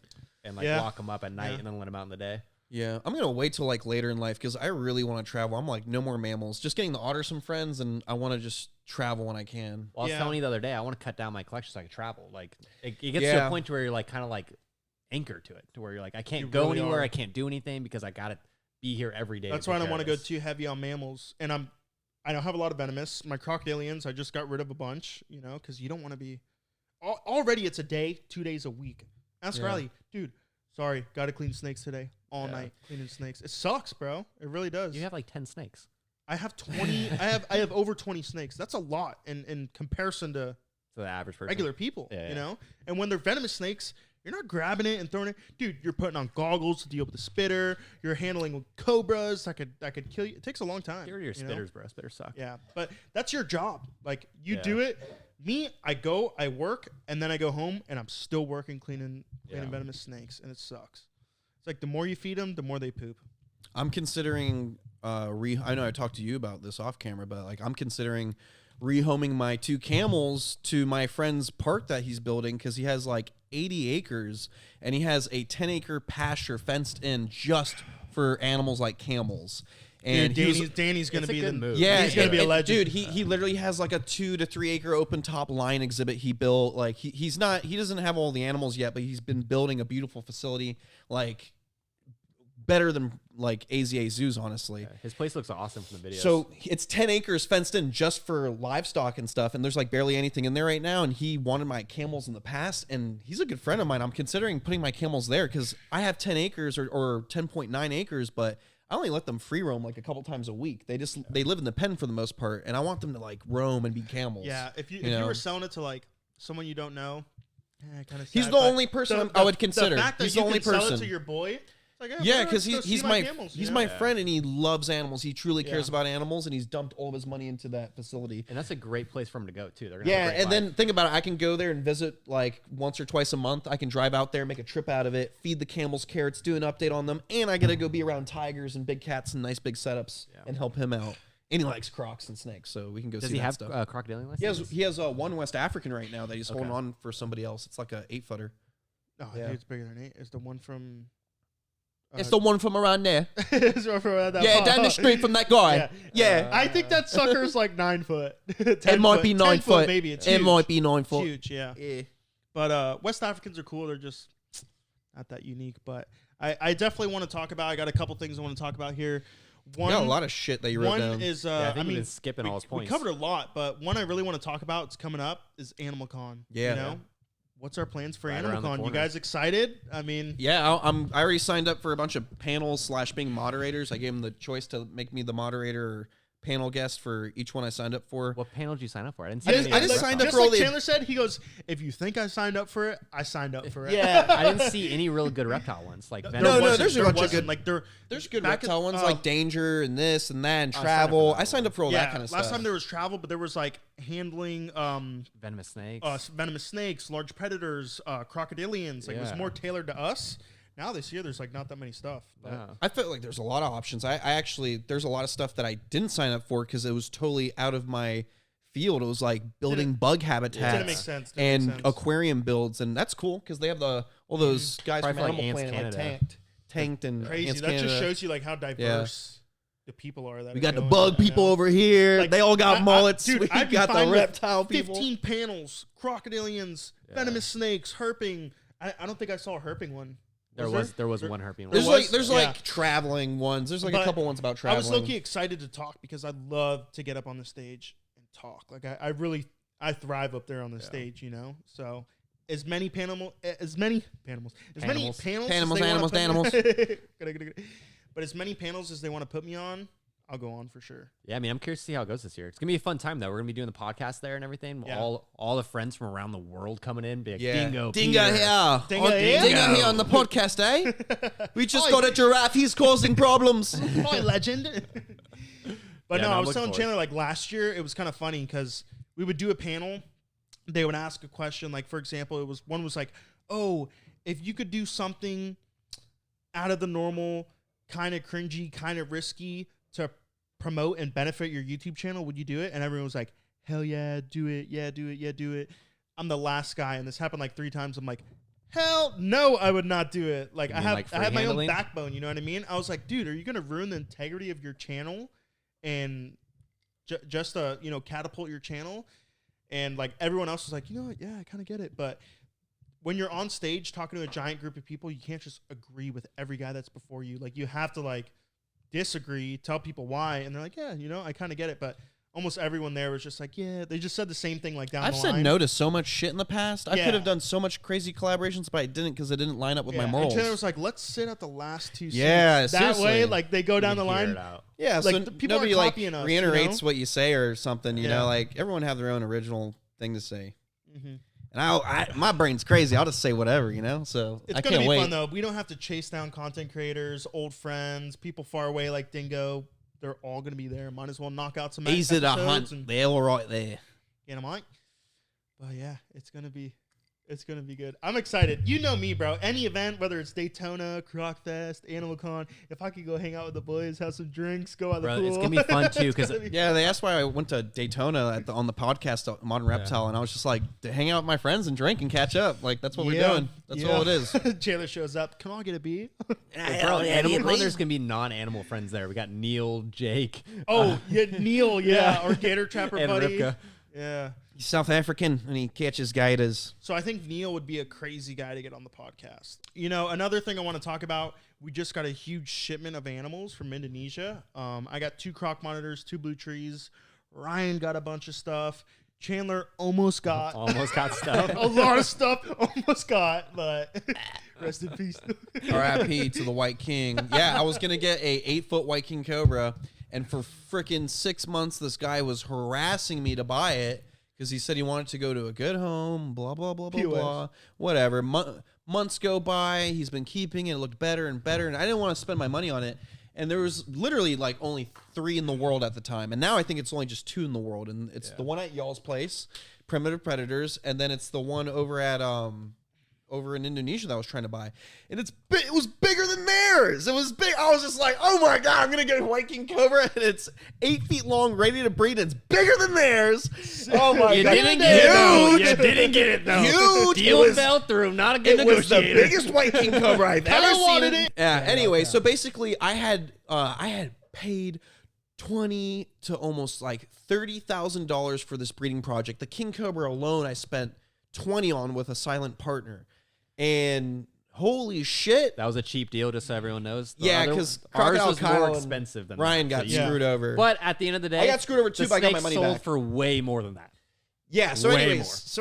[SPEAKER 3] and like
[SPEAKER 1] Yeah.
[SPEAKER 3] lock them up at night
[SPEAKER 1] Yeah.
[SPEAKER 3] and then let them out in the day.
[SPEAKER 2] Yeah, I'm gonna wait till like later in life because I really want to travel. I'm like, no more mammals. Just getting to otter some friends, and I want to just travel when I can.
[SPEAKER 3] Well, I was
[SPEAKER 1] Yeah.
[SPEAKER 3] telling you the other day, I want to cut down my collection so I can travel. Like, it gets to
[SPEAKER 2] Yeah.
[SPEAKER 3] a point to where you're like kind of like anchored to it, to where you're like, I can't
[SPEAKER 1] You
[SPEAKER 3] go
[SPEAKER 1] really
[SPEAKER 3] anywhere,
[SPEAKER 1] are.
[SPEAKER 3] I can't do anything because I gotta be here every day.
[SPEAKER 1] That's
[SPEAKER 3] to
[SPEAKER 1] why I
[SPEAKER 3] take
[SPEAKER 1] don't
[SPEAKER 3] care
[SPEAKER 1] want to
[SPEAKER 3] of
[SPEAKER 1] go
[SPEAKER 3] this.
[SPEAKER 1] too heavy on mammals. And I don't have a lot of venomous. My crocodilians, I just got rid of a bunch, because you don't want to be. Already, it's a day, 2 days a week. Ask
[SPEAKER 2] Yeah.
[SPEAKER 1] Riley, dude. Sorry, got to clean snakes today, all night cleaning snakes. It sucks, bro. It really does.
[SPEAKER 3] You have like 10 snakes.
[SPEAKER 1] I have 20. I have over 20 snakes. That's a lot in comparison to
[SPEAKER 3] So the average person.
[SPEAKER 1] regular people,
[SPEAKER 3] Yeah.
[SPEAKER 1] And when they're venomous snakes, you're not grabbing it and throwing it. Dude, you're putting on goggles to deal with the spitter. You're handling with cobras that could kill you. It takes a long time.
[SPEAKER 3] Get rid of your
[SPEAKER 1] you know?
[SPEAKER 3] spitters, bro. Spitters suck.
[SPEAKER 1] Yeah, but that's your job. Like you
[SPEAKER 3] Yeah.
[SPEAKER 1] do it. Me, I go, I work, and then I go home, and I'm still working cleaning
[SPEAKER 3] Yeah.
[SPEAKER 1] venomous snakes, and it sucks. It's like the more you feed them, the more they poop.
[SPEAKER 2] I'm considering I know I talked to you about this off camera, but like I'm considering rehoming my 2 camels to my friend's park that he's building because he has like 80 acres and he has a 10-acre pasture fenced in just for animals like camels. And
[SPEAKER 1] Dude,
[SPEAKER 2] he was-
[SPEAKER 1] Danny's gonna
[SPEAKER 3] It's a
[SPEAKER 1] be
[SPEAKER 3] good
[SPEAKER 1] the
[SPEAKER 3] move.
[SPEAKER 2] yeah,
[SPEAKER 1] he's gonna be a
[SPEAKER 2] and-
[SPEAKER 1] legend.
[SPEAKER 2] dude. He literally has like a 2 to 3 acre open top line exhibit he built. Like he doesn't have all the animals yet, but he's been building a beautiful facility. Like better than like AZA zoos, honestly.
[SPEAKER 3] His place looks awesome from the videos.
[SPEAKER 2] So it's 10 acres fenced in just for livestock and stuff, and there's like barely anything in there right now. And he wanted my camels in the past, and he's a good friend of mine. I'm considering putting my camels there because I have 10 acres or 10.9 acres, but I only let them free roam like a couple times a week. They live in the pen for the most part, and I want them to like roam and be camels.
[SPEAKER 1] Yeah, if you were selling it to like someone you don't know, kind of.
[SPEAKER 2] He's the only person I would consider.
[SPEAKER 1] The fact that
[SPEAKER 2] he's
[SPEAKER 1] you
[SPEAKER 2] the only
[SPEAKER 1] can sell
[SPEAKER 2] person
[SPEAKER 1] it to your boy. Like,
[SPEAKER 2] yeah, because he's my
[SPEAKER 1] camels,
[SPEAKER 2] he's my friend, and he loves animals. He truly cares
[SPEAKER 1] Yeah.
[SPEAKER 2] about animals, and he's dumped all of his money into that facility.
[SPEAKER 3] and that's a great place for him to go too. They're gonna
[SPEAKER 2] Yeah,
[SPEAKER 3] have a great
[SPEAKER 2] and
[SPEAKER 3] life.
[SPEAKER 2] then think about it. I can go there and visit like once or twice a month. I can drive out there, make a trip out of it, feed the camels carrots, do an update on them, and I get to go be around tigers and big cats and nice big setups and help him out. And he likes crocs and snakes, so we can go
[SPEAKER 3] Does
[SPEAKER 2] see
[SPEAKER 3] he
[SPEAKER 2] that
[SPEAKER 3] have
[SPEAKER 2] stuff.
[SPEAKER 3] crocodilian license?
[SPEAKER 2] He has one West African right now that he's holding on for somebody else. It's like a 8-footer.
[SPEAKER 1] Oh,
[SPEAKER 2] Yeah.
[SPEAKER 1] dude, it's bigger than 8. It's the one from.
[SPEAKER 2] It's the one from around there.
[SPEAKER 1] It's the one from around that
[SPEAKER 2] Yeah,
[SPEAKER 1] far.
[SPEAKER 2] down the street from that guy. Yeah.
[SPEAKER 1] I think that sucker's like 9 foot.
[SPEAKER 2] It might be 9 foot.
[SPEAKER 1] Maybe it's
[SPEAKER 2] It
[SPEAKER 1] huge.
[SPEAKER 2] might be 9
[SPEAKER 1] It's
[SPEAKER 2] foot.
[SPEAKER 1] huge, yeah.
[SPEAKER 2] Yeah.
[SPEAKER 1] But West Africans are cool. They're just not that unique. But I definitely want to talk about. I got a couple things I want to talk about here.
[SPEAKER 2] You got a lot of shit that you wrote
[SPEAKER 1] One
[SPEAKER 2] down.
[SPEAKER 1] is
[SPEAKER 3] I think
[SPEAKER 1] I
[SPEAKER 3] you've
[SPEAKER 1] mean
[SPEAKER 3] been skipping all his points.
[SPEAKER 1] We covered a lot, but one I really want to talk about. It's coming up is Animal Con.
[SPEAKER 2] Yeah.
[SPEAKER 1] You know? What's our plans for
[SPEAKER 3] Right
[SPEAKER 1] Animal
[SPEAKER 3] around the
[SPEAKER 1] Con? You
[SPEAKER 3] corner.
[SPEAKER 1] guys excited? I mean,
[SPEAKER 2] Yeah, I already signed up for a bunch of panels / being moderators. I gave them the choice to make me the moderator or panel guest for each one I signed up for.
[SPEAKER 3] What panel did you sign up for? I didn't see
[SPEAKER 2] I
[SPEAKER 3] any
[SPEAKER 2] just- I
[SPEAKER 3] of
[SPEAKER 2] just
[SPEAKER 3] the
[SPEAKER 2] signed
[SPEAKER 3] rest
[SPEAKER 2] up
[SPEAKER 1] just
[SPEAKER 2] for all
[SPEAKER 1] like
[SPEAKER 2] the-
[SPEAKER 1] Chandler said, he goes, "If you think I signed up for it, I signed up for it."
[SPEAKER 3] Yeah, I didn't see any really good reptile ones. Like
[SPEAKER 1] There
[SPEAKER 3] Venom.
[SPEAKER 2] No,
[SPEAKER 1] wasn't-
[SPEAKER 2] there's a
[SPEAKER 1] there
[SPEAKER 2] bunch of
[SPEAKER 1] wasn't.
[SPEAKER 2] good-
[SPEAKER 1] Like
[SPEAKER 2] There's good
[SPEAKER 1] back
[SPEAKER 2] reptile
[SPEAKER 1] at-
[SPEAKER 2] ones like danger and this and that and
[SPEAKER 3] I signed up for
[SPEAKER 2] travel.
[SPEAKER 3] that
[SPEAKER 2] I signed up for all
[SPEAKER 1] yeah,
[SPEAKER 2] that kind of
[SPEAKER 1] last
[SPEAKER 2] stuff.
[SPEAKER 1] time there was travel, but there was like handling
[SPEAKER 3] venomous snakes.
[SPEAKER 1] venomous snakes, large predators, crocodilians. Like it was
[SPEAKER 3] Yeah.
[SPEAKER 1] more tailored to us. Now this year, there's like not that many stuff. But
[SPEAKER 3] Yeah.
[SPEAKER 2] I felt like there's a lot of options. I actually there's a lot of stuff that I didn't sign up for because it was totally out of my field. It was like building bug habitats
[SPEAKER 1] Didn't make sense.
[SPEAKER 2] and aquarium builds, and that's cool because they have all those guys
[SPEAKER 3] Probably
[SPEAKER 2] from
[SPEAKER 3] for, like,
[SPEAKER 2] Animal
[SPEAKER 3] Ants
[SPEAKER 2] Planet
[SPEAKER 3] Canada.
[SPEAKER 2] like tanked and
[SPEAKER 1] Crazy.
[SPEAKER 2] Ants
[SPEAKER 1] That
[SPEAKER 2] Canada.
[SPEAKER 1] just shows you like how diverse the people are. That
[SPEAKER 2] We
[SPEAKER 1] are
[SPEAKER 2] got the
[SPEAKER 1] going
[SPEAKER 2] bug
[SPEAKER 1] there,
[SPEAKER 2] people
[SPEAKER 1] you know?
[SPEAKER 2] over here.
[SPEAKER 1] Like,
[SPEAKER 2] they all got mullets.
[SPEAKER 1] dude,
[SPEAKER 2] we
[SPEAKER 1] I'd be
[SPEAKER 2] got the
[SPEAKER 1] fine with
[SPEAKER 2] reptile people.
[SPEAKER 1] 15 panels, crocodilians, venomous snakes, herping. I don't think I saw a herping one.
[SPEAKER 3] There was one herping one.
[SPEAKER 2] There's
[SPEAKER 1] Yeah.
[SPEAKER 2] like traveling ones. There's like a
[SPEAKER 1] But
[SPEAKER 2] couple ones about
[SPEAKER 1] I
[SPEAKER 2] traveling.
[SPEAKER 1] was low-key excited to talk because I love to get up on the stage and talk. Like I thrive up there on the stage, you know. So as many panels as they wanna put- But as many panels as they want to put me on, I'll go on for sure.
[SPEAKER 3] Yeah, I mean, I'm curious to see how it goes this year. It's gonna be a fun time though. We're gonna be doing the podcast there and everything.
[SPEAKER 1] Yeah.
[SPEAKER 3] All the friends from around the world coming in. Be like,
[SPEAKER 2] Yeah.
[SPEAKER 3] Dingo
[SPEAKER 2] Dingo
[SPEAKER 3] Peter.
[SPEAKER 2] here.
[SPEAKER 1] Dingo here?
[SPEAKER 2] Dingo here on the podcast, eh? We just got a giraffe. He's causing problems.
[SPEAKER 1] Hi, legend. But
[SPEAKER 3] Yeah,
[SPEAKER 1] no,
[SPEAKER 3] no,
[SPEAKER 1] I
[SPEAKER 3] I'm
[SPEAKER 1] was
[SPEAKER 3] looking
[SPEAKER 1] telling
[SPEAKER 3] forward.
[SPEAKER 1] Chandler like last year it was kind of funny because we would do a panel. They would ask a question, like for example, one was like, "Oh, if you could do something out of the normal, kind of cringy, kind of risky to promote and benefit your YouTube channel, would you do it?" And everyone was like, "Hell yeah, do it! Yeah, do it! Yeah, do it!" I'm the last guy, and this happened like 3 times. I'm like, "Hell no, I would not do it!" Like
[SPEAKER 3] You
[SPEAKER 1] I
[SPEAKER 3] mean,
[SPEAKER 1] have
[SPEAKER 3] like,
[SPEAKER 1] I
[SPEAKER 3] free
[SPEAKER 1] have my own
[SPEAKER 3] handling?
[SPEAKER 1] backbone. You know what I mean? I was like, "Dude, are you gonna ruin the integrity of your channel and just catapult your channel?" And like everyone else was like, "You know what? Yeah, I kind of get it." But when you're on stage talking to a giant group of people, you can't just agree with every guy that's before you. Like you have to like disagree, tell people why, and they're like, "Yeah, I kind of get it." But almost everyone there was just like, "Yeah," they just said the same thing like down
[SPEAKER 2] I've
[SPEAKER 1] the
[SPEAKER 2] said
[SPEAKER 1] line.
[SPEAKER 2] no to so much shit in the past. I
[SPEAKER 1] Yeah.
[SPEAKER 2] could have done so much crazy collaborations, but I didn't because it didn't line up with my
[SPEAKER 1] And
[SPEAKER 2] morals.
[SPEAKER 1] Chandler was like, "Let's sit at the last 2 seats."
[SPEAKER 2] Yeah,
[SPEAKER 1] that way,
[SPEAKER 2] seriously.
[SPEAKER 1] like they go down the
[SPEAKER 3] Hear
[SPEAKER 1] line.
[SPEAKER 3] it out.
[SPEAKER 2] Yeah,
[SPEAKER 1] Like,
[SPEAKER 2] so
[SPEAKER 1] the people
[SPEAKER 2] nobody
[SPEAKER 1] are
[SPEAKER 2] like
[SPEAKER 1] copying us,
[SPEAKER 2] reiterates what you say or something. You
[SPEAKER 1] Yeah.
[SPEAKER 2] know, like everyone have their own original thing to say.
[SPEAKER 1] Mhm.
[SPEAKER 2] And my brain's crazy. I'll just say whatever, you know. So
[SPEAKER 1] It's
[SPEAKER 2] I
[SPEAKER 1] gonna
[SPEAKER 2] can't
[SPEAKER 1] be
[SPEAKER 2] wait.
[SPEAKER 1] fun though. We don't have to chase down content creators, old friends, people far away like Dingo. They're all gonna be there. Might as well knock out some
[SPEAKER 2] Easy to
[SPEAKER 1] episodes
[SPEAKER 2] hunt.
[SPEAKER 1] and
[SPEAKER 2] They're all right there.
[SPEAKER 1] get them on. But yeah, it's gonna be good. I'm excited. You know me, bro. Any event, whether it's Daytona, Croc Fest, Animal Con, if I could go hang out with the boys, have some drinks, go out the
[SPEAKER 3] Bro,
[SPEAKER 1] pool.
[SPEAKER 3] it's gonna be fun too because
[SPEAKER 2] Yeah, they asked why I went to Daytona on the podcast Modern Reptile, and I was just like to hang out with my friends and drink and catch up. Like that's what we're doing. That's all it is.
[SPEAKER 1] Chandler shows up. Can I get a beer?
[SPEAKER 3] bro, Animal Con, there's gonna be non-animal friends there. We got Neil, Jake,
[SPEAKER 1] Oh, yeah, Neil, yeah, or Gator Trapper
[SPEAKER 3] and
[SPEAKER 1] buddy.
[SPEAKER 3] Ripka.
[SPEAKER 1] Yeah.
[SPEAKER 2] He's South African and he catches gators.
[SPEAKER 1] So I think Neil would be a crazy guy to get on the podcast. You know, another thing I want to talk about, we just got a huge shipment of animals from Indonesia. I got 2 croc monitors, 2 blue trees. Ryan got a bunch of stuff. Chandler almost got
[SPEAKER 3] stuff.
[SPEAKER 1] a lot of stuff. Almost got, but rest in peace.
[SPEAKER 2] R.I.P. to the White King. Yeah, I was going to get a 8-foot White King Cobra, and for freaking 6 months, this guy was harassing me to buy it because he said he wanted to go to a good home, blah, blah, blah, blah, blah, whatever. Months go by, he's been keeping it. It looked better and better, and I didn't want to spend my money on it. And there was literally like only 3 in the world at the time. And now I think it's only just 2 in the world. And it's the one at y'all's place, Primitive Predators. And then it's the one over at over in Indonesia that I was trying to buy. And it was bigger than theirs. It was big. I was just like, oh my God, I'm going to get a White King Cobra. And it's 8 feet long, ready to breed. And it's bigger than theirs. Oh my
[SPEAKER 3] You
[SPEAKER 2] God.
[SPEAKER 3] didn't get it, though.
[SPEAKER 2] Huge.
[SPEAKER 3] You didn't get it, though.
[SPEAKER 2] Huge.
[SPEAKER 3] Deal fell through. Not a good
[SPEAKER 2] It was the
[SPEAKER 3] negotiator.
[SPEAKER 2] biggest White King Cobra I've ever
[SPEAKER 1] wanted
[SPEAKER 2] seen.
[SPEAKER 1] it.
[SPEAKER 2] Yeah. Anyway, so basically, I had paid $20,000 to almost like $30,000 for this breeding project. The King Cobra alone, I spent $20,000 on with a silent partner, and holy shit!
[SPEAKER 3] That was a cheap deal, just so everyone knows. The
[SPEAKER 2] Yeah,
[SPEAKER 3] other-
[SPEAKER 2] because
[SPEAKER 3] ours
[SPEAKER 2] Crocodile
[SPEAKER 3] was
[SPEAKER 2] Kyle
[SPEAKER 3] more
[SPEAKER 2] and
[SPEAKER 3] expensive than
[SPEAKER 2] Ryan
[SPEAKER 3] that,
[SPEAKER 2] got
[SPEAKER 3] so
[SPEAKER 2] screwed over.
[SPEAKER 3] But at the end of the day,
[SPEAKER 2] I got screwed over too,
[SPEAKER 3] the
[SPEAKER 2] but I got my
[SPEAKER 3] snake
[SPEAKER 2] money
[SPEAKER 3] sold
[SPEAKER 2] back.
[SPEAKER 3] for way more than that.
[SPEAKER 2] Yeah. So
[SPEAKER 3] Way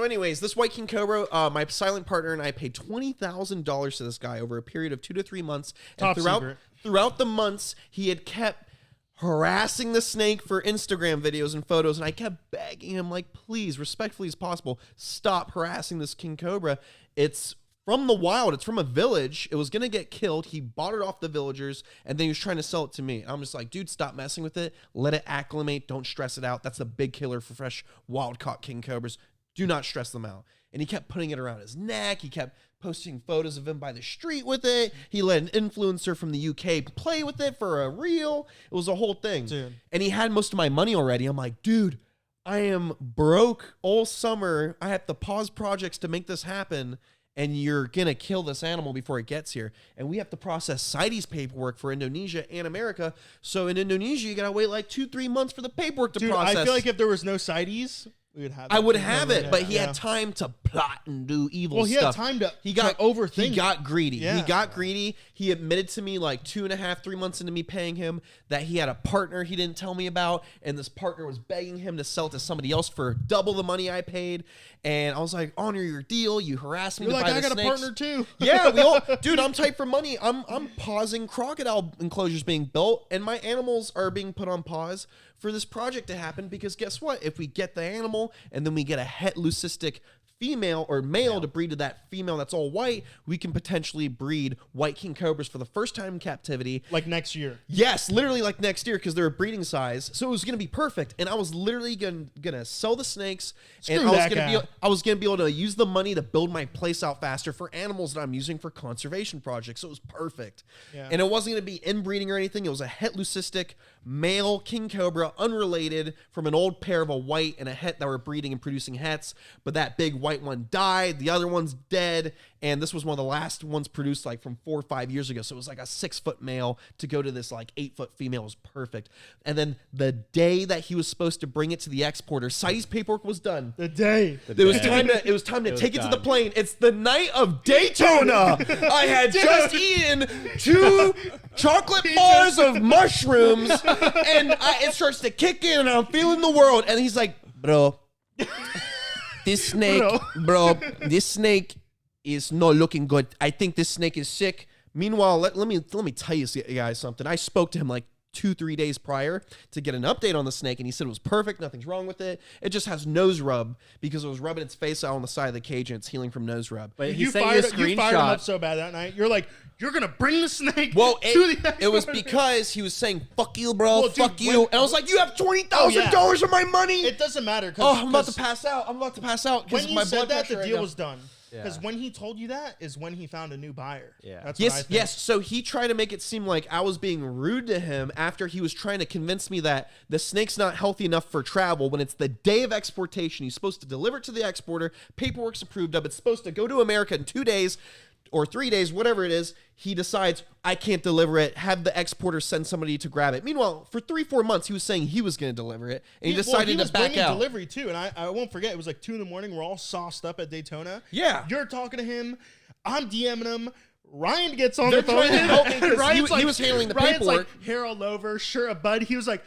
[SPEAKER 2] anyways, this White King Cobra, my silent partner and I paid $20,000 to this guy over a period of 2 to 3 months.
[SPEAKER 1] Top
[SPEAKER 2] And
[SPEAKER 1] secret.
[SPEAKER 2] throughout the months, he had kept harassing the snake for Instagram videos and photos, and I kept begging him, like, please, respectfully as possible, stop harassing this King Cobra. It's from the wild. It's from a village. It was going to get killed. He bought it off the villagers, and then he was trying to sell it to me. I'm just like, dude, stop messing with it. Let it acclimate. Don't stress it out. That's a big killer for fresh wild-caught King Cobras. Do not stress them out. And he kept putting it around his neck. He kept posting photos of him by the street with it. He let an influencer from the UK play with it for a reel. It was a whole thing.
[SPEAKER 1] Dude.
[SPEAKER 2] And he had most of my money already. I'm like, dude, I am broke all summer. I have to pause projects to make this happen. And you're going to kill this animal before it gets here. And we have to process CITES paperwork for Indonesia and America. So in Indonesia, you got to wait like 2-3 months for the paperwork to
[SPEAKER 1] Dude,
[SPEAKER 2] process.
[SPEAKER 1] I feel like if there was no CITES, we would have it.
[SPEAKER 2] I would have it, but he
[SPEAKER 1] Yeah.
[SPEAKER 2] had time to plot and do evil
[SPEAKER 1] Well, he
[SPEAKER 2] stuff.
[SPEAKER 1] had time to
[SPEAKER 2] He got
[SPEAKER 1] overthink.
[SPEAKER 2] He got greedy.
[SPEAKER 1] Yeah.
[SPEAKER 2] He got greedy. He admitted to me like 2.5-3 months into me paying him that he had a partner he didn't tell me about, and this partner was begging him to sell it to somebody else for double the money I paid. And I was like, honor your deal. You harassed me
[SPEAKER 1] You're
[SPEAKER 2] to
[SPEAKER 1] like,
[SPEAKER 2] buy
[SPEAKER 1] I
[SPEAKER 2] the
[SPEAKER 1] got
[SPEAKER 2] snakes.
[SPEAKER 1] a partner too.
[SPEAKER 2] Yeah, we all, dude, I'm tight for money. I'm pausing crocodile enclosures being built, and my animals are being put on pause for this project to happen, because guess what? If we get the animal and then we get a het leucistic female or male to breed to that female that's all white, we can potentially breed White King Cobras for the first time in captivity.
[SPEAKER 1] Like next year.
[SPEAKER 2] Yes, literally like next year, because they're a breeding size. So it was going to be perfect. And I was literally gonna sell the snakes, and
[SPEAKER 1] Screw that guy.
[SPEAKER 2] I was gonna be able to use the money to build my place out faster for animals that I'm using for conservation projects. So it was perfect.
[SPEAKER 1] Yeah.
[SPEAKER 2] And it wasn't gonna be inbreeding or anything. It was a het leucistic male King Cobra, unrelated, from an old pair of a white and a het that were breeding and producing hets. But that big white one died. The other one's dead. And this was one of the last ones produced like from 4 or 5 years ago. So it was like a 6-foot male to go to this like 8-foot female. It was perfect. And then the day that he was supposed to bring it to the exporter, CITES paperwork was done.
[SPEAKER 1] The day.
[SPEAKER 2] It was time to take it to the
[SPEAKER 3] done.
[SPEAKER 2] plane. It's the night of Daytona. I had just eaten 2 chocolate bars of mushrooms, and it starts to kick in, and I'm feeling the world. And he's like, bro, this snake, this snake is not looking good. I think this snake is sick. Meanwhile, let me tell you guys something. I spoke to him like 2-3 days prior to get an update on the snake, and he said it was perfect, nothing's wrong with it. It just has nose rub because it was rubbing its face out on the side of the cage, and it's healing from nose rub.
[SPEAKER 3] But he
[SPEAKER 1] You
[SPEAKER 3] sent you a
[SPEAKER 1] fired him up
[SPEAKER 3] screenshot.
[SPEAKER 1] so bad that night. You're like, you're gonna bring the snake.
[SPEAKER 2] Well,
[SPEAKER 1] to the
[SPEAKER 2] it was
[SPEAKER 1] exporter.
[SPEAKER 2] because he was saying, fuck you, bro,
[SPEAKER 1] Well, dude,
[SPEAKER 2] fuck you. And I was like, you have $20,000 of my money.
[SPEAKER 1] It doesn't matter.
[SPEAKER 2] Oh, I'm about to pass out.
[SPEAKER 1] When he
[SPEAKER 2] my
[SPEAKER 1] said
[SPEAKER 2] blood
[SPEAKER 1] that,
[SPEAKER 2] pressure
[SPEAKER 1] the
[SPEAKER 2] right
[SPEAKER 1] deal
[SPEAKER 2] now.
[SPEAKER 1] was done.
[SPEAKER 3] Yeah.
[SPEAKER 1] Because when he told you that is when he found a new buyer.
[SPEAKER 3] Yeah.
[SPEAKER 1] That's what I
[SPEAKER 2] Yes,
[SPEAKER 1] think.
[SPEAKER 2] yes. So he tried to make it seem like I was being rude to him after he was trying to convince me that the snake's not healthy enough for travel when it's the day of exportation. He's supposed to deliver it to the exporter. Paperwork's approved of. It's supposed to go to America in 2 days. or 3 days, whatever it is, he decides, I can't deliver it. Have the exporter send somebody to grab it. Meanwhile, for 3-4 months, he was saying he was going to deliver it, and he decided
[SPEAKER 1] he
[SPEAKER 2] to back out.
[SPEAKER 1] Delivery too, and I won't forget. It was like 2 a.m. We're all sauced up at Daytona.
[SPEAKER 2] Yeah.
[SPEAKER 1] You're talking to him. I'm DMing him. Ryan gets on
[SPEAKER 2] They're
[SPEAKER 1] the phone.
[SPEAKER 2] trying to help me 'cause
[SPEAKER 1] Ryan's
[SPEAKER 2] he was handling the
[SPEAKER 1] Ryan's
[SPEAKER 2] paperwork.
[SPEAKER 1] like, hair all over, shirt a bud. He was like,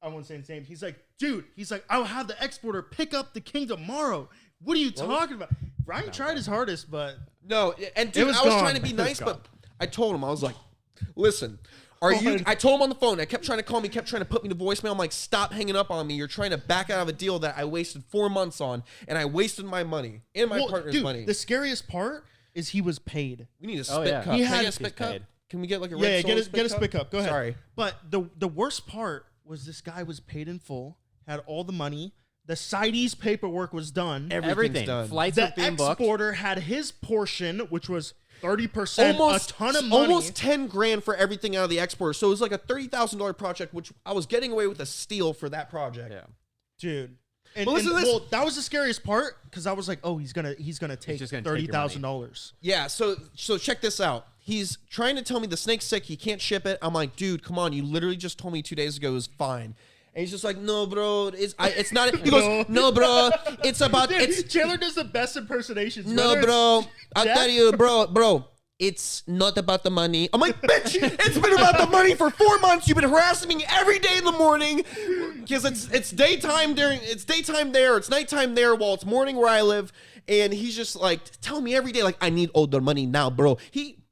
[SPEAKER 1] I won't say his name. He's like, dude, I'll have the exporter pick up the king tomorrow. What are you talking about? Ryan tried his hardest, but
[SPEAKER 2] No, and dude,
[SPEAKER 1] was
[SPEAKER 2] I was
[SPEAKER 1] gone.
[SPEAKER 2] trying to be nice,
[SPEAKER 3] gone.
[SPEAKER 2] but I told him, I was like, listen, are you, I told him on the phone, I kept trying to call me, kept trying to put me to voicemail. I'm like, stop hanging up on me. You're trying to back out of a deal that I wasted 4 months on, and I wasted my money and my partner's
[SPEAKER 1] dude,
[SPEAKER 2] money.
[SPEAKER 1] the scariest part is he was paid.
[SPEAKER 2] We need a
[SPEAKER 3] Oh,
[SPEAKER 2] spit
[SPEAKER 3] yeah.
[SPEAKER 2] cup.
[SPEAKER 1] He
[SPEAKER 2] Can I
[SPEAKER 1] had-
[SPEAKER 2] get a spit
[SPEAKER 3] He's
[SPEAKER 2] cup?
[SPEAKER 3] paid.
[SPEAKER 2] Can we get like a red
[SPEAKER 1] Yeah,
[SPEAKER 2] Solo
[SPEAKER 1] get a spit cup. Go ahead.
[SPEAKER 2] Sorry.
[SPEAKER 1] But the worst part was this guy was paid in full, had all the money. The CITES paperwork was done.
[SPEAKER 3] Everything.
[SPEAKER 2] done.
[SPEAKER 3] Flights
[SPEAKER 1] The
[SPEAKER 3] are being booked.
[SPEAKER 1] exporter had his portion, which was 30%, a ton of money.
[SPEAKER 2] Almost 10 grand for everything out of the exporter. So it was like a $30,000 project, which I was getting away with a steal for that project.
[SPEAKER 3] Yeah.
[SPEAKER 1] Dude. And,
[SPEAKER 2] But listen to this.
[SPEAKER 1] well, that was the scariest part because I was like, oh, he's gonna take
[SPEAKER 3] just gonna take your
[SPEAKER 1] $30,000.
[SPEAKER 2] Yeah, so check this out. He's trying to tell me the snake's sick. He can't ship it. I'm like, dude, come on. You literally just told me 2 days ago it was fine. And he's just like, no, bro, it's not. He goes, no, bro, it's about
[SPEAKER 1] Dude, Chandler does the best impersonations.
[SPEAKER 2] No,
[SPEAKER 1] whether
[SPEAKER 2] bro,
[SPEAKER 1] it's
[SPEAKER 2] I'll
[SPEAKER 1] Jack-
[SPEAKER 2] tell you, bro, it's not about the money. I'm like, bitch, it's been about the money for 4 months. You've been harassing me every day in the morning because it's daytime there, it's nighttime there, while it's morning where I live. And he's just like telling me every day, like, I need all the money now, bro.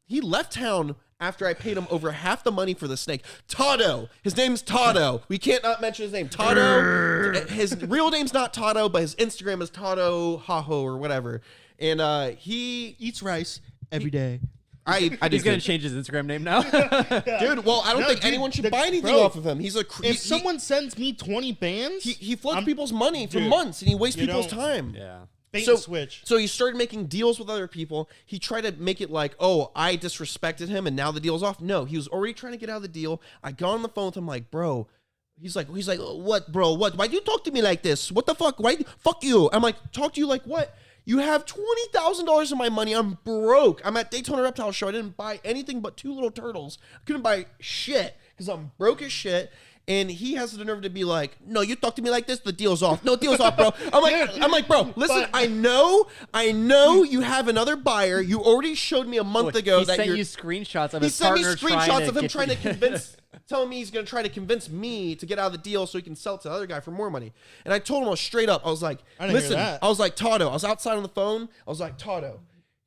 [SPEAKER 2] He left town after I paid him over half the money for the snake. Toto. His name's Toto. We can't not mention his name. Toto. His real name's not Toto, but his Instagram is Toto Haho or whatever. And he
[SPEAKER 1] eats rice every day.
[SPEAKER 2] I
[SPEAKER 3] He's
[SPEAKER 2] did
[SPEAKER 3] going
[SPEAKER 2] good.
[SPEAKER 3] to change his Instagram name now.
[SPEAKER 2] Dude, well, I don't
[SPEAKER 1] No,
[SPEAKER 2] think
[SPEAKER 1] dude,
[SPEAKER 2] anyone should
[SPEAKER 1] the-
[SPEAKER 2] buy anything
[SPEAKER 1] bro,
[SPEAKER 2] off of him. He's a
[SPEAKER 1] If someone sends me 20 bands,
[SPEAKER 2] he floats
[SPEAKER 1] I'm-
[SPEAKER 2] people's money for
[SPEAKER 1] dude,
[SPEAKER 2] months and he wastes
[SPEAKER 1] you
[SPEAKER 2] people's
[SPEAKER 1] don't-
[SPEAKER 2] time.
[SPEAKER 3] Yeah.
[SPEAKER 1] bait and switch.
[SPEAKER 2] So he started making deals with other people. He tried to make it like, oh, I disrespected him and now the deal's off. No, he was already trying to get out of the deal. I got on the phone with him like, bro. He's like, what, bro? What? Why do you talk to me like this? What the fuck? Why? Fuck you. I'm like, talk to you like what? You have $20,000 of my money. I'm broke. I'm at Daytona Reptile Show. I didn't buy anything but 2 little turtles. I couldn't buy shit because I'm broke as shit. And he has the nerve to be like, no, you talk to me like this, the deal's off. No, deal's off, bro. I'm like, bro, listen,
[SPEAKER 1] But-
[SPEAKER 2] I know you have another buyer. You already showed me a month ago
[SPEAKER 3] he
[SPEAKER 2] that
[SPEAKER 3] sent
[SPEAKER 2] you're.
[SPEAKER 3] you screenshots of
[SPEAKER 2] He
[SPEAKER 3] his
[SPEAKER 2] sent me
[SPEAKER 3] partner
[SPEAKER 2] screenshots of him
[SPEAKER 3] get
[SPEAKER 2] trying to
[SPEAKER 3] the-
[SPEAKER 2] convince, telling me he's going to try to convince me to get out of the deal so he can sell it to the other guy for more money. And I told him, I was straight up. I was like,
[SPEAKER 1] I didn't hear
[SPEAKER 2] listen,
[SPEAKER 1] that.
[SPEAKER 2] I was like, Toto, I was outside on the phone. I was like, Toto,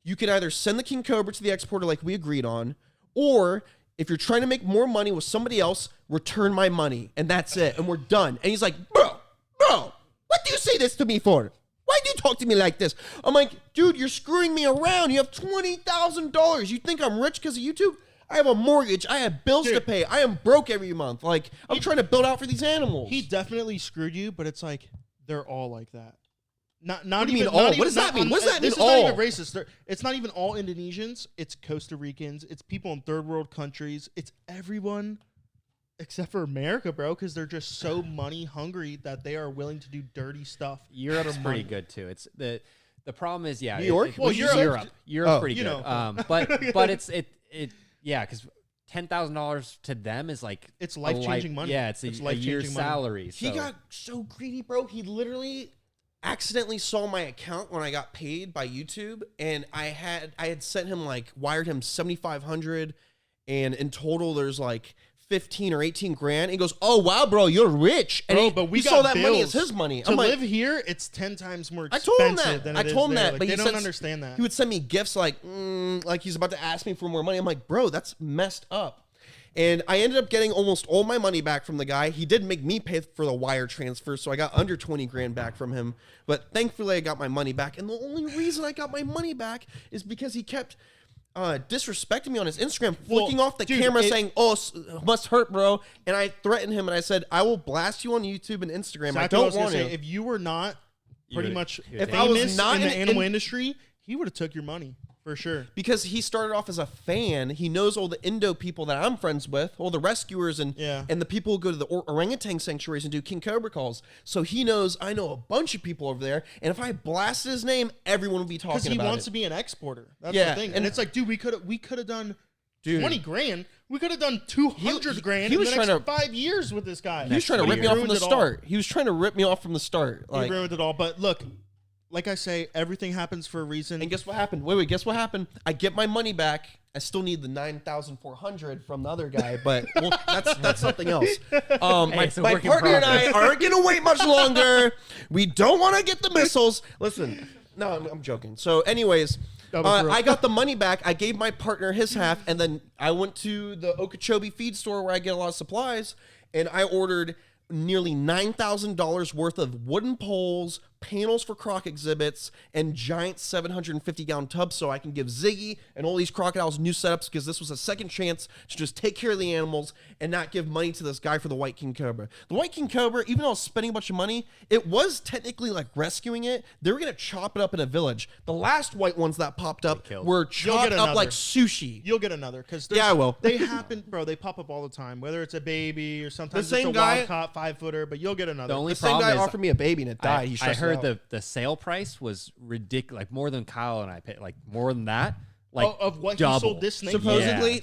[SPEAKER 2] you can either send the King Cobra to the exporter like we agreed on, or if you're trying to make more money with somebody else, return my money. And that's it. And we're done. And he's like, bro, what do you say this to me for? Why do you talk to me like this? I'm like, dude, you're screwing me around. You have $20,000. You think I'm rich because of YouTube? I have a mortgage. I have bills to
[SPEAKER 1] Dude.
[SPEAKER 2] pay. I am broke every month. Like, I'm trying to build out for these animals.
[SPEAKER 1] He definitely screwed you, but it's like they're all like that. Not
[SPEAKER 2] What do you
[SPEAKER 1] even
[SPEAKER 2] mean all?
[SPEAKER 1] not
[SPEAKER 2] What
[SPEAKER 1] even-
[SPEAKER 2] does that
[SPEAKER 1] not-
[SPEAKER 2] mean? What does that
[SPEAKER 1] this
[SPEAKER 2] mean,
[SPEAKER 1] is
[SPEAKER 2] all?
[SPEAKER 1] not even racist. It's not even all Indonesians. It's Costa Ricans. It's people in third world countries. It's everyone except for America, bro, because they're just so money hungry that they are willing to do dirty stuff.
[SPEAKER 3] Europe's
[SPEAKER 1] for
[SPEAKER 3] pretty
[SPEAKER 1] money.
[SPEAKER 3] good too. It's the problem is
[SPEAKER 2] New York?
[SPEAKER 1] Well, Europe-
[SPEAKER 3] Europe's
[SPEAKER 2] Oh.
[SPEAKER 3] pretty
[SPEAKER 1] You
[SPEAKER 3] good.
[SPEAKER 1] know.
[SPEAKER 3] But it's yeah, because $10,000 to them is like
[SPEAKER 1] It's
[SPEAKER 3] a
[SPEAKER 1] life-changing money.
[SPEAKER 3] Yeah, it's a
[SPEAKER 1] life-changing
[SPEAKER 3] year's
[SPEAKER 1] money.
[SPEAKER 3] salary.
[SPEAKER 2] He
[SPEAKER 3] so-
[SPEAKER 2] got so greedy, bro. He literally accidentally saw my account when I got paid by YouTube, and I had sent him wired him $7,500, and in total there's 15 or 18 grand. He goes, "Oh wow, bro, you're rich." And
[SPEAKER 1] Bro,
[SPEAKER 2] he,
[SPEAKER 1] but we
[SPEAKER 2] he
[SPEAKER 1] got
[SPEAKER 2] saw that money
[SPEAKER 1] bills.
[SPEAKER 2] as his money.
[SPEAKER 1] To
[SPEAKER 2] I'm like,
[SPEAKER 1] live here, it's 10 times more
[SPEAKER 2] I
[SPEAKER 1] expensive
[SPEAKER 2] told him that.
[SPEAKER 1] than
[SPEAKER 2] I
[SPEAKER 1] it is
[SPEAKER 2] told him
[SPEAKER 1] there.
[SPEAKER 2] that,
[SPEAKER 1] Like,
[SPEAKER 2] but
[SPEAKER 1] they
[SPEAKER 2] he
[SPEAKER 1] don't
[SPEAKER 2] sends-
[SPEAKER 1] understand that.
[SPEAKER 2] He would send me gifts like he's about to ask me for more money. I'm like, bro, that's messed up. And I ended up getting almost all my money back from the guy. He did make me pay for the wire transfer, so I got under 20 grand back from him. But thankfully, I got my money back. And the only reason I got my money back is because he kept disrespecting me on his Instagram, flicking off the
[SPEAKER 1] dude,
[SPEAKER 2] camera saying, must hurt, bro. And I threatened him and I said, I will blast you on YouTube and Instagram.
[SPEAKER 1] Exactly
[SPEAKER 2] I
[SPEAKER 1] what
[SPEAKER 2] don't
[SPEAKER 1] was gonna
[SPEAKER 2] want
[SPEAKER 1] say.
[SPEAKER 2] to.
[SPEAKER 1] If you were not pretty
[SPEAKER 3] would've-
[SPEAKER 1] much
[SPEAKER 3] you would've
[SPEAKER 2] If I was
[SPEAKER 1] famous
[SPEAKER 2] not
[SPEAKER 1] in the
[SPEAKER 2] in-
[SPEAKER 1] animal industry, he would have took your money. For sure.
[SPEAKER 5] Because he started off as a fan. He knows all the Indo people that I'm friends with, all the rescuers and the people who go to the orangutan sanctuaries and do King Cobra calls. So he knows I know a bunch of people over there. And if I blasted his name, everyone would be talking about it.
[SPEAKER 1] Because he wants to be an exporter. That's the thing. And it's like, dude, we could have done 20 grand. We could have done 200 grand in the next 5 years with this guy.
[SPEAKER 5] He was trying to rip me off from the start. He was trying to rip me off from the start.
[SPEAKER 1] He ruined it all. But look, like I say, everything happens for a reason.
[SPEAKER 5] And guess what happened? Wait, guess what happened? I get my money back. I still need the 9,400 from the other guy, but that's something else. My partner and I aren't going to wait much longer. We don't want to get the missiles. Listen, no, I'm joking. So anyways, I got the money back. I gave my partner his half, and then I went to the Okeechobee feed store where I get a lot of supplies, and I ordered nearly $9,000 worth of wooden poles, panels for croc exhibits, and giant 750-gallon tubs so I can give Ziggy and all these crocodiles new setups, because this was a second chance to just take care of the animals and not give money to this guy for the White King Cobra. The White King Cobra, even though I was spending a bunch of money, it was technically like rescuing it. They were going to chop it up in a village. The last white ones that popped up were chopped up like sushi.
[SPEAKER 1] You'll get another, because
[SPEAKER 5] I will.
[SPEAKER 1] They happen, bro. They pop up all the time, whether it's a baby or sometimes
[SPEAKER 5] the same
[SPEAKER 1] it's a
[SPEAKER 5] guy,
[SPEAKER 1] wild caught 5-footer, but you'll get another.
[SPEAKER 3] The only
[SPEAKER 5] same guy offered me a baby and it died.
[SPEAKER 3] I heard the sale price was ridiculous, like more than Kyle and I paid, like more than that. Like
[SPEAKER 1] of what
[SPEAKER 3] double.
[SPEAKER 1] he sold this snake.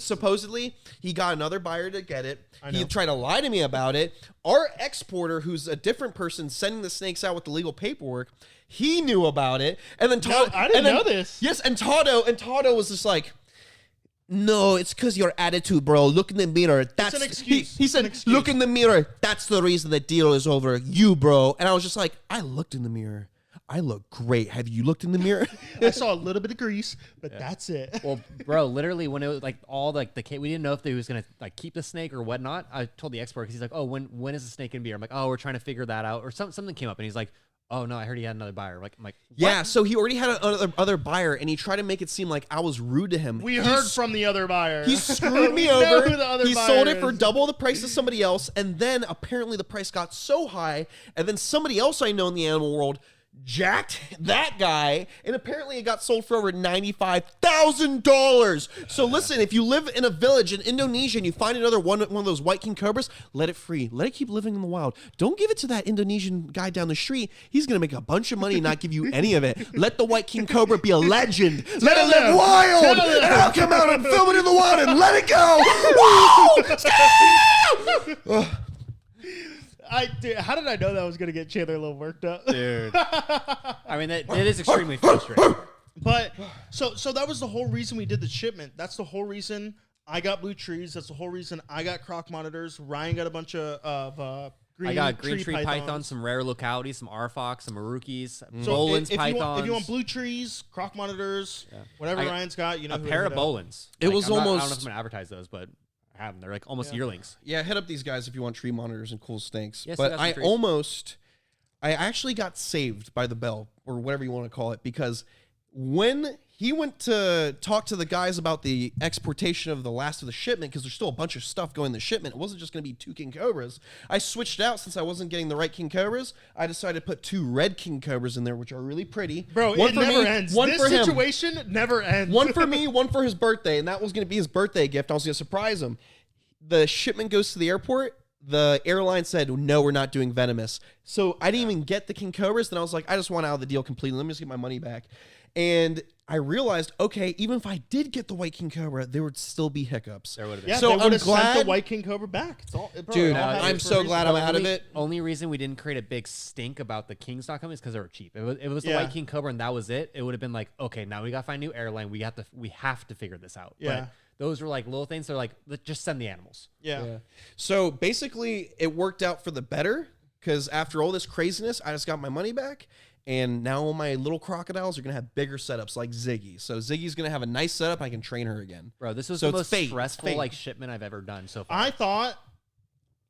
[SPEAKER 5] Supposedly, he got another buyer to get it. He tried to lie to me about it. Our exporter, who's a different person sending the snakes out with the legal paperwork, he knew about it. And then
[SPEAKER 1] I didn't know this.
[SPEAKER 5] Yes, and Tado was just like, no, it's because your attitude, bro. Look in the mirror. That's
[SPEAKER 1] an excuse.
[SPEAKER 5] He said, look in the mirror. That's the reason the deal is over. You, bro. And I was just like, I looked in the mirror. I look great. Have you looked in the mirror?
[SPEAKER 1] I saw a little bit of grease, but that's it.
[SPEAKER 3] Well, bro, literally when it was like all like the we didn't know if they was gonna like keep the snake or whatnot. I told the expert, because he's like, oh, when is the snake gonna be here? I'm like, oh, we're trying to figure that out. Or something came up, and he's like, oh no, I heard he had another buyer. I'm like,
[SPEAKER 5] yeah. So he already had another buyer, and he tried to make it seem like I was rude to him.
[SPEAKER 1] We heard from the other buyer.
[SPEAKER 5] He screwed me over. He sold it for double the price to somebody else, and then apparently the price got so high, and then somebody else I know in the animal world jacked that guy, and apparently it got sold for over $95,000. So listen, if you live in a village in Indonesia and you find another one of those White King Cobras, let it free. Let it keep living in the wild. Don't give it to that Indonesian guy down the street. He's gonna make a bunch of money and not give you any of it. Let the White King Cobra be a legend. Let it live wild, and I'll come out and film it in the wild and let it go. Woo!
[SPEAKER 1] Dude, how did I know that was going to get Chandler a little worked up?
[SPEAKER 3] dude. I mean, it is extremely frustrating.
[SPEAKER 1] But so that was the whole reason we did the shipment. That's the whole reason I got blue trees. That's the whole reason I got croc monitors. Ryan got a bunch of green.
[SPEAKER 3] I got green tree
[SPEAKER 1] pythons,
[SPEAKER 3] pythons, some rare localities, some Arfox, some Marukis,
[SPEAKER 1] so
[SPEAKER 3] Bolin's
[SPEAKER 1] if
[SPEAKER 3] pythons.
[SPEAKER 1] If you want blue trees, croc monitors, whatever Ryan's got, you know,
[SPEAKER 3] a pair of Bolins.
[SPEAKER 5] It was
[SPEAKER 3] I don't know
[SPEAKER 5] almost.
[SPEAKER 3] if I'm gonna advertise those, but I have them. They're like almost yearlings.
[SPEAKER 5] Yeah, hit up these guys if you want tree monitors and cool snakes.
[SPEAKER 3] Yes,
[SPEAKER 5] but I actually got saved by the bell, or whatever you want to call it, because when he went to talk to the guys about the exportation of the last of the shipment, because there's still a bunch of stuff going in the shipment, it wasn't just going to be 2 King Cobras. I switched out since I wasn't getting the right King Cobras. I decided to put 2 red King Cobras in there, which are really pretty.
[SPEAKER 1] Bro,
[SPEAKER 5] one
[SPEAKER 1] it
[SPEAKER 5] for
[SPEAKER 1] never
[SPEAKER 5] me,
[SPEAKER 1] ends.
[SPEAKER 5] One
[SPEAKER 1] this
[SPEAKER 5] for him.
[SPEAKER 1] situation never ends.
[SPEAKER 5] One for me, one for his birthday, and that was going to be his birthday gift. I was going to surprise him. The shipment goes to the airport. The airline said, no, we're not doing venomous. So I didn't even get the King Cobras. Then I was like, I just want out of the deal completely. Let me just get my money back. And I realized, okay, even if I did get the White King Cobra, there would still be hiccups.
[SPEAKER 3] There would have been.
[SPEAKER 1] Yeah,
[SPEAKER 5] so
[SPEAKER 1] they would
[SPEAKER 5] I'm
[SPEAKER 1] have sent
[SPEAKER 5] glad
[SPEAKER 1] the White King Cobra back. It's all, bro,
[SPEAKER 5] dude,
[SPEAKER 1] it all
[SPEAKER 5] I'm
[SPEAKER 1] happens for a
[SPEAKER 5] so
[SPEAKER 1] reason.
[SPEAKER 5] glad I'm out of it.
[SPEAKER 3] Only reason we didn't create a big stink about the Kings not coming is because they were cheap. If it was the
[SPEAKER 1] Yeah.
[SPEAKER 3] White King Cobra and that was it, it would have been like, okay, now we got to find a new airline. We have to figure this out.
[SPEAKER 1] Yeah.
[SPEAKER 3] But those were like little things. They're like, just send the animals.
[SPEAKER 1] Yeah.
[SPEAKER 5] So basically, it worked out for the better, because after all this craziness, I just got my money back. And now all my little crocodiles are going to have bigger setups like Ziggy. So Ziggy's going to have a nice setup. I can train her again.
[SPEAKER 3] Bro, this was
[SPEAKER 5] So
[SPEAKER 3] the
[SPEAKER 5] it's
[SPEAKER 3] most
[SPEAKER 5] fate.
[SPEAKER 3] stressful
[SPEAKER 5] Fate.
[SPEAKER 3] like shipment I've ever done so far.
[SPEAKER 1] I thought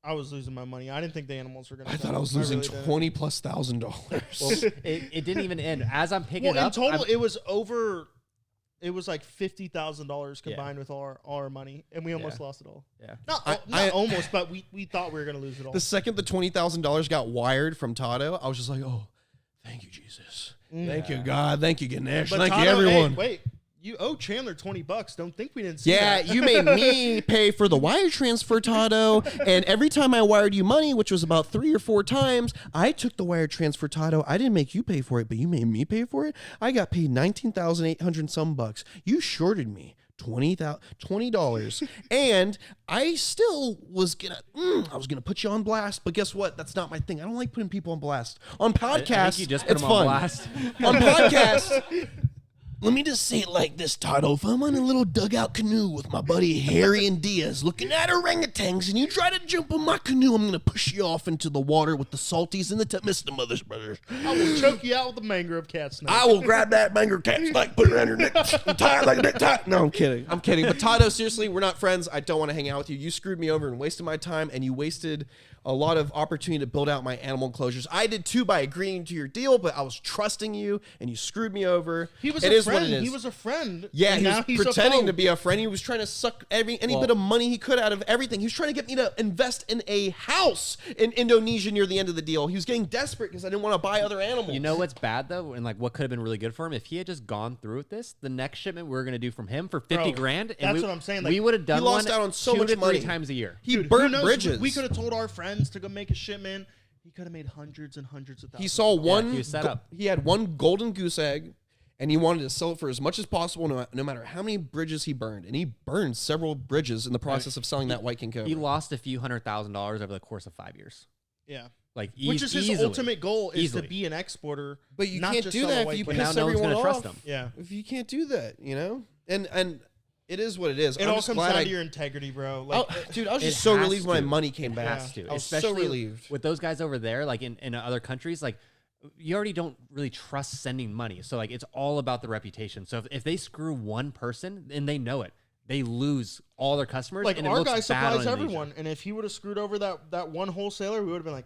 [SPEAKER 1] I was losing my money. I didn't think the animals were going to
[SPEAKER 5] I thought I was losing $20,000+.
[SPEAKER 3] Well, it didn't even end. As I'm picking it
[SPEAKER 1] in
[SPEAKER 3] up,
[SPEAKER 1] total, it was over. It was like $50,000 combined with all our money, and we almost lost it all.
[SPEAKER 3] Yeah.
[SPEAKER 1] Not almost, but we thought we were going to lose it all.
[SPEAKER 5] The second the $20,000 got wired from Tado, I was just like, oh, thank you, Jesus. Thank you, God. Thank you, Ganesh.
[SPEAKER 1] But
[SPEAKER 5] Thank
[SPEAKER 1] Tado,
[SPEAKER 5] you, everyone.
[SPEAKER 1] Hey, wait, You owe Chandler $20. Don't think we didn't see
[SPEAKER 5] Yeah,
[SPEAKER 1] that.
[SPEAKER 5] you made me pay for the wire transfer, Tato. And every time I wired you money, which was about 3 or 4 times, I took the wire transfer, Tato. I didn't make you pay for it, but you made me pay for it. I got paid $19,800 some bucks. You shorted me $20, and I still was gonna put you on blast. But guess what? That's not my thing. I don't like putting people on blast. On podcasts,
[SPEAKER 3] I think you just put
[SPEAKER 5] it's
[SPEAKER 3] him
[SPEAKER 5] fun.
[SPEAKER 3] on blast.
[SPEAKER 5] On podcasts. Let me just say it like this, Tato. If I'm on a little dugout canoe with my buddy Harry and Diaz looking at orangutans and you try to jump in my canoe, I'm going to push you off into the water with the salties and the Mr. Mother's Brothers.
[SPEAKER 1] I will choke you out with a mangrove cat snake.
[SPEAKER 5] I will grab that mangrove cat snake, put it around your neck, and tie it like a necktie. No, I'm kidding. I'm kidding. But Tato, seriously, we're not friends. I don't want to hang out with you. You screwed me over and wasted my time, and you wasted a lot of opportunity to build out my animal enclosures. I did too by agreeing to your deal, but I was trusting you, and you screwed me over.
[SPEAKER 1] He was
[SPEAKER 5] It
[SPEAKER 1] a
[SPEAKER 5] is
[SPEAKER 1] friend.
[SPEAKER 5] what it is.
[SPEAKER 1] He was a friend.
[SPEAKER 5] Yeah,
[SPEAKER 1] and
[SPEAKER 5] he
[SPEAKER 1] now
[SPEAKER 5] was
[SPEAKER 1] he's
[SPEAKER 5] pretending
[SPEAKER 1] a
[SPEAKER 5] to
[SPEAKER 1] foe.
[SPEAKER 5] be a friend. He was trying to suck any bit of money he could out of everything. He was trying to get me to invest in a house in Indonesia near the end of the deal. He was getting desperate because I didn't want to buy other animals.
[SPEAKER 3] You know what's bad though, and like what could have been really good for him if he had just gone through with this. The next shipment we were gonna do from him for 50
[SPEAKER 1] Bro,
[SPEAKER 3] grand. And
[SPEAKER 1] that's what I'm saying, like,
[SPEAKER 3] we would have done
[SPEAKER 5] he lost
[SPEAKER 3] one
[SPEAKER 5] out on so
[SPEAKER 3] 2
[SPEAKER 5] much
[SPEAKER 3] to 3
[SPEAKER 5] money.
[SPEAKER 3] times a year.
[SPEAKER 5] He
[SPEAKER 1] Dude, who
[SPEAKER 5] burned
[SPEAKER 1] knows?
[SPEAKER 5] bridges.
[SPEAKER 1] We could have told our friends to go make a shipment. He could have made hundreds and hundreds of thousands.
[SPEAKER 5] He saw one.
[SPEAKER 3] he was set up.
[SPEAKER 5] He had one golden goose egg, and he wanted to sell it for as much as possible, no matter how many bridges he burned. And he burned several bridges in the process of selling that White King Cobra.
[SPEAKER 3] He lost a few $100,000 over the course of 5 years.
[SPEAKER 1] Yeah.
[SPEAKER 3] Like
[SPEAKER 1] Which is his
[SPEAKER 3] easily.
[SPEAKER 1] ultimate goal is
[SPEAKER 3] Easily.
[SPEAKER 1] to be an exporter.
[SPEAKER 5] But you
[SPEAKER 1] not
[SPEAKER 5] can't
[SPEAKER 1] just
[SPEAKER 5] do
[SPEAKER 1] sell a
[SPEAKER 5] that if
[SPEAKER 1] white
[SPEAKER 5] you
[SPEAKER 1] king.
[SPEAKER 3] But now
[SPEAKER 5] piss
[SPEAKER 3] no one's
[SPEAKER 5] everyone
[SPEAKER 3] gonna trust
[SPEAKER 5] off.
[SPEAKER 3] him.
[SPEAKER 1] Yeah.
[SPEAKER 5] If you can't do that, you know, and it is what it is.
[SPEAKER 1] It
[SPEAKER 5] I'm
[SPEAKER 1] all
[SPEAKER 5] just
[SPEAKER 1] comes
[SPEAKER 5] glad
[SPEAKER 1] down
[SPEAKER 5] I-
[SPEAKER 1] to your integrity, bro.
[SPEAKER 5] Oh,
[SPEAKER 1] Like,
[SPEAKER 5] dude, I was
[SPEAKER 3] It
[SPEAKER 5] just so
[SPEAKER 3] has
[SPEAKER 5] relieved when my
[SPEAKER 3] to.
[SPEAKER 5] money came back.
[SPEAKER 3] Has to.
[SPEAKER 5] I was
[SPEAKER 3] Especially
[SPEAKER 5] so relieved.
[SPEAKER 3] with those guys over there, like in other countries, like you already don't really trust sending money. So like it's all about the reputation. So if they screw one person and they know it, they lose all their customers.
[SPEAKER 1] like
[SPEAKER 3] and it
[SPEAKER 1] our
[SPEAKER 3] looks
[SPEAKER 1] guy
[SPEAKER 3] bad
[SPEAKER 1] supplies
[SPEAKER 3] on Indonesia.
[SPEAKER 1] everyone, and if he would have screwed over that one wholesaler, we would have been like,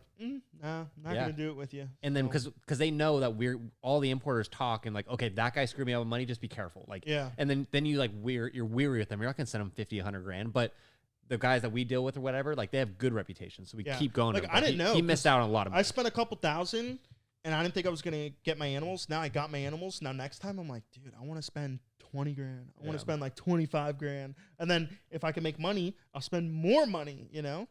[SPEAKER 1] nah, not
[SPEAKER 3] Yeah.
[SPEAKER 1] gonna do it with you.
[SPEAKER 3] And then
[SPEAKER 1] So,
[SPEAKER 3] because they know that we're all the importers talk and like, okay, that guy screwed me out with money, just be careful. Like,
[SPEAKER 1] Yeah.
[SPEAKER 3] And then you like you're weary with them. You're not gonna send them 50, 100 grand, but the guys that we deal with or whatever, like they have good reputation, so we
[SPEAKER 1] Yeah.
[SPEAKER 3] keep going.
[SPEAKER 1] Like,
[SPEAKER 3] to them.
[SPEAKER 1] I
[SPEAKER 3] But
[SPEAKER 1] didn't know,
[SPEAKER 3] he missed
[SPEAKER 1] 'cause
[SPEAKER 3] out on a lot of money.
[SPEAKER 1] I spent a couple thousand, and I didn't think I was gonna get my animals. Now I got my animals. Now next time I'm like, dude, I want to spend 20 grand. I want
[SPEAKER 3] Yeah.
[SPEAKER 1] to spend like 25 grand, and then if I can make money, I'll spend more money. You know.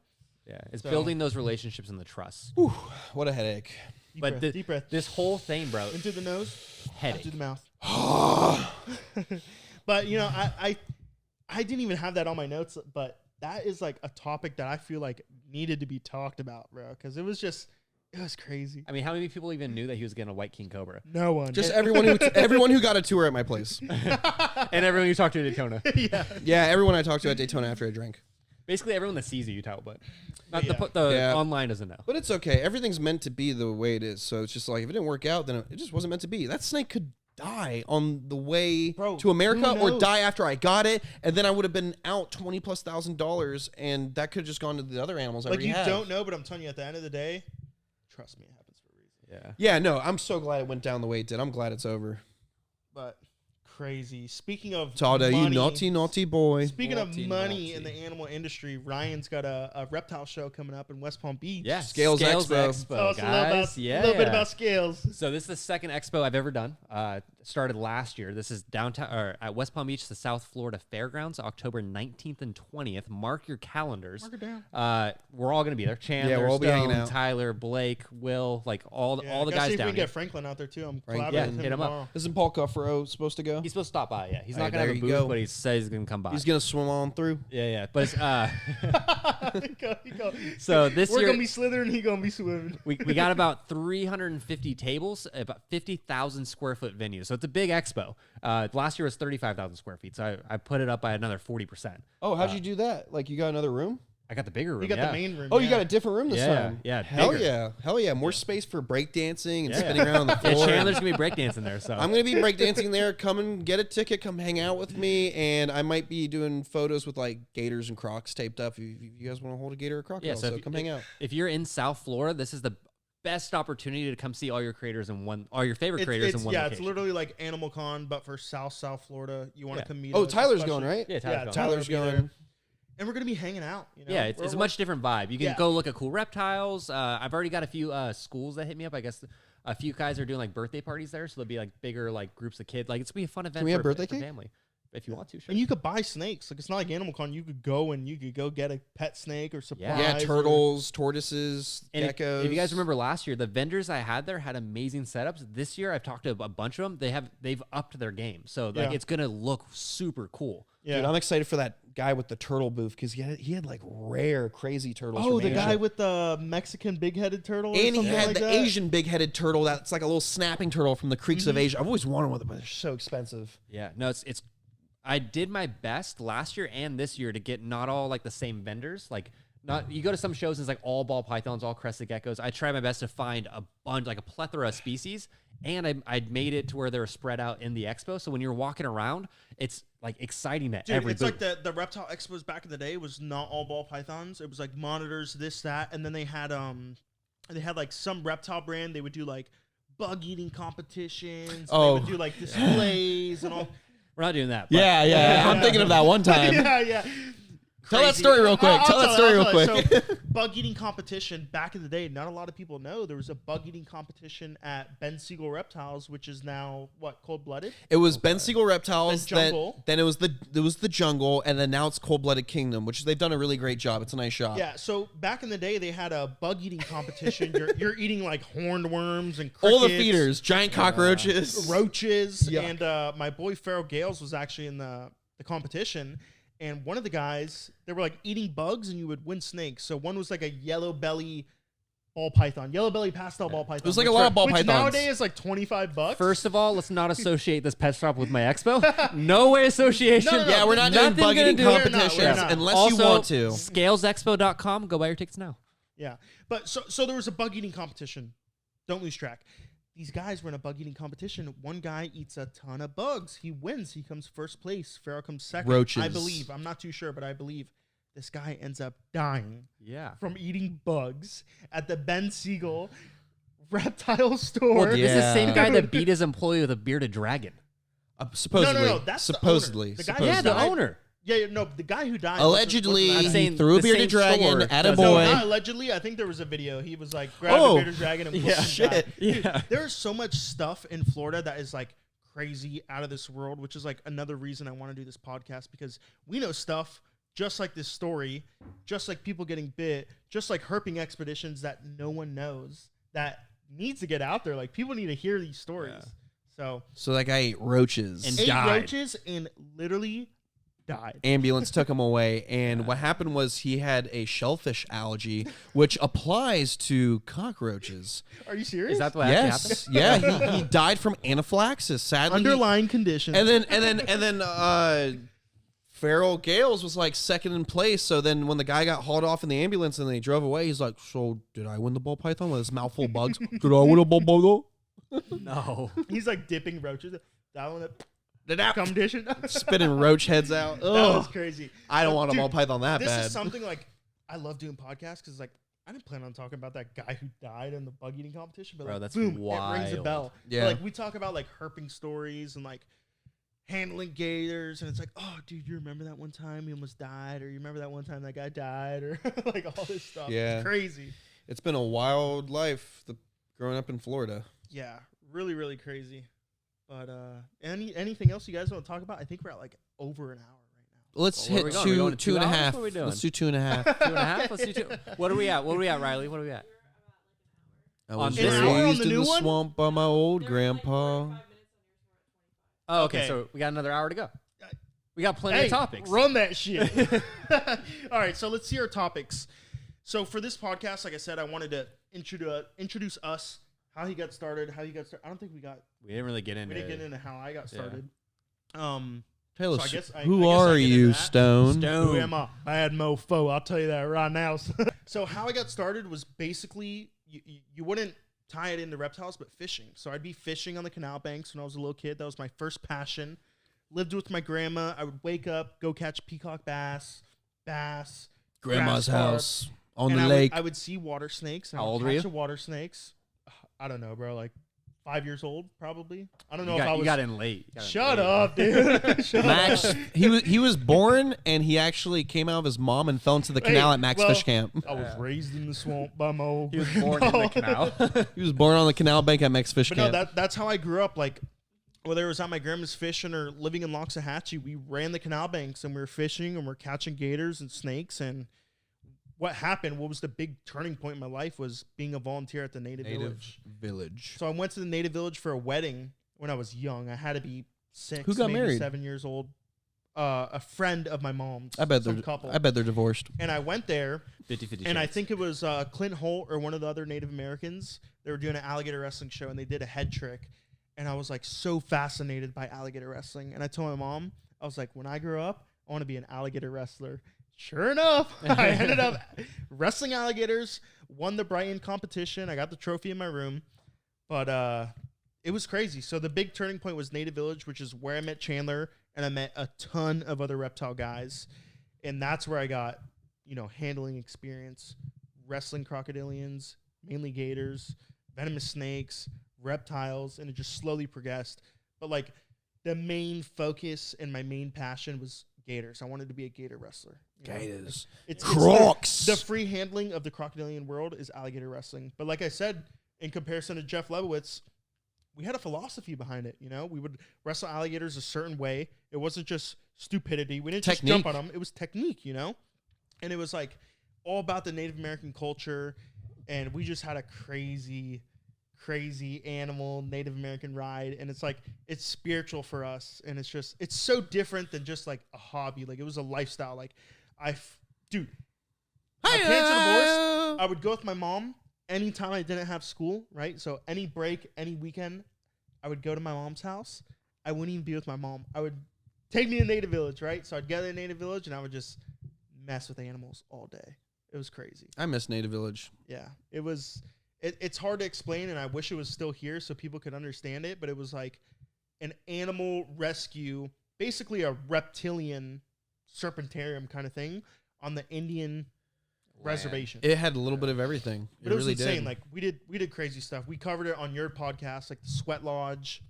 [SPEAKER 3] Yeah, it's
[SPEAKER 1] So-
[SPEAKER 3] building those relationships and the trust.
[SPEAKER 5] Whew, what a headache.
[SPEAKER 1] Deep
[SPEAKER 3] But
[SPEAKER 1] breath, deep breath.
[SPEAKER 3] this whole thing, bro,
[SPEAKER 1] Into the nose, out
[SPEAKER 3] headache.
[SPEAKER 1] through the mouth. But you know, I didn't even have that on my notes, but that is like a topic that I feel like needed to be talked about, bro, because it was crazy.
[SPEAKER 3] I mean, how many people even knew that he was getting a White King Cobra?
[SPEAKER 1] No one.
[SPEAKER 5] Just everyone who got a tour at my place.
[SPEAKER 3] And everyone you talk to in Daytona.
[SPEAKER 1] yeah.
[SPEAKER 5] Yeah, everyone I talked to at Daytona after I drank.
[SPEAKER 3] Basically, everyone that sees you tell, but not
[SPEAKER 1] Yeah.
[SPEAKER 3] the
[SPEAKER 5] Yeah.
[SPEAKER 3] online doesn't know.
[SPEAKER 5] But it's okay. Everything's meant to be the way it is. So it's just like if it didn't work out, then it just wasn't meant to be. That snake could die on the way
[SPEAKER 1] Bro,
[SPEAKER 5] to America
[SPEAKER 1] who
[SPEAKER 5] or
[SPEAKER 1] knows?
[SPEAKER 5] die after I got it, and then I would have been out $20,000+, and that could have just gone to the other animals I
[SPEAKER 1] Like
[SPEAKER 5] already
[SPEAKER 1] you
[SPEAKER 5] have.
[SPEAKER 1] don't know, but I'm telling you, at the end of the day, trust me, it happens for a reason.
[SPEAKER 3] Yeah.
[SPEAKER 5] Yeah, no, I'm so glad it went down the way it did. I'm glad it's over.
[SPEAKER 1] But crazy. Speaking of
[SPEAKER 5] Talda, you
[SPEAKER 1] money,
[SPEAKER 5] naughty boy.
[SPEAKER 1] Speaking
[SPEAKER 3] Naughty,
[SPEAKER 1] of money
[SPEAKER 3] naughty.
[SPEAKER 1] in the animal industry, Ryan's got a reptile show coming up in West Palm Beach.
[SPEAKER 3] Yeah.
[SPEAKER 5] Scales Expo.
[SPEAKER 1] Tell us
[SPEAKER 3] guys.
[SPEAKER 1] a
[SPEAKER 3] Yeah.
[SPEAKER 1] little bit about scales.
[SPEAKER 3] So this is the second expo I've ever done. Started last year. This is downtown or at West Palm Beach, the South Florida Fairgrounds, October 19th and 20th. Mark your calendars.
[SPEAKER 1] Mark it down.
[SPEAKER 3] We're all gonna be there. Chandler,
[SPEAKER 5] we'll all be hanging
[SPEAKER 3] Stone,
[SPEAKER 5] out.
[SPEAKER 3] Tyler, Blake, Will, like all the
[SPEAKER 1] Gotta see
[SPEAKER 3] guys
[SPEAKER 1] if we
[SPEAKER 3] down
[SPEAKER 1] can
[SPEAKER 3] here.
[SPEAKER 1] get Franklin out there too. I'm
[SPEAKER 5] Frank-
[SPEAKER 1] collaborating
[SPEAKER 3] yeah,
[SPEAKER 1] with him
[SPEAKER 3] hit him up.
[SPEAKER 1] tomorrow.
[SPEAKER 5] Isn't Paul Cuffaro supposed to go?
[SPEAKER 3] He's supposed to stop by. Yeah, he's
[SPEAKER 5] All
[SPEAKER 3] not
[SPEAKER 5] right,
[SPEAKER 3] gonna have
[SPEAKER 5] there
[SPEAKER 3] a
[SPEAKER 5] you
[SPEAKER 3] booth,
[SPEAKER 5] go.
[SPEAKER 3] but he says he's gonna come by.
[SPEAKER 5] He's gonna swim on through.
[SPEAKER 3] yeah. But
[SPEAKER 1] Go.
[SPEAKER 3] so this
[SPEAKER 1] We're
[SPEAKER 3] year
[SPEAKER 1] gonna be slithering. He gonna be swimming.
[SPEAKER 3] we got about 350 tables, about 50,000 square foot venue. So it's a big expo. Last year was 35,000 square feet. So I put it up by another 40%.
[SPEAKER 5] Oh, how'd you do that? Like you got another room?
[SPEAKER 3] I got the bigger room.
[SPEAKER 1] You got
[SPEAKER 3] yeah.
[SPEAKER 1] the main room.
[SPEAKER 5] Oh, you
[SPEAKER 1] yeah.
[SPEAKER 5] got a different room this
[SPEAKER 3] Yeah,
[SPEAKER 5] time.
[SPEAKER 3] yeah,
[SPEAKER 5] Hell
[SPEAKER 3] bigger.
[SPEAKER 5] yeah. Hell yeah. More space for breakdancing and
[SPEAKER 3] Yeah.
[SPEAKER 5] spinning around on the
[SPEAKER 3] Yeah,
[SPEAKER 5] floor.
[SPEAKER 3] Chandler's gonna be breakdancing there. So
[SPEAKER 5] I'm gonna be breakdancing there. Come and get a ticket. Come hang out with me, and I might be doing photos with like gators and Crocs taped up. If you guys want to hold a gator or crocodile,
[SPEAKER 3] yeah.
[SPEAKER 5] so
[SPEAKER 3] if,
[SPEAKER 5] come hang out.
[SPEAKER 3] If you're in South Florida, this is the best opportunity to come see all your creators in one, all your favorite creators in one
[SPEAKER 1] yeah,
[SPEAKER 3] location.
[SPEAKER 1] it's literally like Animal Con, but for South Florida. You want to
[SPEAKER 3] Yeah.
[SPEAKER 1] come meet
[SPEAKER 5] Oh,
[SPEAKER 1] us,
[SPEAKER 5] Tyler's
[SPEAKER 1] especially-
[SPEAKER 5] going, right?
[SPEAKER 3] Yeah,
[SPEAKER 1] Yeah,
[SPEAKER 3] Tyler's
[SPEAKER 5] Tyler's
[SPEAKER 1] will be there.
[SPEAKER 5] going.
[SPEAKER 1] And we're gonna be hanging out. You know?
[SPEAKER 3] Yeah, it's a much different vibe. You can
[SPEAKER 1] Yeah.
[SPEAKER 3] go look at cool reptiles. I've already got a few schools that hit me up. I guess a few guys are doing like birthday parties there, so there'll be like bigger like groups of kids. Like it's gonna be a fun event.
[SPEAKER 4] we have
[SPEAKER 3] for
[SPEAKER 4] birthday cake?
[SPEAKER 3] family if you want to. Sure.
[SPEAKER 1] And you could buy snakes. Like it's not like Animal Con. You could go get a pet snake or supplies.
[SPEAKER 5] Yeah,
[SPEAKER 1] or-
[SPEAKER 5] turtles, tortoises,
[SPEAKER 3] And
[SPEAKER 5] geckos.
[SPEAKER 3] if you guys remember last year, the vendors I had there had amazing setups. This year, I've talked to a bunch of them. They've upped their game, so like
[SPEAKER 1] Yeah.
[SPEAKER 3] it's gonna look super cool.
[SPEAKER 1] Yeah.
[SPEAKER 5] Dude, I'm excited for that guy with the turtle booth because he had like rare, crazy turtles.
[SPEAKER 1] Oh,
[SPEAKER 5] from
[SPEAKER 1] the
[SPEAKER 5] Asia.
[SPEAKER 1] guy with the Mexican big-headed turtle. Or
[SPEAKER 5] And he
[SPEAKER 1] something
[SPEAKER 5] had
[SPEAKER 1] like
[SPEAKER 5] the
[SPEAKER 1] that?
[SPEAKER 5] Asian big-headed turtle that's like a little snapping turtle from the creeks of Asia. I've always wanted one of them, but they're so expensive.
[SPEAKER 3] Yeah, no, it's. I did my best last year and this year to get not all like the same vendors. Like, not you go to some shows and it's like all ball pythons, all crested geckos. I try my best to find a bunch, like a plethora of species, and I made it to where they're spread out in the expo. So when you're walking around, it's like exciting that
[SPEAKER 1] Dude,
[SPEAKER 3] every
[SPEAKER 1] it's
[SPEAKER 3] booth.
[SPEAKER 1] like the reptile expos back in the day was not all ball pythons. It was like monitors, this, that, and then they had like some reptile brand. They would do like bug eating competitions.
[SPEAKER 5] Oh.
[SPEAKER 1] They would do like displays and all.
[SPEAKER 3] We're not doing that. But
[SPEAKER 5] Yeah. I'm thinking of that one time.
[SPEAKER 1] yeah.
[SPEAKER 5] Tell that
[SPEAKER 1] Crazy.
[SPEAKER 5] story real quick.
[SPEAKER 1] I'll
[SPEAKER 5] Tell that
[SPEAKER 1] it,
[SPEAKER 5] story
[SPEAKER 1] I'll
[SPEAKER 5] real
[SPEAKER 1] tell it.
[SPEAKER 5] quick.
[SPEAKER 1] So, bug eating competition back in the day. Not a lot of people know there was a bug eating competition at Ben Siegel Reptiles, which is now what, Cold Blooded.
[SPEAKER 5] It was Ben Siegel Reptiles,
[SPEAKER 1] Then Jungle.
[SPEAKER 5] then it was the Jungle, and then now it's Cold Blooded Kingdom, which they've done a really great job. It's a nice shop.
[SPEAKER 1] Yeah. So back in the day, they had a bug eating competition. you're eating like horned worms and crickets,
[SPEAKER 5] All the feeders, giant cockroaches.
[SPEAKER 1] roaches,
[SPEAKER 5] Yuck.
[SPEAKER 1] and my boy Farrell Gales was actually in the competition. And one of the guys, they were like eating bugs, and you would win snakes. So one was like a yellow belly ball python, yellow belly pastel ball python.
[SPEAKER 5] It was like a lot of ball
[SPEAKER 1] which
[SPEAKER 5] pythons.
[SPEAKER 1] nowadays is like $25.
[SPEAKER 3] First of all, let's not associate this pet shop with my expo. No way association.
[SPEAKER 1] No, no,
[SPEAKER 5] Yeah, we're not doing
[SPEAKER 3] Nothing
[SPEAKER 5] bug
[SPEAKER 3] gonna
[SPEAKER 5] eating
[SPEAKER 3] do it.
[SPEAKER 5] competitions
[SPEAKER 1] We're not.
[SPEAKER 5] unless
[SPEAKER 3] Also,
[SPEAKER 5] you want to.
[SPEAKER 3] Scalesexpo.com. Go buy your tickets now.
[SPEAKER 1] Yeah, but so there was a bug eating competition. Don't lose track. These guys were in a bug eating competition. One guy eats a ton of bugs. He wins. He comes first place. Farrell comes second.
[SPEAKER 5] Roaches.
[SPEAKER 1] I believe. I'm not too sure, but I believe this guy ends up dying
[SPEAKER 3] Yeah.
[SPEAKER 1] from eating bugs at the Ben Siegel reptile store.
[SPEAKER 3] Well, this is the same
[SPEAKER 5] Yeah.
[SPEAKER 3] guy that beat his employee with a bearded dragon.
[SPEAKER 5] Supposedly.
[SPEAKER 1] No, that's
[SPEAKER 5] supposedly.
[SPEAKER 1] the owner. The guy
[SPEAKER 5] supposedly.
[SPEAKER 3] Yeah, the
[SPEAKER 1] died-
[SPEAKER 3] owner.
[SPEAKER 1] Yeah, no, the guy who died.
[SPEAKER 5] Allegedly,
[SPEAKER 1] wasn't
[SPEAKER 3] I'm
[SPEAKER 1] that-
[SPEAKER 3] saying
[SPEAKER 5] he threw a
[SPEAKER 3] the
[SPEAKER 5] bearded
[SPEAKER 3] same
[SPEAKER 5] dragon
[SPEAKER 3] store
[SPEAKER 5] at a
[SPEAKER 3] does-
[SPEAKER 1] No,
[SPEAKER 5] boy.
[SPEAKER 1] not allegedly. I think there was a video. He was like grabbed
[SPEAKER 5] Oh.
[SPEAKER 1] a bearded dragon and
[SPEAKER 3] Yeah.
[SPEAKER 1] pushed him back.
[SPEAKER 5] Shit.
[SPEAKER 3] Yeah.
[SPEAKER 1] There's so much stuff in Florida that is like crazy, out of this world, which is like another reason I want to do this podcast, because we know stuff just like this story, just like people getting bit, just like herping expeditions that no one knows, that needs to get out there. Like people need to hear these stories.
[SPEAKER 3] Yeah.
[SPEAKER 1] So
[SPEAKER 5] So that guy ate roaches.
[SPEAKER 3] And
[SPEAKER 1] ate
[SPEAKER 3] died.
[SPEAKER 1] roaches and literally died.
[SPEAKER 5] Ambulance took him away, and what happened was he had a shellfish allergy, which applies to cockroaches.
[SPEAKER 1] Are you serious?
[SPEAKER 3] Is that what actually happened?
[SPEAKER 5] Yes, yeah, he died from anaphylaxis. Sadly, he-
[SPEAKER 1] underlying condition?
[SPEAKER 5] and then Farrell Gales was like second in place. So then when the guy got hauled off in the ambulance and they drove away, he's like, "So did I win the ball python with his mouth full of bugs? Did I win a ball python?"
[SPEAKER 3] No.
[SPEAKER 1] He's like dipping roaches. That one,
[SPEAKER 5] Did that
[SPEAKER 1] competition.
[SPEAKER 5] spitting roach heads out?
[SPEAKER 1] That was
[SPEAKER 5] Ugh.
[SPEAKER 1] crazy.
[SPEAKER 5] I don't want a
[SPEAKER 1] Dude,
[SPEAKER 5] ball python that
[SPEAKER 1] This
[SPEAKER 5] bad.
[SPEAKER 1] is something like I love doing podcasts because like I didn't plan on talking about that guy who died in the bug eating competition, but
[SPEAKER 3] Bro,
[SPEAKER 1] like,
[SPEAKER 3] that's
[SPEAKER 1] boom, it rings a
[SPEAKER 3] wild.
[SPEAKER 1] bell.
[SPEAKER 5] Yeah.
[SPEAKER 1] But, like we talk about like herping stories and like handling gators, and it's like, oh, dude, you remember that one time he almost died, or you remember that one time that guy died, or like all this stuff.
[SPEAKER 5] Yeah.
[SPEAKER 1] It's crazy.
[SPEAKER 5] It's been a wild life growing up in Florida.
[SPEAKER 1] Yeah, really, really crazy. But anything else you guys want to talk about? I think we're at like over an hour right now.
[SPEAKER 5] Let's
[SPEAKER 3] Well, where
[SPEAKER 5] hit
[SPEAKER 3] are we going? Are we going to
[SPEAKER 5] two
[SPEAKER 3] 2
[SPEAKER 5] and a
[SPEAKER 3] hours?
[SPEAKER 5] half.
[SPEAKER 3] What are we doing?
[SPEAKER 5] Let's do 2.5.
[SPEAKER 3] 2.5? Let's do 2. What are we at? What are we at, Riley? What are we at?
[SPEAKER 5] I
[SPEAKER 3] On
[SPEAKER 5] was
[SPEAKER 3] this one?
[SPEAKER 1] On
[SPEAKER 5] raised
[SPEAKER 1] the
[SPEAKER 5] in
[SPEAKER 1] new
[SPEAKER 5] the
[SPEAKER 1] one?
[SPEAKER 5] swamp by my old grandpa.
[SPEAKER 3] Oh, okay.
[SPEAKER 1] Okay.
[SPEAKER 3] So we got another hour to go. We got plenty
[SPEAKER 1] Hey,
[SPEAKER 3] of topics.
[SPEAKER 1] run that shit. All right, so let's see our topics. So for this podcast, like I said, I wanted to introduce us, how he got started, I don't think we
[SPEAKER 3] We didn't really get into
[SPEAKER 1] didn't get into how I got
[SPEAKER 3] Yeah.
[SPEAKER 1] started.
[SPEAKER 5] Tell
[SPEAKER 1] So
[SPEAKER 5] us,
[SPEAKER 1] I guess I
[SPEAKER 5] who
[SPEAKER 1] guess I
[SPEAKER 5] are
[SPEAKER 1] get into
[SPEAKER 5] you,
[SPEAKER 1] that.
[SPEAKER 5] Stone?
[SPEAKER 1] Who
[SPEAKER 3] Stone.
[SPEAKER 1] am I? Bad mofo. I'll tell you that right now. So how I got started was basically you wouldn't tie it into reptiles, but fishing. So I'd be fishing on the canal banks when I was a little kid. That was my first passion. Lived with my grandma. I would wake up, go catch peacock bass,
[SPEAKER 5] Grandma's
[SPEAKER 1] grass carp,
[SPEAKER 5] house on
[SPEAKER 1] and
[SPEAKER 5] the
[SPEAKER 1] I
[SPEAKER 5] lake.
[SPEAKER 1] I would see water snakes. And
[SPEAKER 3] How
[SPEAKER 1] I would
[SPEAKER 3] old were
[SPEAKER 1] catch
[SPEAKER 3] you?
[SPEAKER 1] a water snakes. I don't know, bro. Like 5 years old, probably. I don't know
[SPEAKER 3] You
[SPEAKER 1] if I was.
[SPEAKER 3] you got in late. You got in
[SPEAKER 1] Shut
[SPEAKER 3] late.
[SPEAKER 1] up, dude. Shut
[SPEAKER 5] Max,
[SPEAKER 1] up.
[SPEAKER 5] he was born and he actually came out of his mom and fell into the canal at Max
[SPEAKER 1] well,
[SPEAKER 5] Fish Camp.
[SPEAKER 1] I was raised in the swamp by my old.
[SPEAKER 3] He was born in the canal.
[SPEAKER 5] He was born on the canal bank at Max Fish
[SPEAKER 1] But
[SPEAKER 5] Camp.
[SPEAKER 1] no, that's how I grew up. Like, whether it was at my grandma's fishing or living in Loxahatchee, we ran the canal banks and we were fishing and we are catching gators and snakes. And what happened, what was the big turning point in my life was being a volunteer at the Native Village. So I went to the Native Village for a wedding when I was young. I had to be 6,
[SPEAKER 5] Who got
[SPEAKER 1] maybe
[SPEAKER 5] married?
[SPEAKER 1] 7 years old. A friend of my mom's.
[SPEAKER 5] I bet
[SPEAKER 1] some couple.
[SPEAKER 5] they're divorced.
[SPEAKER 1] And I went there,
[SPEAKER 3] 50-50
[SPEAKER 1] and I
[SPEAKER 3] chance.
[SPEAKER 1] think it was Clint Holt or one of the other Native Americans. They were doing an alligator wrestling show, and they did a head trick. And I was like so fascinated by alligator wrestling. And I told my mom, I was like, when I grow up, I want to be an alligator wrestler. Sure enough, I ended up wrestling alligators, won the Brighton competition. I got the trophy in my room. But it was crazy. So the big turning point was Native Village, which is where I met Chandler, and I met a ton of other reptile guys. And that's where I got, handling experience, wrestling crocodilians, mainly gators, venomous snakes, reptiles, and it just slowly progressed. But like the main focus and my main passion was gators. I wanted to be a gator wrestler.
[SPEAKER 5] Gators.
[SPEAKER 1] It's
[SPEAKER 5] Crocs.
[SPEAKER 1] the free handling of the crocodilian world is alligator wrestling. But like I said, in comparison to Jeff Lebowitz, we had a philosophy behind it. We would wrestle alligators a certain way. It wasn't just stupidity. We didn't just jump on them. It was technique, And it was like all about the Native American culture. And we just had a crazy animal Native American ride. And it's like, it's spiritual for us. And it's so different than just like a hobby. Like it was a lifestyle. Like my parents are divorced. I would go with my mom anytime I didn't have school, right? So any break, any weekend, I would go to my mom's house. I wouldn't even be with my mom. I would take me to Native Village, right? So I'd go to the Native Village and I would just mess with animals all day. It was crazy.
[SPEAKER 2] I miss Native Village.
[SPEAKER 1] Yeah, it was. It's hard to explain, and I wish it was still here so people could understand it. But it was like an animal rescue, basically a reptilian serpentarium kind of thing on the Indian reservation.
[SPEAKER 2] It had a little bit of everything.
[SPEAKER 1] But it was
[SPEAKER 2] really
[SPEAKER 1] insane.
[SPEAKER 2] did.
[SPEAKER 1] Like we did crazy stuff. We covered it on your podcast, like the Sweat Lodge,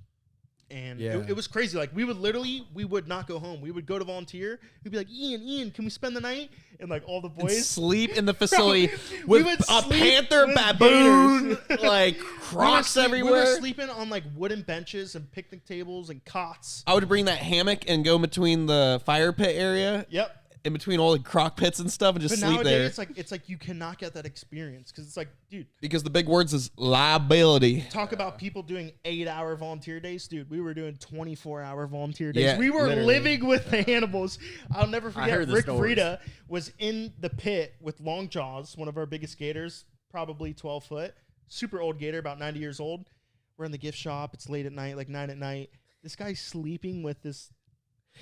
[SPEAKER 1] and it was crazy. Like we would not go home. We would go to volunteer. We'd be like, Ian, can we spend the night? And like all the boys
[SPEAKER 5] Sleep in the facility
[SPEAKER 1] we
[SPEAKER 5] with
[SPEAKER 1] would
[SPEAKER 5] a
[SPEAKER 1] sleep
[SPEAKER 5] panther,
[SPEAKER 1] with
[SPEAKER 5] baboon,
[SPEAKER 1] gators.
[SPEAKER 5] like Crocs
[SPEAKER 1] We
[SPEAKER 5] everywhere.
[SPEAKER 1] were sleeping on like wooden benches and picnic tables and cots.
[SPEAKER 5] I would bring that hammock and go between the fire pit area,
[SPEAKER 1] Yep.
[SPEAKER 5] in between all the crock pits and stuff, and just
[SPEAKER 1] But
[SPEAKER 5] sleep there.
[SPEAKER 1] nowadays, it's like you cannot get that experience because it's like, dude,
[SPEAKER 5] Because the big words is liability.
[SPEAKER 1] talk about people doing 8-hour volunteer days, dude. We were doing 24-hour volunteer days.
[SPEAKER 5] Yeah,
[SPEAKER 1] We were
[SPEAKER 5] literally.
[SPEAKER 1] living with the animals. I'll never forget.
[SPEAKER 3] heard the
[SPEAKER 1] Rick
[SPEAKER 3] stories.
[SPEAKER 1] Frida was in the pit with Long Jaws, one of our biggest gators, probably 12 foot, super old gator, about 90 years old. We're in the gift shop. It's late at night, like 9 at night. This guy's sleeping with this.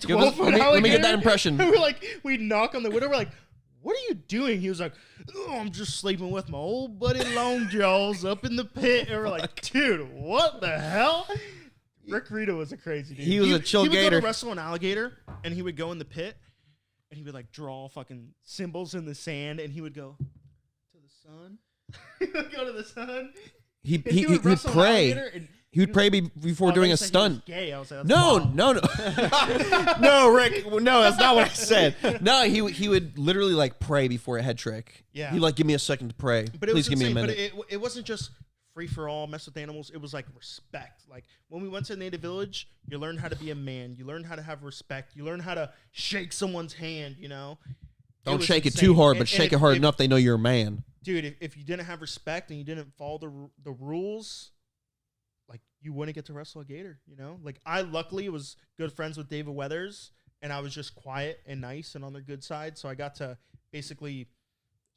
[SPEAKER 5] Let me get that impression.
[SPEAKER 1] And we're like, we knock on the window. We're like, what are you doing? He was like, oh, I'm just sleeping with my old buddy Long Jaws up in the pit. And we're like, dude, what the hell? Rick Rita was a crazy dude.
[SPEAKER 5] He was a chill
[SPEAKER 1] he would go
[SPEAKER 5] gator.
[SPEAKER 1] to wrestle an alligator, and he would go in the pit, and he would like draw fucking symbols in the sand, and he would go to the sun. He would go to the sun.
[SPEAKER 5] He
[SPEAKER 1] and he would
[SPEAKER 5] would
[SPEAKER 1] wrestle an
[SPEAKER 5] pray.
[SPEAKER 1] alligator, and
[SPEAKER 5] He would pray before
[SPEAKER 1] I
[SPEAKER 5] doing a
[SPEAKER 1] thought you said he was
[SPEAKER 5] stunt.
[SPEAKER 1] Gay. I was like, that's
[SPEAKER 5] No,
[SPEAKER 1] wild.
[SPEAKER 5] no, no, no, Rick. No, that's not what I said. No, he would literally like pray before a head trick.
[SPEAKER 1] Yeah.
[SPEAKER 5] He'd like give me a second to pray.
[SPEAKER 1] But it
[SPEAKER 5] Please
[SPEAKER 1] was
[SPEAKER 5] give me a
[SPEAKER 1] insane.
[SPEAKER 5] minute.
[SPEAKER 1] But it wasn't just free for all, mess with animals. It was like respect. Like when we went to Native Village, you learn how to be a man. You learn how to have respect. You learn how to shake someone's hand.
[SPEAKER 5] Don't
[SPEAKER 1] was
[SPEAKER 5] shake it
[SPEAKER 1] insane.
[SPEAKER 5] too hard, but
[SPEAKER 1] And
[SPEAKER 5] shake
[SPEAKER 1] if-
[SPEAKER 5] it hard
[SPEAKER 1] if-
[SPEAKER 5] enough they know you're a man.
[SPEAKER 1] Dude, if you didn't have respect and you didn't follow the rules, like you wouldn't get to wrestle a gator. Like I luckily was good friends with David Weathers, and I was just quiet and nice and on their good side. So I got to basically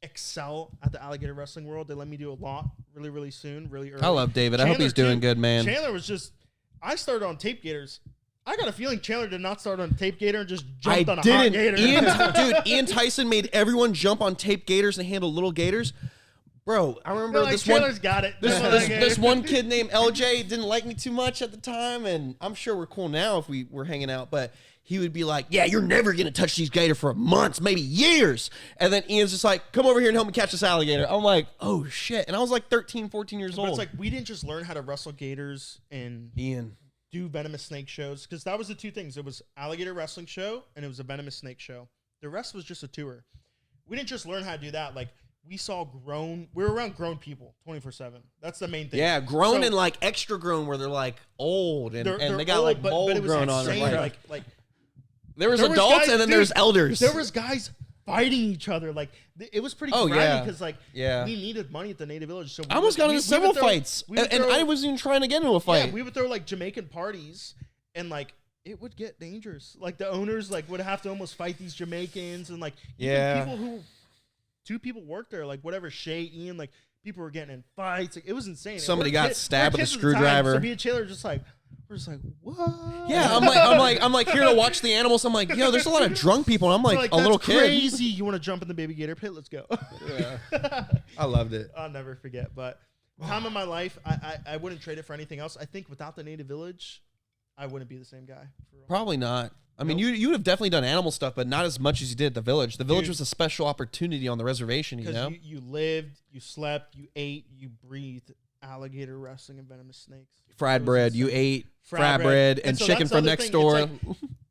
[SPEAKER 1] excel at the alligator wrestling world. They let me do a lot really, really soon, really early.
[SPEAKER 5] I love David. I hope
[SPEAKER 1] Chandler,
[SPEAKER 5] he's doing
[SPEAKER 1] too.
[SPEAKER 5] good, man.
[SPEAKER 1] Chandler was just, I started on tape gators. I got a feeling Chandler did not start on tape gator and just jumped on a hot gator.
[SPEAKER 5] Ian Tyson made everyone jump on tape gators and handle little gators. Bro, I remember
[SPEAKER 1] They're like,
[SPEAKER 5] this
[SPEAKER 1] Chandler's
[SPEAKER 5] one.
[SPEAKER 1] got it.
[SPEAKER 5] This one kid named LJ didn't like me too much at the time, and I'm sure we're cool now if we were hanging out. But he would be like, yeah, you're never going to touch these gator for months, maybe years. And then Ian's just like, come over here and help me catch this alligator. I'm like, oh, shit. And I was like 13, 14 years
[SPEAKER 1] But
[SPEAKER 5] old.
[SPEAKER 1] it's like we didn't just learn how to wrestle gators and
[SPEAKER 5] Ian.
[SPEAKER 1] do venomous snake shows, because that was the two things. It was alligator wrestling show and it was a venomous snake show. The rest was just a tour. We didn't just learn how to do that. Like, we were around grown people 24/7. That's the main thing.
[SPEAKER 5] Yeah, grown
[SPEAKER 1] So-
[SPEAKER 5] and like extra grown where they're like old and,
[SPEAKER 1] They're
[SPEAKER 5] they got
[SPEAKER 1] old,
[SPEAKER 5] like
[SPEAKER 1] but
[SPEAKER 5] mold
[SPEAKER 1] it was
[SPEAKER 5] growing on
[SPEAKER 1] insane.
[SPEAKER 5] them.
[SPEAKER 1] Like
[SPEAKER 5] There was
[SPEAKER 1] there was
[SPEAKER 5] adults
[SPEAKER 1] guys-
[SPEAKER 5] and then
[SPEAKER 1] dude,
[SPEAKER 5] there's elders.
[SPEAKER 1] there was guys fighting each other. Like, it was pretty
[SPEAKER 5] Oh,
[SPEAKER 1] grimy
[SPEAKER 5] yeah.
[SPEAKER 1] because like
[SPEAKER 5] Yeah.
[SPEAKER 1] we needed money at the Native Village. So
[SPEAKER 5] I almost got into several
[SPEAKER 1] would throw-
[SPEAKER 5] fights.
[SPEAKER 1] we would
[SPEAKER 5] And
[SPEAKER 1] throw-
[SPEAKER 5] I wasn't even trying to get into a fight.
[SPEAKER 1] Yeah, we would throw like Jamaican parties and like it would get dangerous. Like the owners like would have to almost fight these Jamaicans and like even
[SPEAKER 5] Yeah.
[SPEAKER 1] people who 2 people worked there, like whatever, Shay, Ian, like people were getting in fights. Like, it was insane. And
[SPEAKER 5] Somebody
[SPEAKER 1] we're
[SPEAKER 5] got
[SPEAKER 1] kid-
[SPEAKER 5] stabbed
[SPEAKER 1] we're
[SPEAKER 5] with a
[SPEAKER 1] kids at the time,
[SPEAKER 5] screwdriver.
[SPEAKER 1] So me and Taylor we're just like, what?
[SPEAKER 5] Yeah, I'm like here to watch the animals. I'm like, yo, there's a lot of drunk people. And I'm
[SPEAKER 1] We're
[SPEAKER 5] like, a
[SPEAKER 1] that's
[SPEAKER 5] little kid.
[SPEAKER 1] crazy. You want to jump in the baby gator pit? Let's go.
[SPEAKER 5] I loved it.
[SPEAKER 1] I'll never forget. But time of my life, I wouldn't trade it for anything else. I think without the Native Village, I wouldn't be the same guy. For real.
[SPEAKER 5] Probably not. I mean, you would have definitely done animal stuff, but not as much as you did at the village. The village
[SPEAKER 1] Dude.
[SPEAKER 5] was a special opportunity on the reservation, you know?
[SPEAKER 1] Because you lived, you slept, you ate, you breathed alligator wrestling and venomous snakes.
[SPEAKER 5] Fried
[SPEAKER 1] It was
[SPEAKER 5] bread. You
[SPEAKER 1] insane.
[SPEAKER 5] ate
[SPEAKER 1] Fried
[SPEAKER 5] fried
[SPEAKER 1] bread.
[SPEAKER 5] bread
[SPEAKER 1] And
[SPEAKER 5] and
[SPEAKER 1] so
[SPEAKER 5] chicken
[SPEAKER 1] that's
[SPEAKER 5] from
[SPEAKER 1] the
[SPEAKER 5] next
[SPEAKER 1] thing,
[SPEAKER 5] door.
[SPEAKER 1] it's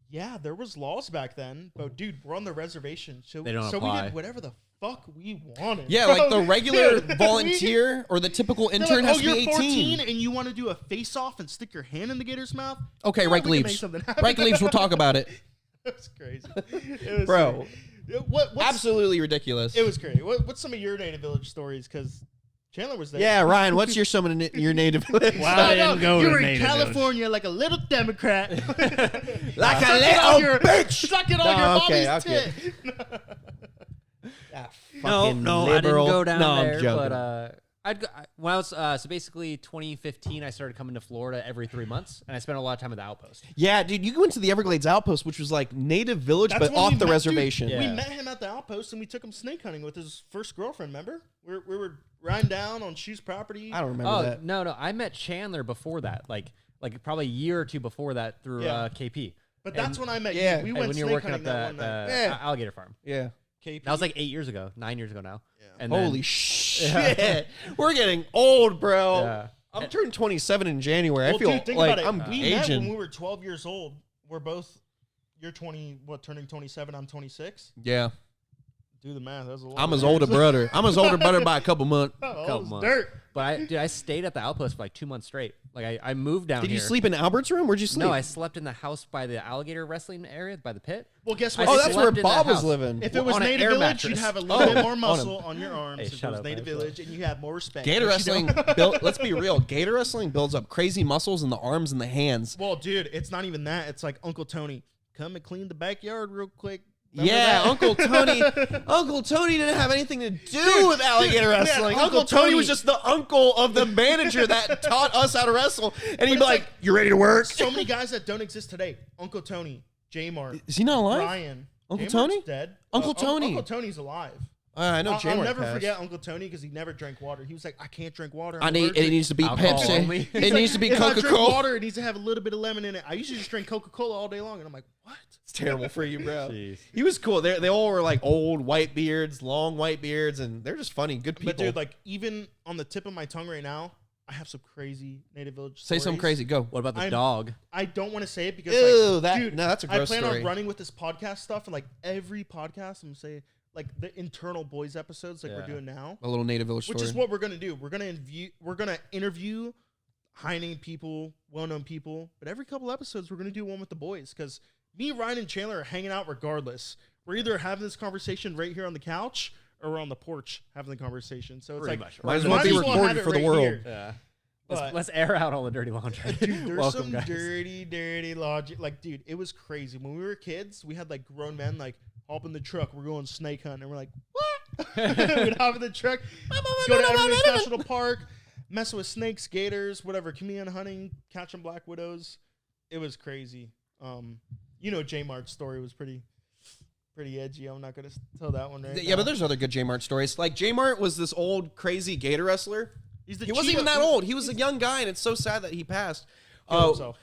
[SPEAKER 1] Yeah, there was laws back then, but dude, we're on the reservation, so
[SPEAKER 3] They don't
[SPEAKER 1] we
[SPEAKER 3] apply.
[SPEAKER 1] did whatever the fuck we wanted.
[SPEAKER 5] Yeah,
[SPEAKER 1] bro.
[SPEAKER 5] like the regular
[SPEAKER 1] Dude,
[SPEAKER 5] volunteer or the typical
[SPEAKER 1] they're
[SPEAKER 5] intern
[SPEAKER 1] like,
[SPEAKER 5] has
[SPEAKER 1] oh,
[SPEAKER 5] to
[SPEAKER 1] you're
[SPEAKER 5] be 18.
[SPEAKER 1] 14 and you want to do a face off and stick your hand in the gator's mouth?
[SPEAKER 5] Okay,
[SPEAKER 1] Yeah,
[SPEAKER 5] Reich
[SPEAKER 1] we can make
[SPEAKER 5] leaves.
[SPEAKER 1] something happen.
[SPEAKER 5] Reich leaves. We'll talk about it.
[SPEAKER 1] It was crazy. It was
[SPEAKER 5] Bro.
[SPEAKER 1] crazy. What's,
[SPEAKER 5] Absolutely ridiculous.
[SPEAKER 1] It was crazy. What's some of your Native Village stories? Because Chandler was there.
[SPEAKER 5] Yeah, Ryan, what's your some of your native village?
[SPEAKER 3] Wow.
[SPEAKER 1] I
[SPEAKER 3] I didn't
[SPEAKER 1] know.
[SPEAKER 3] go
[SPEAKER 1] You
[SPEAKER 3] to
[SPEAKER 1] were in
[SPEAKER 3] Native Village.
[SPEAKER 1] California like a little Democrat.
[SPEAKER 5] Like a
[SPEAKER 1] Suck it
[SPEAKER 5] little
[SPEAKER 1] on your-
[SPEAKER 5] bitch.
[SPEAKER 1] Suck it on
[SPEAKER 5] No,
[SPEAKER 1] your
[SPEAKER 5] okay,
[SPEAKER 1] mommy's
[SPEAKER 5] okay.
[SPEAKER 1] tit.
[SPEAKER 3] No, no, I didn't go down
[SPEAKER 5] No, I'm
[SPEAKER 3] there.
[SPEAKER 5] joking.
[SPEAKER 3] But when I was so basically 2015, I started coming to Florida every 3 months, and I spent a lot of time at the outpost.
[SPEAKER 5] Yeah, dude, you went to the Everglades Outpost, which was like native village,
[SPEAKER 1] That's
[SPEAKER 5] but
[SPEAKER 1] when
[SPEAKER 5] off
[SPEAKER 1] we
[SPEAKER 5] the
[SPEAKER 1] met-
[SPEAKER 5] reservation.
[SPEAKER 1] dude, We
[SPEAKER 3] Yeah.
[SPEAKER 1] met him at the outpost and we took him snake hunting with his first girlfriend. Remember? We were riding down on Shoe's property.
[SPEAKER 5] I don't remember
[SPEAKER 3] Oh
[SPEAKER 5] that.
[SPEAKER 3] no, I met Chandler before that, like probably a year or two before that through
[SPEAKER 1] Yeah.
[SPEAKER 3] KP.
[SPEAKER 1] But that's when I met
[SPEAKER 5] yeah,
[SPEAKER 1] you. We
[SPEAKER 3] And
[SPEAKER 1] went
[SPEAKER 3] when you
[SPEAKER 1] snake
[SPEAKER 3] were working
[SPEAKER 1] hunting
[SPEAKER 3] at
[SPEAKER 1] that one
[SPEAKER 3] the
[SPEAKER 1] night.
[SPEAKER 5] Yeah.
[SPEAKER 3] alligator farm.
[SPEAKER 5] Yeah.
[SPEAKER 1] KP.
[SPEAKER 3] That was like 9 years ago now.
[SPEAKER 1] Yeah.
[SPEAKER 3] And then,
[SPEAKER 5] Holy shit. We're getting old, bro.
[SPEAKER 3] Yeah.
[SPEAKER 5] I'm turning 27 in January.
[SPEAKER 1] Well,
[SPEAKER 5] I feel
[SPEAKER 1] dude, think
[SPEAKER 5] like
[SPEAKER 1] about it.
[SPEAKER 5] I'm
[SPEAKER 1] We met when
[SPEAKER 5] aging.
[SPEAKER 1] we were 12 years old. We're both. You're 20. What? Turning 27. I'm 26.
[SPEAKER 5] Yeah.
[SPEAKER 1] Do the math. That's a lot.
[SPEAKER 5] I'm
[SPEAKER 1] of
[SPEAKER 5] his older
[SPEAKER 1] years.
[SPEAKER 5] brother. I'm his older brother by a couple months.
[SPEAKER 1] Oh,
[SPEAKER 3] Couple
[SPEAKER 1] it's
[SPEAKER 3] months.
[SPEAKER 1] dirt.
[SPEAKER 3] But I stayed at the outpost for like 2 months straight. Like I moved down
[SPEAKER 5] Did
[SPEAKER 3] here.
[SPEAKER 5] you sleep in Albert's room? Where'd you sleep?
[SPEAKER 3] No, I slept in the house by the alligator wrestling area by the pit.
[SPEAKER 1] Well, guess
[SPEAKER 3] I
[SPEAKER 1] what?
[SPEAKER 5] Oh,
[SPEAKER 3] slept
[SPEAKER 5] that's where
[SPEAKER 3] in that
[SPEAKER 5] Bob was
[SPEAKER 3] house.
[SPEAKER 5] living.
[SPEAKER 1] If it
[SPEAKER 3] Well,
[SPEAKER 1] was
[SPEAKER 3] on an
[SPEAKER 1] Native
[SPEAKER 3] air
[SPEAKER 1] Village,
[SPEAKER 3] mattress.
[SPEAKER 1] you'd have a little bit more
[SPEAKER 5] on
[SPEAKER 1] muscle on your arms.
[SPEAKER 3] Hey,
[SPEAKER 1] if it
[SPEAKER 3] shut
[SPEAKER 1] was
[SPEAKER 3] up,
[SPEAKER 1] Native
[SPEAKER 3] man.
[SPEAKER 1] Village, and you have more respect.
[SPEAKER 5] Gator
[SPEAKER 1] But you
[SPEAKER 5] wrestling,
[SPEAKER 1] don't.
[SPEAKER 5] let's be real. Gator wrestling builds up crazy muscles in the arms and the hands.
[SPEAKER 1] Well, dude, it's not even that. It's like Uncle Tony, come and clean the backyard real quick. Remember
[SPEAKER 5] Yeah,
[SPEAKER 1] that?
[SPEAKER 5] Uncle Tony. Uncle Tony didn't have anything to do with alligator wrestling.
[SPEAKER 1] Uncle
[SPEAKER 5] Uncle Tony
[SPEAKER 1] Tony-
[SPEAKER 5] was just the uncle of the manager that taught us how to wrestle. And he'd be like, "You ready to work?"
[SPEAKER 1] So many guys that don't exist today. Uncle Tony, J Mart,
[SPEAKER 5] Is he not alive?
[SPEAKER 1] Ryan.
[SPEAKER 5] Uncle
[SPEAKER 1] J-Mart's
[SPEAKER 5] Tony?
[SPEAKER 1] dead.
[SPEAKER 5] Uncle Tony.
[SPEAKER 1] Uncle Tony's alive.
[SPEAKER 5] I know.
[SPEAKER 1] I'll
[SPEAKER 5] J-Mark
[SPEAKER 1] never
[SPEAKER 5] passed.
[SPEAKER 1] forget Uncle Tony because he never drank water. He was like, I can't drink water.
[SPEAKER 5] I
[SPEAKER 1] I'm
[SPEAKER 5] need. It
[SPEAKER 1] allergic."
[SPEAKER 5] needs to be
[SPEAKER 3] Alcohol
[SPEAKER 5] Pepsi.
[SPEAKER 3] only.
[SPEAKER 5] It needs to be
[SPEAKER 1] If I drink
[SPEAKER 5] Coca-Cola.
[SPEAKER 1] water, it needs to have a little bit of lemon in it. I used to just drink Coca-Cola all day long, and I'm like, what?
[SPEAKER 5] It's terrible for you, bro.
[SPEAKER 3] Jeez.
[SPEAKER 5] He was cool. They all were like old white beards, long white beards, and they're just funny, good people.
[SPEAKER 1] But dude, like even on the tip of my tongue right now, I have some crazy Native Village
[SPEAKER 5] say something
[SPEAKER 1] stories.
[SPEAKER 5] crazy. Go.
[SPEAKER 3] What about the
[SPEAKER 1] I'm-
[SPEAKER 3] dog?
[SPEAKER 1] I don't want to say it because
[SPEAKER 5] Ew,
[SPEAKER 1] like,
[SPEAKER 5] that-
[SPEAKER 1] dude,
[SPEAKER 5] no, that's a gross
[SPEAKER 1] I plan
[SPEAKER 5] story.
[SPEAKER 1] on running with this podcast stuff, and like every podcast, I'm gonna say like the internal boys episodes, like we're
[SPEAKER 3] Yeah.
[SPEAKER 1] doing now,
[SPEAKER 5] A little native village
[SPEAKER 1] which
[SPEAKER 5] story.
[SPEAKER 1] is what we're gonna do. We're gonna interview high-name people, well-known people, but every couple episodes, we're gonna do one with the boys because me, Ryan, and Chandler are hanging out regardless. We're either having this conversation right here on the couch or we're on the porch having the conversation. So it's
[SPEAKER 3] Pretty
[SPEAKER 1] like
[SPEAKER 3] much.
[SPEAKER 5] Might as well be
[SPEAKER 1] have
[SPEAKER 5] recorded
[SPEAKER 1] it
[SPEAKER 5] for the
[SPEAKER 1] right
[SPEAKER 5] world.
[SPEAKER 1] here.
[SPEAKER 3] Yeah.
[SPEAKER 1] But-
[SPEAKER 3] Let's air out all the dirty laundry.
[SPEAKER 1] Dude, there's
[SPEAKER 3] Welcome,
[SPEAKER 1] some
[SPEAKER 3] guys.
[SPEAKER 1] dirty logic. Like, dude, it was crazy. When we were kids, we had like grown men like hop in the truck. We're going snake hunting, and we're like, what? We'd hop in the truck, go to Everest National Park, mess with snakes, gators, whatever. Chameleon hunting, catching black widows. It was crazy. J Mart's story was pretty edgy. I'm not gonna tell that one right
[SPEAKER 5] Yeah,
[SPEAKER 1] now.
[SPEAKER 5] but there's other good J-Mart stories. Like J-Mart was this old crazy gator wrestler.
[SPEAKER 1] He's the
[SPEAKER 5] He wasn't
[SPEAKER 1] cheetah-
[SPEAKER 5] even that old. He was a young guy, and it's so sad that he passed.
[SPEAKER 1] Killed
[SPEAKER 5] Oh,
[SPEAKER 1] himself.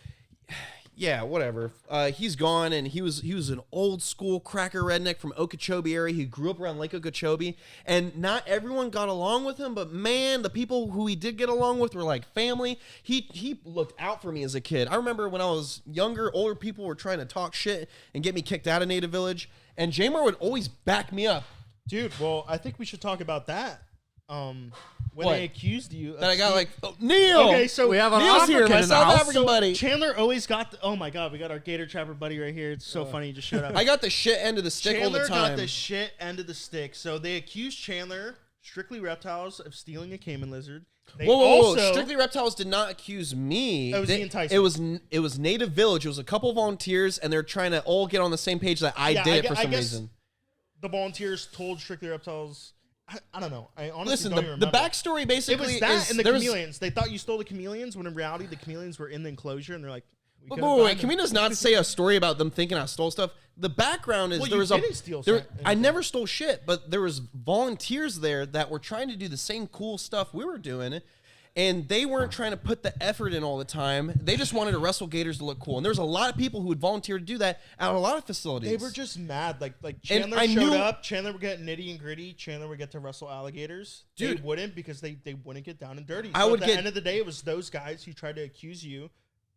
[SPEAKER 5] yeah, whatever. He's gone, and he was an old school cracker redneck from Okeechobee area. He grew up around Lake Okeechobee, and not everyone got along with him. But man, the people who he did get along with were like family. He looked out for me as a kid. I remember when I was younger, older people were trying to talk shit and get me kicked out of Native Village, and Jamar would always back me up.
[SPEAKER 1] Dude, well, I think we should talk about that. When
[SPEAKER 5] What?
[SPEAKER 1] they accused you of
[SPEAKER 5] That I got
[SPEAKER 1] stealing-
[SPEAKER 5] Neil.
[SPEAKER 1] Okay, so
[SPEAKER 3] we have an
[SPEAKER 5] Neil's here,
[SPEAKER 3] African
[SPEAKER 5] my
[SPEAKER 3] in the
[SPEAKER 5] South
[SPEAKER 3] house.
[SPEAKER 5] African buddy.
[SPEAKER 1] Chandler always got oh my god, we got our Gator Trapper buddy right here. It's so funny, he just showed up.
[SPEAKER 5] I got the shit end of the stick
[SPEAKER 1] Chandler
[SPEAKER 5] all the time.
[SPEAKER 1] got the shit end of the stick. So they accused Chandler, Strictly Reptiles, of stealing a caiman lizard. They
[SPEAKER 5] Whoa.
[SPEAKER 1] also,
[SPEAKER 5] Strictly Reptiles did not accuse me.
[SPEAKER 1] It was Ian Tyson.
[SPEAKER 5] It was Native Village. It was a couple volunteers, and they're trying to all get on the same page that I
[SPEAKER 1] Yeah,
[SPEAKER 5] did
[SPEAKER 1] I
[SPEAKER 5] it
[SPEAKER 1] gu-
[SPEAKER 5] for
[SPEAKER 1] I
[SPEAKER 5] some
[SPEAKER 1] guess
[SPEAKER 5] reason.
[SPEAKER 1] the volunteers told Strictly Reptiles. I don't know. I honestly
[SPEAKER 5] Listen,
[SPEAKER 1] don't even
[SPEAKER 5] the
[SPEAKER 1] remember.
[SPEAKER 5] backstory
[SPEAKER 1] It
[SPEAKER 5] basically
[SPEAKER 1] was that
[SPEAKER 5] is
[SPEAKER 1] and the
[SPEAKER 5] there was-
[SPEAKER 1] chameleons. They thought you stole the chameleons when in reality the chameleons were in the enclosure and they're like, we
[SPEAKER 5] Wait,
[SPEAKER 1] could've
[SPEAKER 5] wait,
[SPEAKER 1] gotten
[SPEAKER 5] wait, can we
[SPEAKER 1] them.
[SPEAKER 5] just not say a story about them thinking I stole stuff? The background is
[SPEAKER 1] Well,
[SPEAKER 5] there
[SPEAKER 1] you
[SPEAKER 5] was
[SPEAKER 1] didn't steal
[SPEAKER 5] there,
[SPEAKER 1] something.
[SPEAKER 5] I never stole shit, but there was volunteers there that were trying to do the same cool stuff we were doing, and they weren't trying to put the effort in all the time. They just wanted to wrestle gators to look cool, and there was a lot of people who would volunteer to do that at a lot of facilities.
[SPEAKER 1] They were just mad. Like
[SPEAKER 5] And
[SPEAKER 1] Chandler
[SPEAKER 5] I
[SPEAKER 1] showed
[SPEAKER 5] knew-
[SPEAKER 1] up. Chandler would get nitty and gritty. Chandler would get to wrestle alligators.
[SPEAKER 5] Dude.
[SPEAKER 1] They wouldn't because they wouldn't get down and dirty.
[SPEAKER 5] I
[SPEAKER 1] So
[SPEAKER 5] would
[SPEAKER 1] at the
[SPEAKER 5] get-
[SPEAKER 1] end of the day, it was those guys who tried to accuse you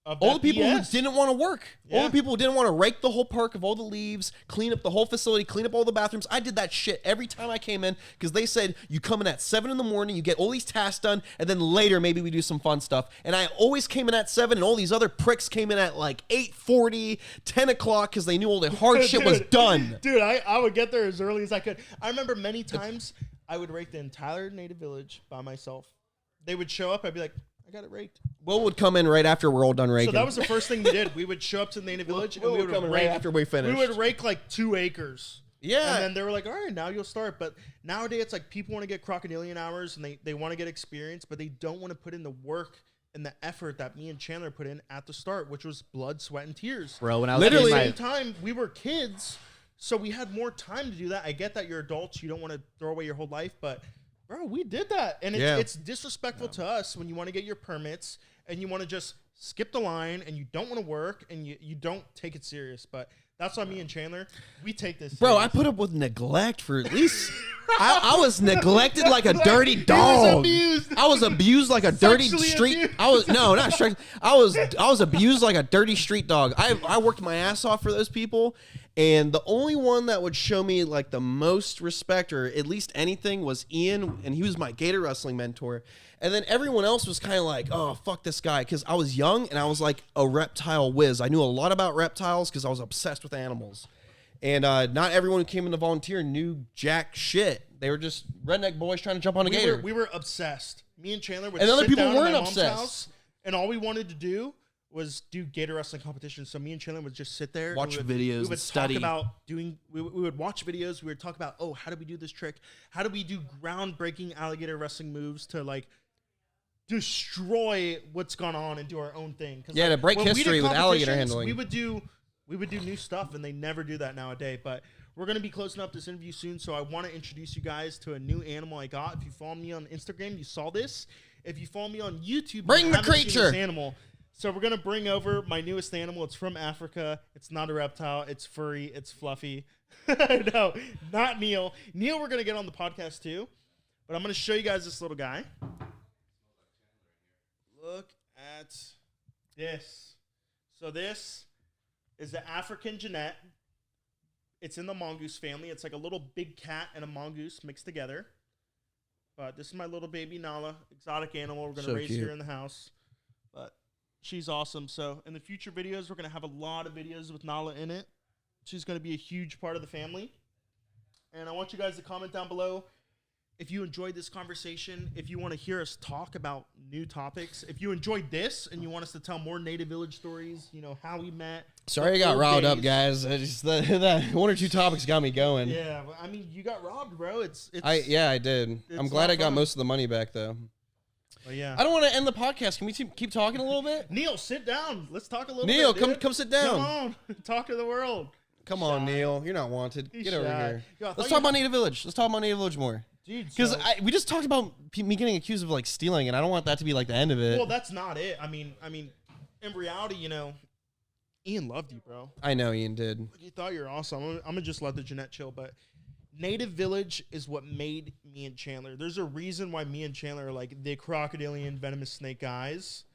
[SPEAKER 1] of
[SPEAKER 5] all the
[SPEAKER 1] that
[SPEAKER 5] people
[SPEAKER 1] BS.
[SPEAKER 5] who didn't want to work. All
[SPEAKER 1] Yeah.
[SPEAKER 5] the people who didn't want to rake the whole park of all the leaves, clean up the whole facility, clean up all the bathrooms. I did that shit every time I came in because they said, you come in at 7 in the morning, you get all these tasks done, and then later maybe we do some fun stuff. And I always came in at 7, and all these other pricks came in at like 8:40, 10 o'clock because they knew all the hard shit was done.
[SPEAKER 1] Dude, I would get there as early as I could. I remember many times I would rake the entire Native Village by myself. They would show up. I'd be like, I got it raked.
[SPEAKER 5] Will would come in right after we're all done raking.
[SPEAKER 1] So that was the first thing we did. We would show up to the Native Village and
[SPEAKER 5] Will
[SPEAKER 1] we
[SPEAKER 5] would
[SPEAKER 1] would
[SPEAKER 5] come in
[SPEAKER 1] rake
[SPEAKER 5] right after we finished.
[SPEAKER 1] We would rake like 2 acres.
[SPEAKER 5] Yeah.
[SPEAKER 1] And then they were like, all right, now you'll start. But nowadays it's like people want to get crocodilian hours and they want to get experience, but they don't want to put in the work and the effort that me and Chandler put in at the start, which was blood, sweat, and tears.
[SPEAKER 3] Bro, when I was
[SPEAKER 5] Literally-
[SPEAKER 3] in
[SPEAKER 1] At the
[SPEAKER 3] my,
[SPEAKER 1] same time, we were kids, so we had more time to do that. I get that you're adults, you don't want to throw away your whole life, but bro, we did that. And it's,
[SPEAKER 5] Yeah.
[SPEAKER 1] it's disrespectful to us when you want to get your permits and you want to just skip the line and you don't want to work and you don't take it serious. But that's why me and Chandler, we take this
[SPEAKER 5] Bro, I
[SPEAKER 1] serious.
[SPEAKER 5] put up with neglect for at least. I was neglected like a dirty
[SPEAKER 1] He was
[SPEAKER 5] dog.
[SPEAKER 1] abused.
[SPEAKER 5] I was abused like a dirty
[SPEAKER 1] Sexually
[SPEAKER 5] street.
[SPEAKER 1] abused.
[SPEAKER 5] I was no, not straight. I was abused like a dirty street dog. I worked my ass off for those people, and the only one that would show me like the most respect or at least anything was Ian, and he was my gator wrestling mentor. And then everyone else was kind of like, oh, fuck this guy. Because I was young and I was like a reptile whiz. I knew a lot about reptiles because I was obsessed with animals. And not everyone who came in to volunteer knew jack shit. They were just redneck boys trying to jump on a gator.
[SPEAKER 1] We were obsessed. Me and Chandler would
[SPEAKER 5] And other
[SPEAKER 1] sit
[SPEAKER 5] people
[SPEAKER 1] down at
[SPEAKER 5] weren't
[SPEAKER 1] my mom's
[SPEAKER 5] obsessed.
[SPEAKER 1] house, and all we wanted to do was do gator wrestling competitions. So me and Chandler would just sit there, and
[SPEAKER 5] Watch
[SPEAKER 1] we would,
[SPEAKER 5] videos
[SPEAKER 1] we
[SPEAKER 5] and
[SPEAKER 1] would
[SPEAKER 5] study.
[SPEAKER 1] talk about doing. We would watch videos. We would talk about, oh, how do we do this trick? How do we do groundbreaking alligator wrestling moves to like destroy what's gone on and do our own thing? 'Cause,
[SPEAKER 5] Yeah,
[SPEAKER 1] like,
[SPEAKER 5] to break
[SPEAKER 1] when we did
[SPEAKER 5] history with alligator
[SPEAKER 1] competitions,
[SPEAKER 5] handling.
[SPEAKER 1] We would do new stuff, and they never do that nowadays. But we're going to be closing up this interview soon, so I want to introduce you guys to a new animal I got. If you follow me on Instagram, you saw this. If you follow me on YouTube,
[SPEAKER 5] Bring
[SPEAKER 1] you
[SPEAKER 5] the
[SPEAKER 1] haven't seen
[SPEAKER 5] creature.
[SPEAKER 1] this animal. So we're going to bring over my newest animal. It's from Africa. It's not a reptile. It's furry. It's fluffy. No, not Neil. Neil, we're going to get on the podcast too. But I'm going to show you guys this little guy. Look at this. So this is the African Jeanette. It's in the mongoose family. It's like a little big cat and a mongoose mixed together. But this is my little baby Nala, exotic animal we're going to
[SPEAKER 5] So
[SPEAKER 1] raise
[SPEAKER 5] cute.
[SPEAKER 1] here in the house. But she's awesome. So in the future videos, we're going to have a lot of videos with Nala in it. She's going to be a huge part of the family. And I want you guys to comment down below if you enjoyed this conversation, if you want to hear us talk about new topics, if you enjoyed this and you want us to tell more Native Village stories, you know, how we met.
[SPEAKER 5] Sorry I
[SPEAKER 1] the
[SPEAKER 5] got
[SPEAKER 1] old
[SPEAKER 5] riled up,
[SPEAKER 1] days.
[SPEAKER 5] guys. I just that one or two topics got me going.
[SPEAKER 1] Yeah, but, I mean, you got robbed, bro. It's
[SPEAKER 5] I did. I'm
[SPEAKER 1] it's
[SPEAKER 5] glad
[SPEAKER 1] not
[SPEAKER 5] I got
[SPEAKER 1] fun.
[SPEAKER 5] most of the money back though.
[SPEAKER 1] but yeah.
[SPEAKER 5] I don't want to end the podcast. Can we keep talking a little bit?
[SPEAKER 1] Neil, sit down. Let's talk a little
[SPEAKER 5] Neil,
[SPEAKER 1] bit. dude.
[SPEAKER 5] come sit down.
[SPEAKER 1] Come on. Talk to the world.
[SPEAKER 5] Come on,
[SPEAKER 1] Shy.
[SPEAKER 5] Neil. You're not wanted.
[SPEAKER 1] He's
[SPEAKER 5] Get over
[SPEAKER 1] shy.
[SPEAKER 5] here.
[SPEAKER 1] Yo, I thought
[SPEAKER 5] Let's
[SPEAKER 1] you-
[SPEAKER 5] talk about Native Village. Let's talk about Native Village more.
[SPEAKER 1] Dude,
[SPEAKER 5] Because
[SPEAKER 1] so-
[SPEAKER 5] we just talked about me getting accused of like stealing, and I don't want that to be like the end of it.
[SPEAKER 1] well, that's not it. I mean, in reality, you know, Ian loved you, bro.
[SPEAKER 5] I know Ian did.
[SPEAKER 1] He thought you were awesome. I'm gonna just let the Jeanette chill, but Native Village is what made me and Chandler. There's a reason why me and Chandler are like the crocodilian venomous snake guys,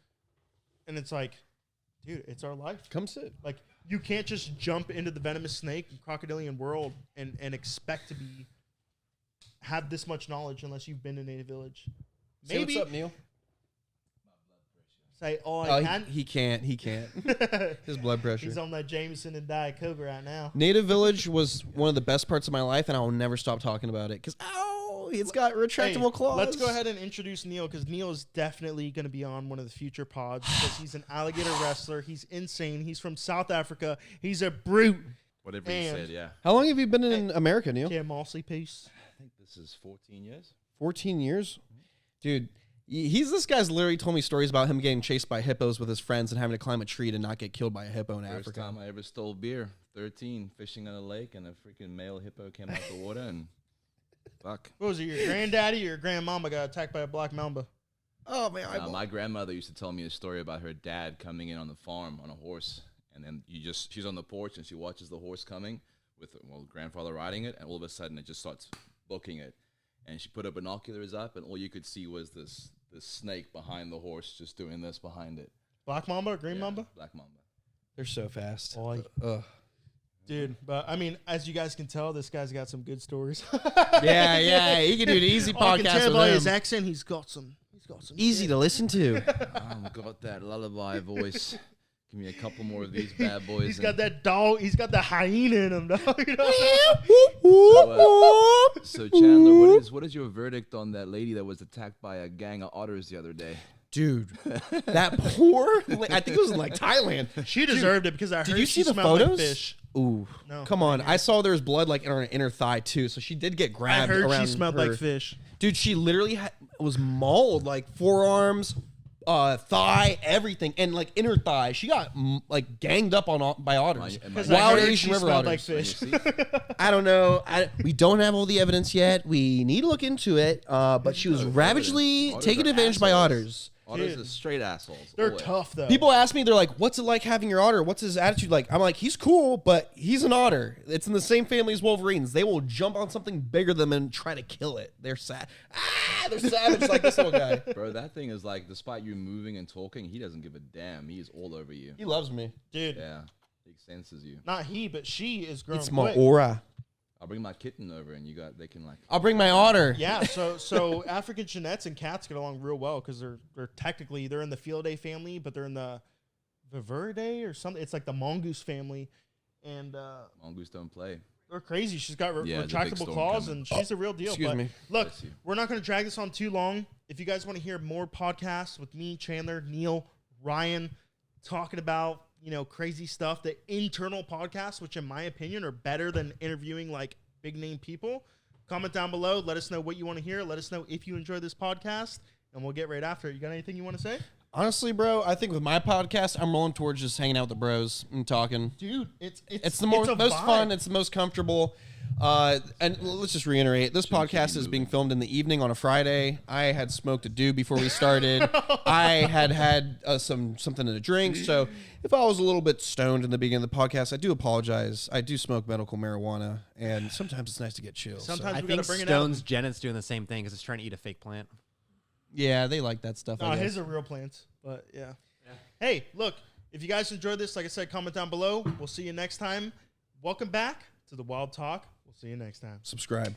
[SPEAKER 1] and it's like, dude, it's our life.
[SPEAKER 5] Come sit.
[SPEAKER 1] Like, you can't just jump into the venomous snake and crocodilian world and expect to have this much knowledge unless you've been to Native Village.
[SPEAKER 5] Say
[SPEAKER 1] Maybe
[SPEAKER 5] what's up, Neil?
[SPEAKER 1] say, oh, I can.
[SPEAKER 5] He can't. His blood pressure.
[SPEAKER 1] He's on that Jameson and Diet Coke right now.
[SPEAKER 5] Native Village was one of the best parts of my life, and I will never stop talking about it. Because, ow, it's got retractable claws.
[SPEAKER 1] Let's go ahead and introduce Neil, because Neil is definitely going to be on one of the future pods, because he's an alligator wrestler. He's insane. He's from South Africa. He's a brute.
[SPEAKER 6] Whatever you said, yeah.
[SPEAKER 5] How long have you been in America, Neil?
[SPEAKER 1] Yeah, Mosley piece.
[SPEAKER 6] I think this is 14 years.
[SPEAKER 5] 14 years? Dude, this guy's literally told me stories about him getting chased by hippos with his friends and having to climb a tree to not get killed by a hippo in
[SPEAKER 6] First
[SPEAKER 5] Africa.
[SPEAKER 6] time I ever stole beer, 13, fishing on a lake, and a freaking male hippo came out the water, and fuck.
[SPEAKER 1] What was it, your granddaddy or your grandmama got attacked by a black mamba?
[SPEAKER 5] Oh, man.
[SPEAKER 6] My grandmother used to tell me a story about her dad coming in on the farm on a horse, and then she's on the porch, and she watches the horse coming with grandfather riding it, and all of a sudden it just starts booking it. And she put her binoculars up, and all you could see was this snake behind the horse just doing this behind it.
[SPEAKER 1] Black mamba or green
[SPEAKER 6] Yeah,
[SPEAKER 1] mamba?
[SPEAKER 6] Black mamba.
[SPEAKER 5] They're so fast.
[SPEAKER 1] Boy. Dude, but I mean, as you guys can tell, this guy's got some good stories.
[SPEAKER 5] Yeah. He can do an easy
[SPEAKER 1] All I can
[SPEAKER 5] podcast
[SPEAKER 1] tell by
[SPEAKER 5] with
[SPEAKER 1] his
[SPEAKER 5] him.
[SPEAKER 1] accent, he's got some
[SPEAKER 5] Easy
[SPEAKER 1] shit.
[SPEAKER 5] to listen to.
[SPEAKER 6] Got that lullaby voice. Give me a couple more of these bad boys.
[SPEAKER 1] He's got that dog. He's got the hyena in him, dog. You know?
[SPEAKER 6] So Chandler, what is your verdict on that lady that was attacked by a gang of otters the other day?
[SPEAKER 5] Dude, that poor, I think it was in like Thailand.
[SPEAKER 1] She deserved it because I
[SPEAKER 5] Did
[SPEAKER 1] heard
[SPEAKER 5] you
[SPEAKER 1] she
[SPEAKER 5] see the
[SPEAKER 1] smelled
[SPEAKER 5] photos?
[SPEAKER 1] like fish.
[SPEAKER 5] Ooh,
[SPEAKER 1] No.
[SPEAKER 5] come on. I saw there was blood like in her inner thigh too, so she did get
[SPEAKER 1] I
[SPEAKER 5] grabbed
[SPEAKER 1] heard
[SPEAKER 5] around
[SPEAKER 1] she smelled
[SPEAKER 5] her.
[SPEAKER 1] like fish.
[SPEAKER 5] Dude, she literally was mauled, like forearms, thigh, everything, and like inner thigh. She got like ganged up by otters.
[SPEAKER 1] Because I
[SPEAKER 5] Wild
[SPEAKER 1] heard
[SPEAKER 5] Asian
[SPEAKER 1] she
[SPEAKER 5] river
[SPEAKER 1] smelled
[SPEAKER 5] otters.
[SPEAKER 1] like fish.
[SPEAKER 5] I don't know. We don't have all the evidence yet. We need to look into it. But she was ravagely
[SPEAKER 6] Otters
[SPEAKER 5] taken
[SPEAKER 6] are
[SPEAKER 5] advantage by
[SPEAKER 6] assholes.
[SPEAKER 5] otters.
[SPEAKER 6] Otters
[SPEAKER 1] Dude.
[SPEAKER 6] are straight assholes.
[SPEAKER 1] They're
[SPEAKER 6] always.
[SPEAKER 1] tough though.
[SPEAKER 5] People ask me, they're like, what's it like having your otter? What's his attitude like? I'm like, he's cool, but he's an otter. It's in the same family as Wolverines. They will jump on something bigger than them and try to kill it. They're they're savage like this little guy.
[SPEAKER 6] Bro, that thing is like, despite you moving and talking, he doesn't give a damn. He is all over you.
[SPEAKER 5] He loves me.
[SPEAKER 1] dude.
[SPEAKER 6] Yeah, he senses you.
[SPEAKER 1] Not he, but she is growing
[SPEAKER 5] It's my
[SPEAKER 1] quick.
[SPEAKER 5] aura.
[SPEAKER 6] I'll bring my kitten over, and they can like.
[SPEAKER 5] I'll bring my otter.
[SPEAKER 1] Yeah, so African genets and cats get along real well because they're technically they're in the Felidae family, but they're in the Viverridae or something. It's like the mongoose family, and
[SPEAKER 6] Mongoose don't play.
[SPEAKER 1] they're crazy. She's got
[SPEAKER 6] Yeah, there's a big
[SPEAKER 1] retractable
[SPEAKER 6] storm
[SPEAKER 1] claws,
[SPEAKER 6] coming.
[SPEAKER 1] and she's a real deal.
[SPEAKER 5] Excuse
[SPEAKER 1] but
[SPEAKER 5] me.
[SPEAKER 1] Look,
[SPEAKER 6] Bless you.
[SPEAKER 1] we're not going to drag this on too long. If you guys want to hear more podcasts with me, Chandler, Neil, Ryan, talking about crazy stuff, the internal podcasts, which in my opinion are better than interviewing like big name people, comment down below. Let us know what you want to hear. Let us know if you enjoy this podcast, and we'll get right after it. You got anything you want to say?
[SPEAKER 5] Honestly, bro, I think with my podcast, I'm rolling towards just hanging out with the bros and talking.
[SPEAKER 1] Dude, it's
[SPEAKER 5] It's the most
[SPEAKER 1] a vibe.
[SPEAKER 5] fun. It's the most comfortable. And let's just reiterate, this podcast is being filmed in the evening on a Friday. I had smoked a do before we started. I had something to drink. So if I was a little bit stoned in the beginning of the podcast, I do apologize. I do smoke medical marijuana, and sometimes it's nice to get chills.
[SPEAKER 1] Sometimes
[SPEAKER 3] I
[SPEAKER 1] we
[SPEAKER 3] think
[SPEAKER 1] gotta bring it
[SPEAKER 3] Stone's
[SPEAKER 1] out.
[SPEAKER 3] Genet's doing the same thing because it's trying to eat a fake plant.
[SPEAKER 5] Yeah, they like that stuff.
[SPEAKER 1] No,
[SPEAKER 5] I guess.
[SPEAKER 1] his are real plants, but yeah. Hey, look, if you guys enjoyed this, like I said, comment down below. We'll see you next time. Welcome back to the Wild Talk. We'll see you next time.
[SPEAKER 5] Subscribe.